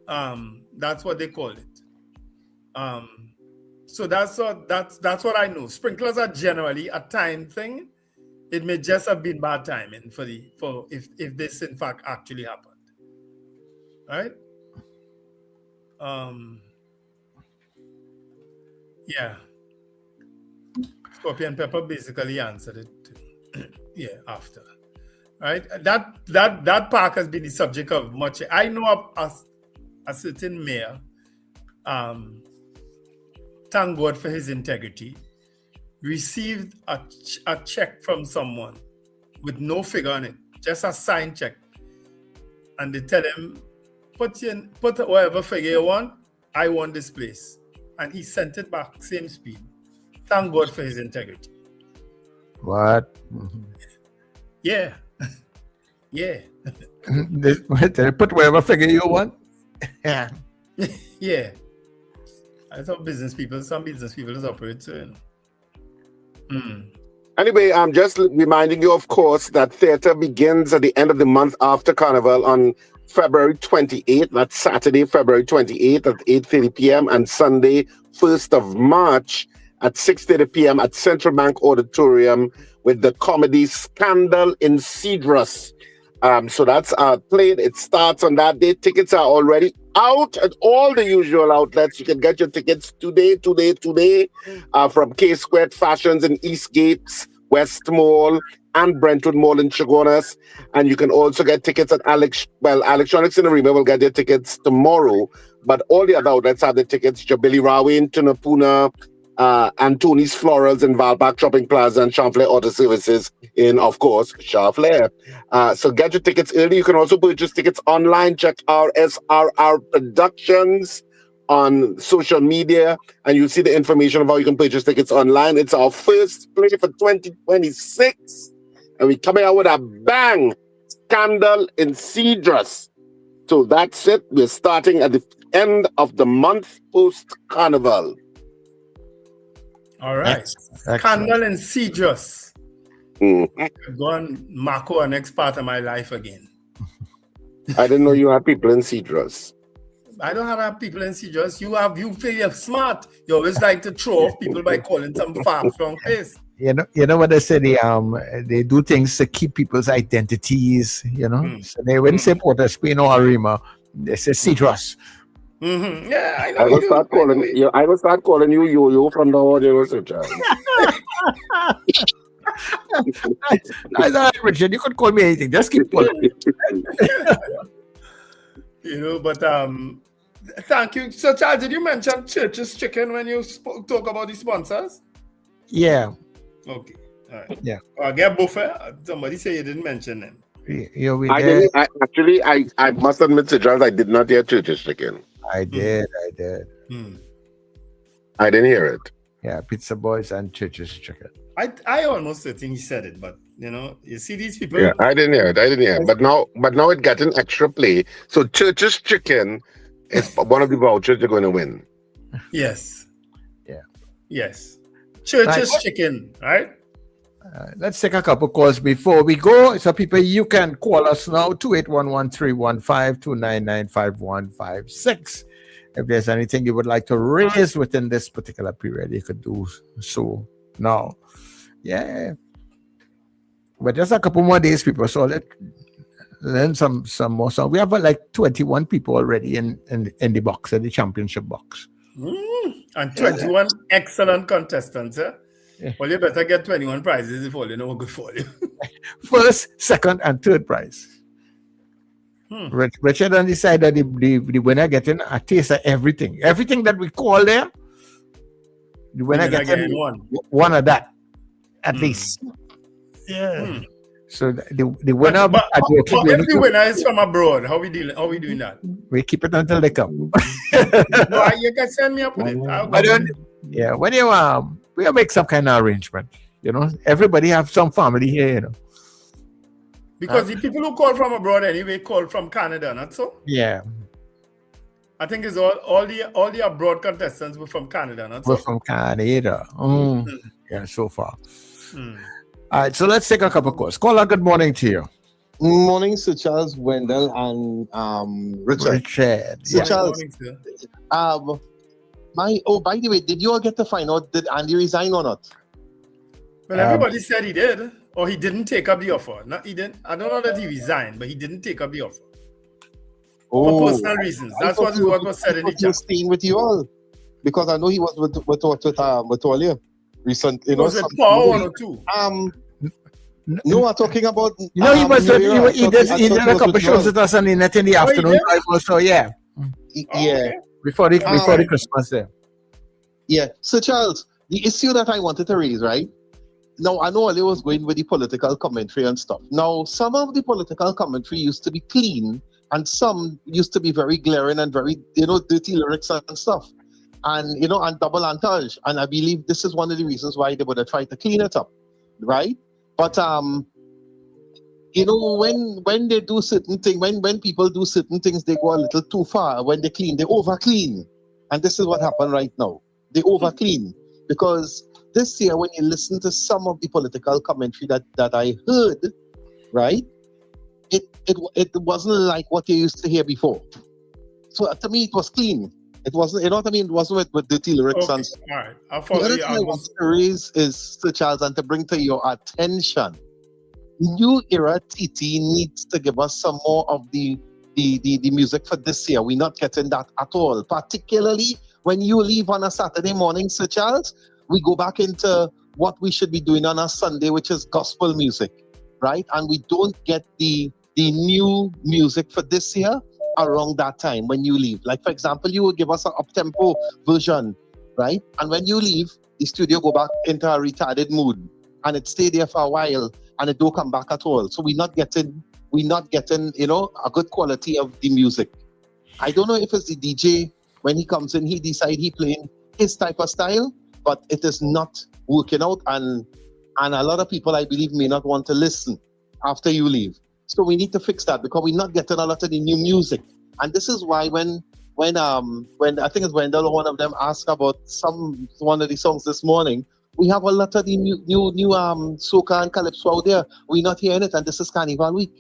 That's what they call it. So that's what I know. Sprinklers are generally a time thing. It may just have been bad timing for if this in fact actually happened. Right? Yeah. Scorpion Pepper basically answered it. Yeah, after. Right? That park has been the subject of much. I know a certain mayor, thank God for his integrity, received a check from someone with no figure on it, just a signed check. And they tell him, put whatever figure you want, I want this place. And he sent it back, same speed. Thank God for his integrity.
What?
Yeah. Yeah.
They put whatever figure you want? Yeah.
Yeah. I thought some business people just operate so, you know.
Anyway, I'm just reminding you, of course, that theater begins at the end of the month after Carnival on February 28th. That's Saturday, February 28th at 8:30 p.m. and Sunday, 1st of March at 6:30 p.m. at Central Bank Auditorium with the comedy Scandal in Cedrus. So that's played. It starts on that day. Tickets are already out at all the usual outlets. You can get your tickets today from K-Squared Fashions in Eastgate, West Mall, and Brentwood Mall in Chaguanas. And you can also get tickets at Electronics in Arima will get their tickets tomorrow. But all the other outlets have the tickets. Jabili Rawi in Tunapuna, Antoni's Florals in Valbach Shopping Plaza, and Champlain Auto Services in, of course, Charflair. So get your tickets early. You can also purchase tickets online. Check RSRR Productions on social media, and you'll see the information of how you can purchase tickets online. It's our first play for 2026, and we're coming out with a bang. Scandal in Cedrus. So that's it. We're starting at the end of the month post-Carnival.
All right. Scandal in Cedrus. Go on Marco an next part of my life again.
I didn't know you had people in Cedrus.
I don't have people in Cedrus. You feel you're smart. You always like to throw off people by calling some far-flung place.
You know what they say? They do things to keep people's identities. You know, so they wouldn't say Port of Spain or Arima. They say Cedrus.
Yeah, I know.
I will start calling you Yo-Yo from the audio research.
That's Richard. You could call me anything. Just keep calling.
You know, but thank you. So, Charles, did you mention Church's Chicken when you talk about the sponsors?
Yeah.
Okay. All right.
Yeah.
Get Buffet. Somebody say you didn't mention them.
I didn't. I must admit to Charles, I did not hear Church's Chicken.
I did.
I didn't hear it.
Yeah, Pizza Boys and Church's Chicken.
I almost certain he said it, but you see these people.
Yeah, I didn't hear it. But now it got an extra play. So Church's Chicken is one of the vouchers you're going to win.
Yes.
Yeah.
Yes. Church's Chicken, right?
Let's take a couple calls before we go. So people, you can call us now, 2811-315-299-5156. If there's anything you would like to raise within this particular period, you could do so now. Yeah. But just a couple more days, people. So let's learn some more. So we have like 21 people already in the box, in the championship box.
And 21 excellent contestants, eh? Yeah. Well, you better get 21 prizes if all you know good for you.
First, second, and third prize. Richard and decided the winner getting a taste of everything. Everything that we call there, the winner getting one of that, at least. Yeah. So the winner.
But if the winner is from abroad, how we doing that?
We keep it until they come.
No, you can send me up with it.
When you we'll make some kind of arrangement. Everybody have some family here.
Because the people who call from abroad anyway call from Canada, not so?
Yeah.
I think it's all the abroad contestants were from Canada, not so?
We're from Canada. Yeah, so far. All right, so let's take a couple of calls. Caller, good morning to you.
Morning, Sir Charles, Wendell, and Richard. Sir Charles, by the way, did you all get to find out did Andy resign or not?
Well, everybody said he did, or he didn't take up the offer. No, he didn't. I don't know that he resigned, but he didn't take up the offer for personal reasons. That's what was said in the chat.
He was staying with you all because I know he was with all you recent.
Was it Paul or two?
No, I'm talking about.
He was. He did a couple shows with us on the net in the afternoon. So yeah.
Yeah.
Before the Christmas there.
Yeah. So Charles, the issue that I wanted to raise, right? Now, I know Ali was going with the political commentary and stuff. Now, some of the political commentary used to be clean, and some used to be very glaring and very, dirty lyrics and stuff. And, and double entendre. And I believe this is one of the reasons why they would have tried to clean it up, right? But, when they do certain things, when people do certain things, they go a little too far. When they clean, they over-clean. And this is what happened right now. They over-clean. Because this year, when you listen to some of the political commentary that I heard, right, it wasn't like what you used to hear before. So to me, it was clean. It wasn't, you know what I mean? It wasn't with dirty lyrics and stuff.
All right, I'll follow you.
The other thing I want to raise is, Sir Charles, and to bring to your attention, New Era TT needs to give us some more of the music for this year. We're not getting that at all, particularly when you leave on a Saturday morning, Sir Charles. We go back into what we should be doing on a Sunday, which is gospel music, right? And we don't get the new music for this year around that time when you leave. Like, for example, you will give us an up-tempo version, right? And when you leave, the studio go back into a retarded mood, and it stay there for a while, and it don't come back at all. So we're not getting, a good quality of the music. I don't know if it's the DJ, when he comes in, he decide he playing his type of style, but it is not working out, and a lot of people, I believe, may not want to listen after you leave. So we need to fix that because we're not getting a lot of the new music. And this is why when I think it's Wendell, one of them asked about one of the songs this morning, we have a lot of the new soca and calypso out there. We're not hearing it, and this is Carnival Week.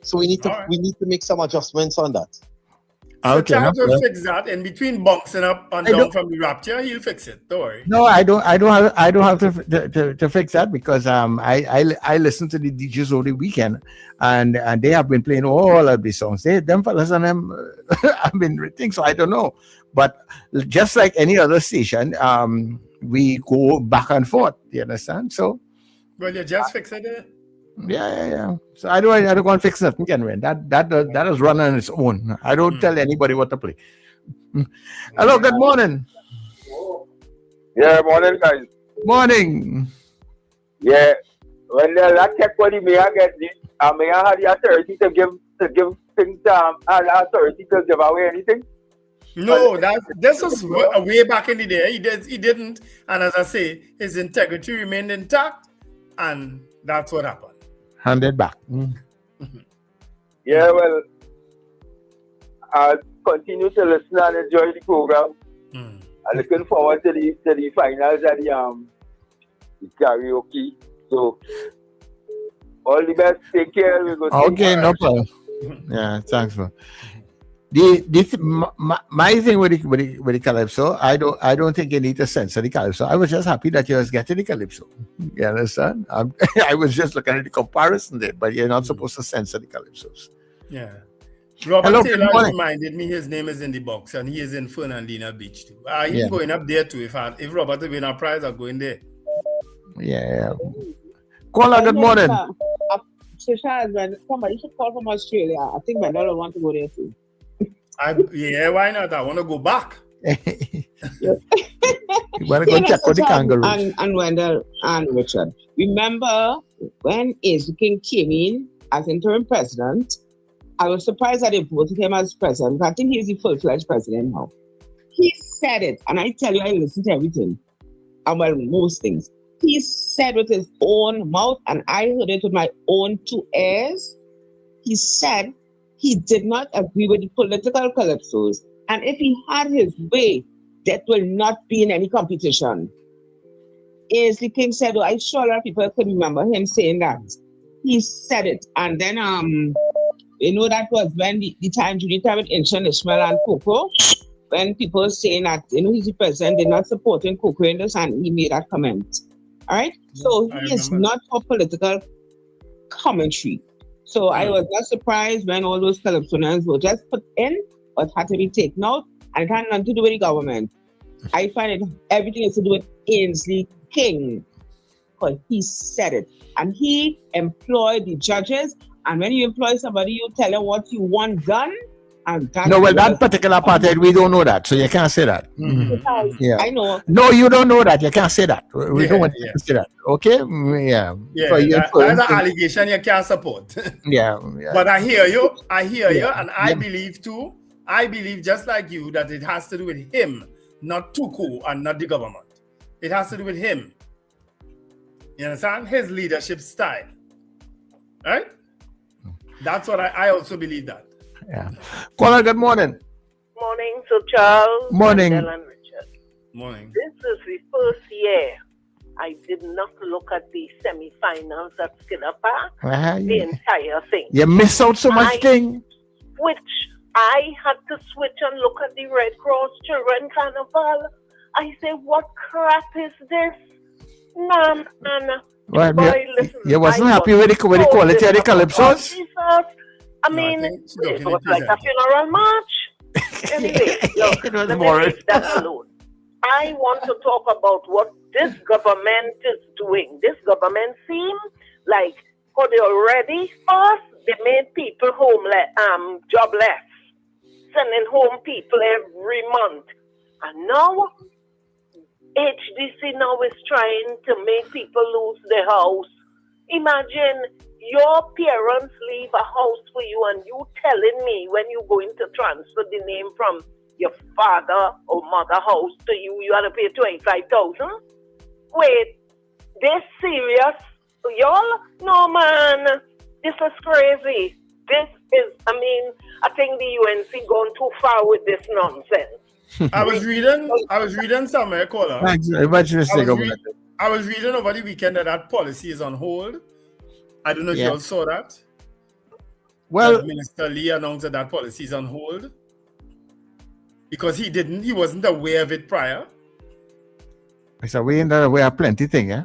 So we need to make some adjustments on that.
So Charles will fix that. In between bouncing up and down from the rapture, he'll fix it. Don't worry.
No, I don't have to fix that because I listen to the DJs over the weekend and they have been playing all of these songs. Them fellas and them have been written, so I don't know. But just like any other station, we go back and forth. You understand? So.
Well, you just fix it.
Yeah. So I don't want to fix nothing, Kenwin. That is running on its own. I don't tell anybody what to play. Hello, good morning.
Yeah, morning, guys.
Morning.
Yeah, when I check what the mayor get this, mayor had the authority to give things, authority to give away anything.
No, this was way back in the day. He didn't, and as I say, his integrity remained intact, and that's what happened.
Handed back.
Yeah, well, I'll continue to listen and enjoy the program. I'm looking forward to the finals at the karaoke. So, all the best. Take care. We go.
Okay, no problem. Yeah, thanks, man. My thing with the calypso, I don't think you need to censor the calypso. I was just happy that you was getting the calypso. You understand? I was just looking at the comparison there, but you're not supposed to censor the calypsos.
Yeah. Robert Taylor reminded me his name is in the box, and he is in Fernandina Beach too. He's going up there too. If Robert win a prize, I'm going there.
Yeah. Caller, good morning.
So Charles, when somebody should call from Australia, I think Wendell will want to go there too.
Yeah, why not? I want to go back.
You want to go check out the kangaroos.
And Wendell and Richard. Remember when Asa King came in as interim president, I was surprised that they voted him as president. I think he's the full-fledged president now. He said it, and I tell you, I listen to everything. Well, most things. He said with his own mouth, and I heard it with my own 2 ears. He said he did not agree with the political calypsos. And if he had his way, that will not be in any competition. Asa King said, I'm sure a lot of people could remember him saying that. He said it. And then, that was when the time during the time with Incheon Ishmael and Coco, when people were saying that, he's the president, they're not supporting Coco in this, and he made that comment. All right? So he is not for political commentary. So I was not surprised when all those calypsonians were just put in, but had to be taken out, and it had nothing to do with the government. I find everything is to do with Ainsley King, because he said it. And he employed the judges, and when you employ somebody, you tell them what you want done. And
that particular part, we don't know that, so you can't say that.
Mm-hmm.
Yeah,
I know.
No, you don't know that. You can't say that. We don't want to say that. Okay? Yeah.
That's an allegation you can't support.
Yeah.
But I hear you, and I believe too. I believe just like you that it has to do with him, not Tuku and not the government. It has to do with him. You understand? His leadership style. Right? That's what I also believe that.
Yeah. Caller, good morning.
Morning, so Charles.
Morning.
And Richard.
Morning.
This is the first year I did not look at the semi-finals at Skinner Park. The entire thing.
You miss out so much thing.
I had to switch and look at the Red Cross Children Carnival. I say, what crap is this? Man.
Well, you wasn't happy with the quality of the calypsos?
I mean, it was like a funeral march. Anyway, look, let me leave that alone. I want to talk about what this government is doing. This government seems like, because they already first, they made people jobless, sending home people every month. And now, HDC now is trying to make people lose their house. Imagine your parents leave a house for you and you telling me when you're going to transfer the name from your father or mother house to you, you have to pay $25,000. Wait, this serious? Y'all? No, man. This is crazy. This is, I think the UNC gone too far with this nonsense.
I was reading somewhere, caller. I was reading over the weekend that policy is on hold. I don't know if you all saw that.
Well,
Minister Lee announced that policy is on hold because he wasn't aware of it prior.
So we have plenty thing, yeah.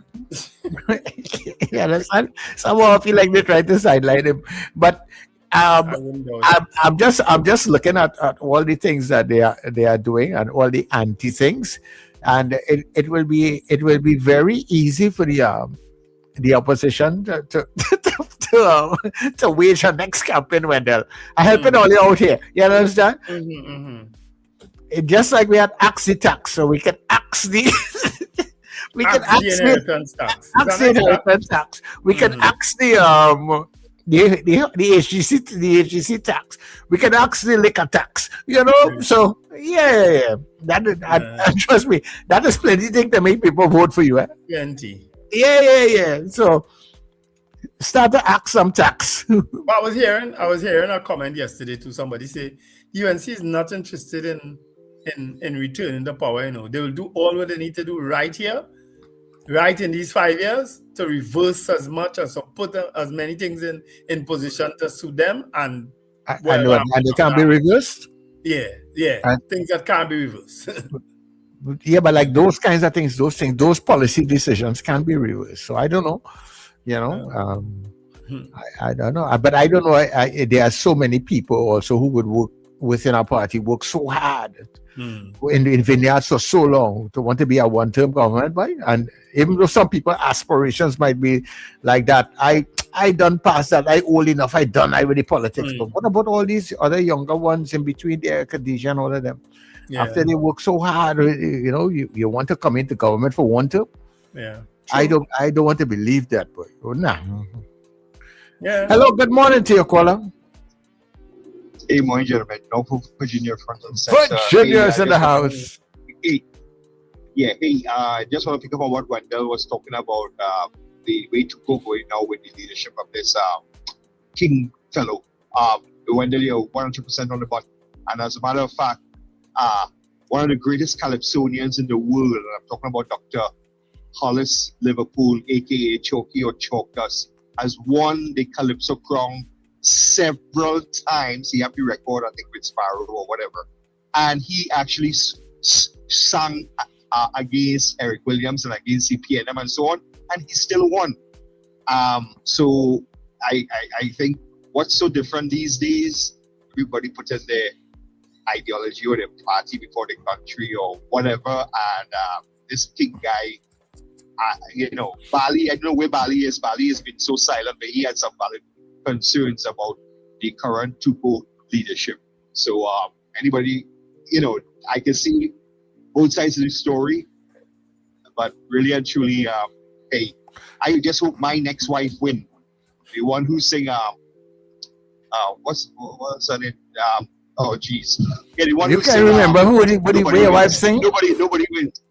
Somehow I feel like they try to sideline him, but I'm just looking at all the things that they are doing and all the anti things, and it will be very easy for the opposition to wage our next campaign, Wendell. I help it all out here. You understand? It just like we had axe the tax, so we can axe the we can axe the inheritance tax. We can axe the HGC tax. We can axe the liquor tax. So that trust me, that is plenty thing to make people vote for you.
Plenty.
Yeah. So start to ask some tax.
I was hearing a comment yesterday to somebody say UNC is not interested in returning the power. They will do all what they need to do right here, right in these 5 years, to reverse as much as to put as many things in position to suit them and
they can't be reversed.
Yeah. Things that can't be reversed.
Yeah, but like those kinds of things, those policy decisions can be reversed. So I don't know, I don't know. But I don't know. There are so many people also who would work within our party, work so hard in vineyards for so long to want to be a one-term government, right? And even though some people aspirations might be like that, I done past that. I old enough. I done. I with the politics. But what about all these other younger ones in between there, Khadijah and all of them?
Yeah.
After they work so hard, you want to come into government for one term?
Yeah.
I don't want to believe that, boy. Oh, nah.
Yeah.
Hello, good morning to your caller.
Hey, morning, gentlemen. No for Virginia front and center.
Virginia's in the house.
Hey, just want to pick up on what Wendell was talking about, the way to go going now with the leadership of this King fellow. Wendell, you're 100% on the button. And as a matter of fact, one of the greatest calypsonians in the world, and I'm talking about Dr. Hollis Liverpool, aka Choki or Chalkus, has won the Calypso Crown several times. He had the record, I think, with Sparrow or whatever. And he actually sang against Eric Williams and against CPNM and so on, and he still won. So I think what's so different these days, everybody put in their ideology or their party before the country or whatever, and this King guy, Bali, I don't know where Bali is. Bali has been so silent, but he had some valid concerns about the current Tupo leadership. So anybody, I can see both sides of the story, but really and truly, hey, I just hope my next wife win. The one who sing, what's her name? Oh, jeez. Yeah, the one
you
who
can't
sing,
remember who your wife sing?
Nobody wins.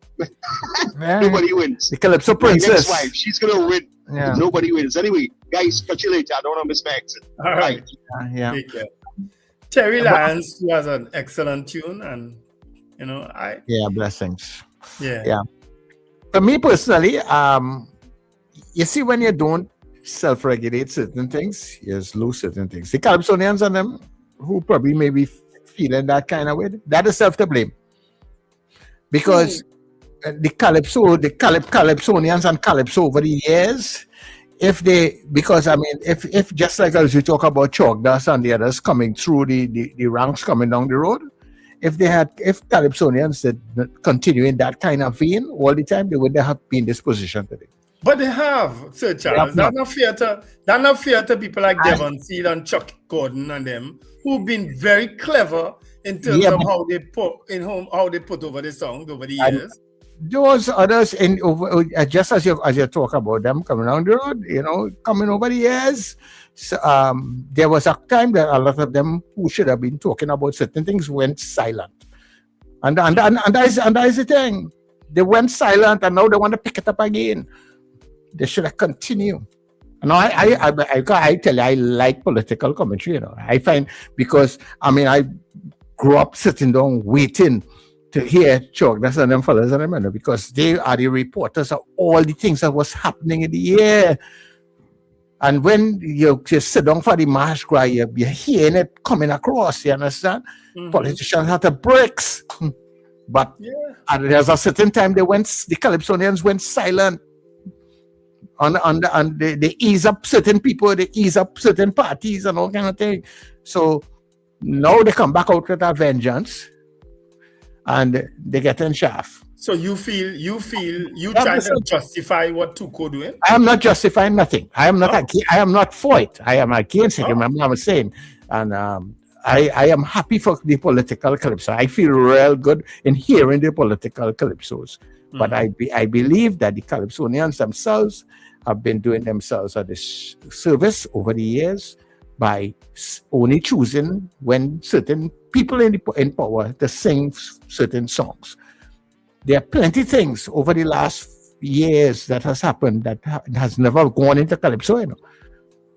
Nobody wins.
The Calypso Princess.
My next wife, she's gonna win.
Yeah.
Nobody wins. Anyway, guys, catch you later. I don't want to miss my exit.
All right.
Yeah.
Take care. Terry Lyons, who has an excellent tune, and
blessings.
Yeah.
For me personally, you see, when you don't self-regulate certain things, you just lose certain things. The Calypsonians and them who probably may be feeling that kind of way, that is self to blame. Because the Calypsonians and Calypso over the years, if just like as you talk about Chogdas and the others coming through the ranks coming down the road, if Calypsonians did continue in that kind of vein all the time, they wouldn't have been in this position today.
But they have, Sir Charles. That's not fair to people like Devon Seal and Chuck Gordon and them, who've been very clever in terms of how they put over the songs over the years.
Those others, just as you talk about them coming down the road, coming over the years, there was a time that a lot of them who should have been talking about certain things went silent, and that is the thing. They went silent, and now they want to pick it up again. They should have continued. I tell you, I like political commentary. I find, because I grew up sitting down waiting to hear Chogdas and them fellas and them, because they are the reporters of all the things that was happening in the year. And when you just sit down for the march cry, you're hearing it coming across, you understand? Mm-hmm. Politicians had the breaks. But and there's a certain time the Calypsonians went silent. And they ease up certain people, they ease up certain parties and all kind of thing. So now they come back out with a vengeance and they get in shaft. So you try to justify what Tuko doing? I am not justifying nothing. I am not for it. I am against it. Remember I was saying. And I am happy for the political calypso. I feel real good in hearing the political calypsos. Mm-hmm. But I believe that the Calypsonians themselves have been doing themselves a disservice over the years by only choosing when certain people in power to sing certain songs. There are plenty of things over the last years that has happened that has never gone into Calypso.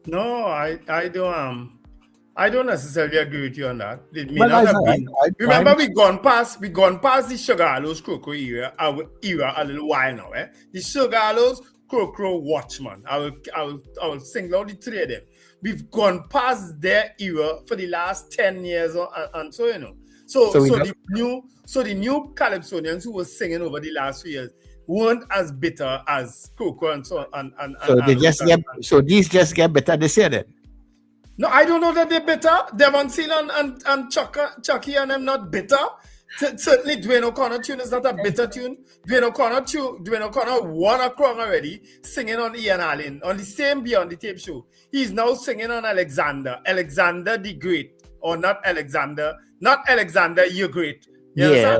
No, I don't necessarily agree with you on that. It may not have been. Remember, we gone past the Sugarlows Crow era a little while now. The Sugarlows Crow Watchman. I will sing out the three of them. We've gone past their era for the last 10 years and so the new Calypsonians who were singing over the last few years weren't as bitter as Crow and so on. So these just get better this year then? No, I don't know that they're bitter. Devon Seal and Chucky and them not bitter.
Certainly, Dwayne O'Connor tune is not a bitter tune. Dwayne O'Connor won a crown already, singing on Ian Allen on the same Beyond the Tape show. He's now singing on Alexander the Great, or not Alexander, you're great. I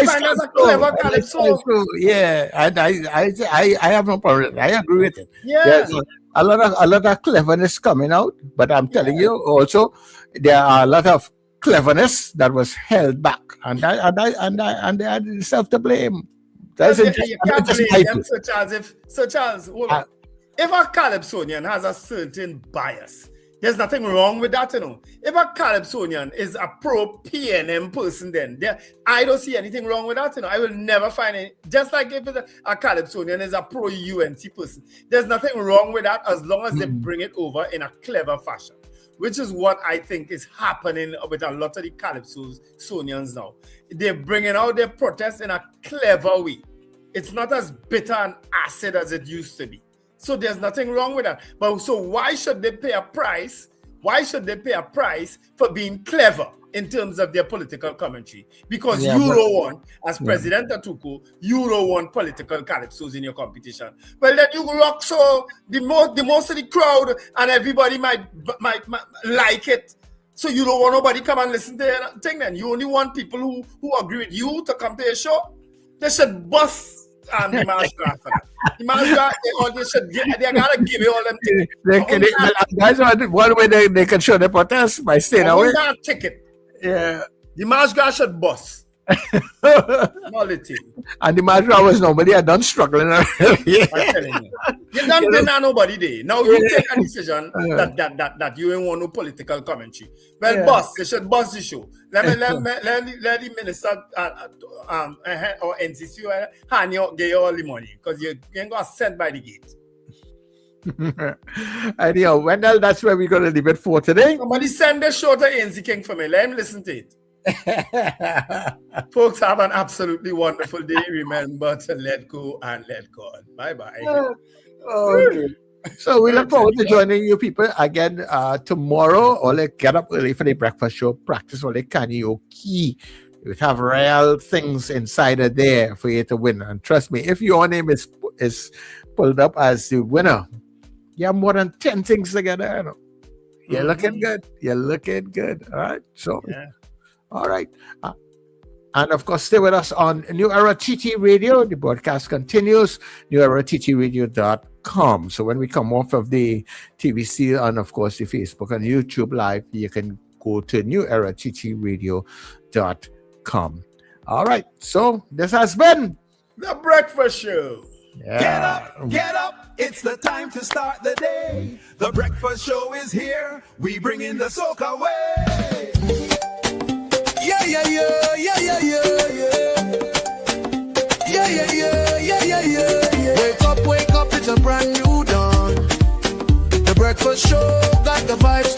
find that's a clever calypso.
Yeah, I have no problem. I agree with it.
Yeah.
There's a lot of cleverness coming out, but I'm telling you also there are a lot of cleverness that was held back, and they had themselves to blame.
You can't blame them, Sir Charles. Hold on. If a calypsonian has a certain bias, there's nothing wrong with that, you know. If a calypsonian is a pro-PNM person, then I don't see anything wrong with that, you know. I will never find it. Just like if a calypsonian is a pro-UNC person, there's nothing wrong with that as long as they bring it over in a clever fashion, which is what I think is happening with a lot of the calypsonians now. They're bringing out their protests in a clever way. It's not as bitter and acid as it used to be. So there's nothing wrong with that. But so why should they pay a price? Why should they pay a price for being clever in terms of their political commentary? Because you don't want, as President Atuku, you don't want political calypsos in your competition. Well, then you rock so the most of the crowd and everybody might like it. So you don't want nobody come and listen to your thing then. You only want people who agree with you to come to your show. They should bust the Marshall. The Marshall, they gotta give you all them tickets.
That's one way they can show the protest by staying away.
That ticket.
Yeah.
The Marshall should bust.
And the Marshall was nobody had done struggling.
I'm telling you. You don't deny nobody there. Now you take a decision that you don't want no political commentary. Well, boss, they should bust the show. Let the minister or NCC hand you, get you all the money because you ain't got sent by the gate.
Anyhow, Wendell, that's where we're going to leave it for today.
Somebody send the show to NC King for me. Let him listen to it. Folks, have an absolutely wonderful day. Remember to let go and let God. Bye-bye.
Okay. So we look forward to joining you people again tomorrow. Or get up early for the breakfast show. Practice all the karaoke. We have real things inside of there for you to win. And trust me, if your name is pulled up as the winner, you have more than 10 things together. You know? You're looking good. You're looking good. All right. So. Yeah. All right. And of course, stay with us on New Era TT Radio. The broadcast continues, newerattradio.com. So when we come off of the TVC and of course the Facebook and YouTube Live, you can go to newerattradio.com. All right. So this has been
The Breakfast Show.
Yeah.
Get up. It's the time to start the day. The Breakfast Show is here. We bring in the soca way. Yeah, yeah, yeah, yeah, yeah, yeah, yeah. Yeah, yeah, yeah, yeah, yeah, yeah. Wake up, it's a brand new dawn. The Breakfast Show got the vibes.